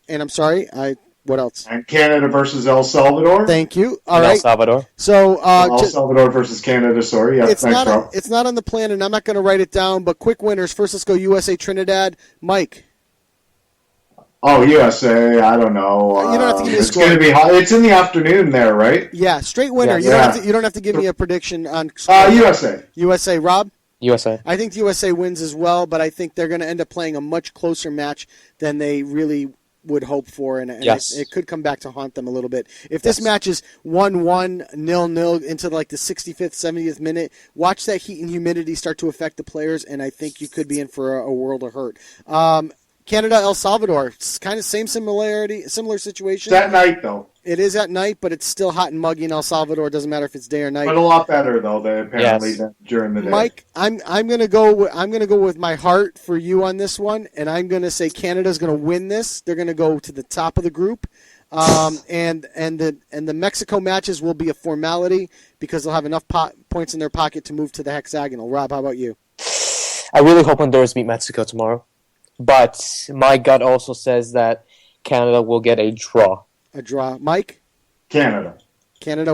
I'm sorry, what else? And Canada versus El Salvador. Thank you. All El right. Salvador. So El Salvador versus Canada. Sorry. Yeah, it's thanks, not Rob. it's not on the plan, and I'm not going to write it down. But quick winners. First, let's go USA Trinidad. Mike. Oh, USA. I don't know. You don't have to give me a It's score. going to be hot. It's in the afternoon there, right? Yeah, straight winner. Yeah. You don't have to give me a prediction on score. USA. USA. Rob. USA. I think the USA wins as well, but I think they're going to end up playing a much closer match than they really would hope for, and Yes. it could come back to haunt them a little bit. If this match is 1-1, 0-0 into like the 65th, 70th minute, watch that heat and humidity start to affect the players, and I think you could be in for a world of hurt. Canada, El Salvador, it's kind of similar situation. That night, though. It is at night, but it's still hot and muggy in El Salvador. It doesn't matter if it's day or night. But a lot better, though, than apparently than during the day. Mike, I'm gonna go with my heart for you on this one, and I'm gonna say Canada's gonna win this. They're gonna go to the top of the group, and the Mexico matches will be a formality because they'll have enough points in their pocket to move to the hexagonal. Rob, how about you? I really hope Honduras beat Mexico tomorrow, but my gut also says that Canada will get a draw. A draw, Mike. Canada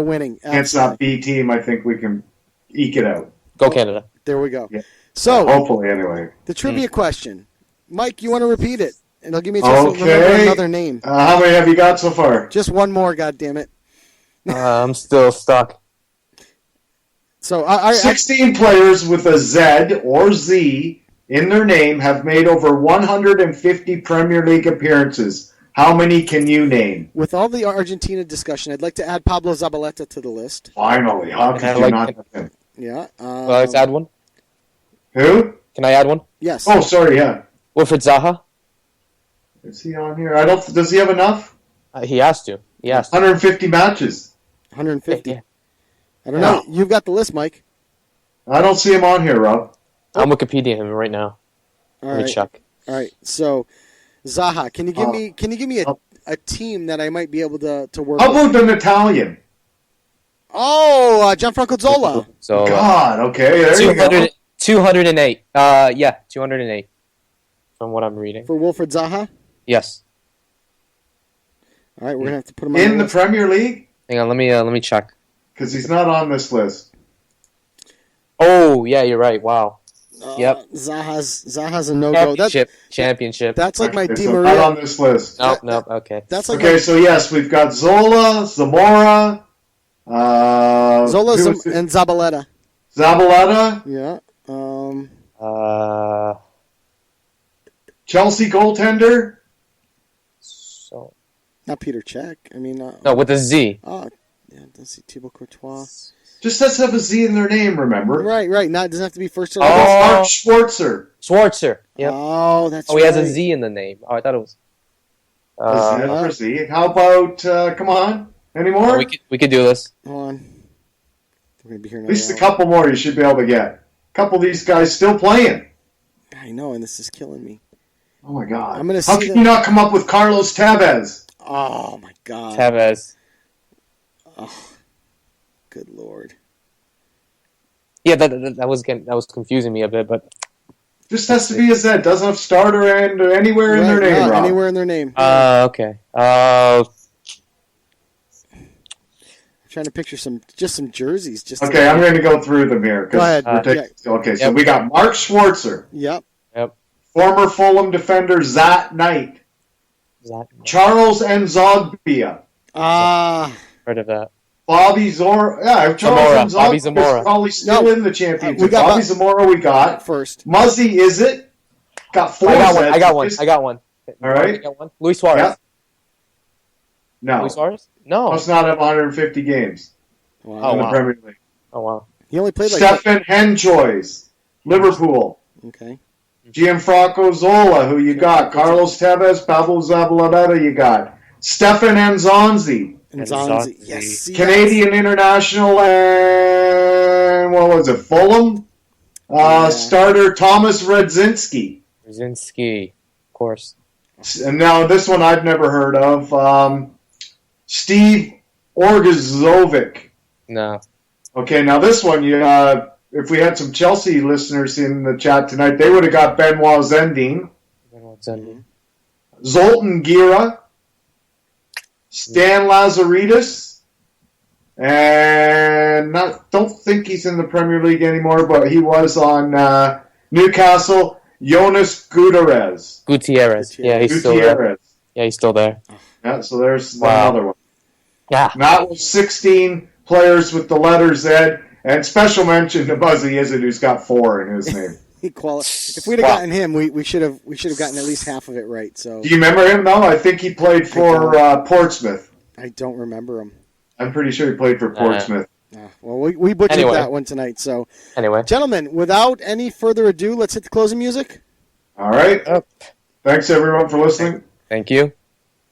Winning. Against that B team, I think we can eke it out. Go Canada. There we go. Yeah. So hopefully, anyway. the trivia question, Mike. You want to repeat it? And it'll give me a chance to remember Okay. another name. How many have you got so far? Just one more. God damn it. I'm still stuck. So 16 players with a Z or Z in their name have made over 150 Premier League appearances. How many can you name? With all the Argentina discussion, I'd like to add Pablo Zabaleta to the list. Finally, how could I you like not it. have him? Yeah. Let's add one. Who? Can I add one? Yes. Oh, sorry, yeah. Wilfred Zaha. Is he on here? Does he have enough? He has to. He has to. 150 matches. 150. Yeah. I don't know. You've got the list, Mike. I don't see him on here, Rob. I'm Wikipedia him right now. All Let me right. check. All right. So, Zaha, can you give me a team that I might be able to work How with? about an Italian? Oh, Gianfranco Zola. So God, okay, there you go. 208. 208. From what I'm reading. For Wilfred Zaha? Yes. All right, we're going to have to put him on In the list. Premier League? Hang on, let me check. Because he's not on this list. Oh, yeah, you're right. Wow. Yep. Zaha's a no-go. Championship. That's like my Okay, Di so Maria. not on this list. Nope, okay. That's like Okay, so yes, we've got Zola, Zamora, Zola who was it? and Zabaleta. Zabaleta, Yeah. Chelsea goaltender. So Not Peter Cech. I mean, no, with a Z. oh, yeah. Let's see, Thibaut Courtois. Just has to have a Z in their name, remember? Right. Not doesn't have to be first or How last. about Mark Schwarzer? Schwarzer. Yep. Oh, that's Oh, he has a right. Z in the name. Oh, I thought it was. A Z for Z. How about, come on, any more? We could do this. Hold on. We're gonna be here At least a now. couple more you should be able to get. A couple of these guys still playing. I know, and this is killing me. Oh my God. I'm gonna How see can you not come up with Carlos Tevez? Oh my God. Tevez. Oh, good Lord. Yeah, that was confusing me a bit, but Just has to be a Z. Doesn't have starter and anywhere in their Right, name, yeah, Rob. anywhere in their name. okay. I'm trying to picture some jerseys. Okay, I'm going to go through them here. 'cause Go ahead. we're taking- Okay, so Yep. we got Mark Schwarzer, Yep. former Fulham defender Zat Knight, Charles Nzogbia, Heard of that. Bobby Zora. Yeah, Zamora, Charles Bobby Nzogbia is Zamora. probably still No. in the championship. We got Bobby Zamora we got. First. Muzzy, is it? Got four I got one. Zs. I got one. Just- I got one. All right. Luis Suarez. Yeah. No. Luis Suarez? No. Must not have 150 games in the Premier League. Oh, wow. He only played like Stefan Henchois, Liverpool. Okay. Gianfranco Zola, who you got. Carlos Tevez, Pablo Zabaleta, you got. Stefan Nzonzi. Nzonzi. Yes. Canadian international, and what was it, Fulham? Starter Thomas Radzinski. Radzinski, of course. And now this one I've never heard of. Steve Orgazovic. No. Okay, now this one, if we had some Chelsea listeners in the chat tonight, they would have got Benoit Zendine. Zoltan Gira. Stan Lazaridis. And don't think he's in the Premier League anymore, but he was on Newcastle. Jonas Gutierrez. Yeah, he's still there. Yeah, he's still there. Yeah, so there's another one. Yeah. And that was 16 players with the letter Z, and special mention to Buzzy Izzard, who's got 4 in his name. If we'd have gotten him, we should have gotten at least half of it right. So. Do you remember him? No, I think he played for Portsmouth. I don't remember him. I'm pretty sure he played for Portsmouth. Well, we butchered that one tonight. So, gentlemen, without any further ado, let's hit the closing music. All right. Thanks everyone for listening. Thank you.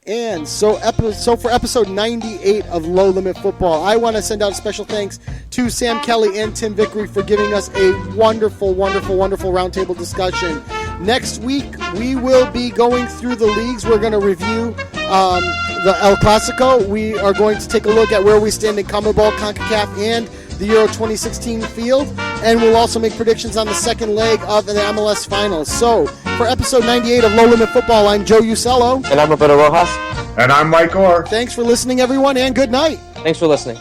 And so for episode 98 of Low Limit Football, I want to send out a special thanks to Sam Kelly and Tim Vickery for giving us a wonderful, wonderful, wonderful roundtable discussion. Next week, we will be going through the leagues. We're going to review the El Clasico. We are going to take a look at where we stand in CONMEBOL, CONCACAF, and the Euro 2016 field. And we'll also make predictions on the second leg of the MLS Finals. So, for episode 98 of Low Limit Football, I'm Joe Usello. And I'm Roberto Rojas. And I'm Mike Orr. Thanks for listening, everyone, and good night. Thanks for listening.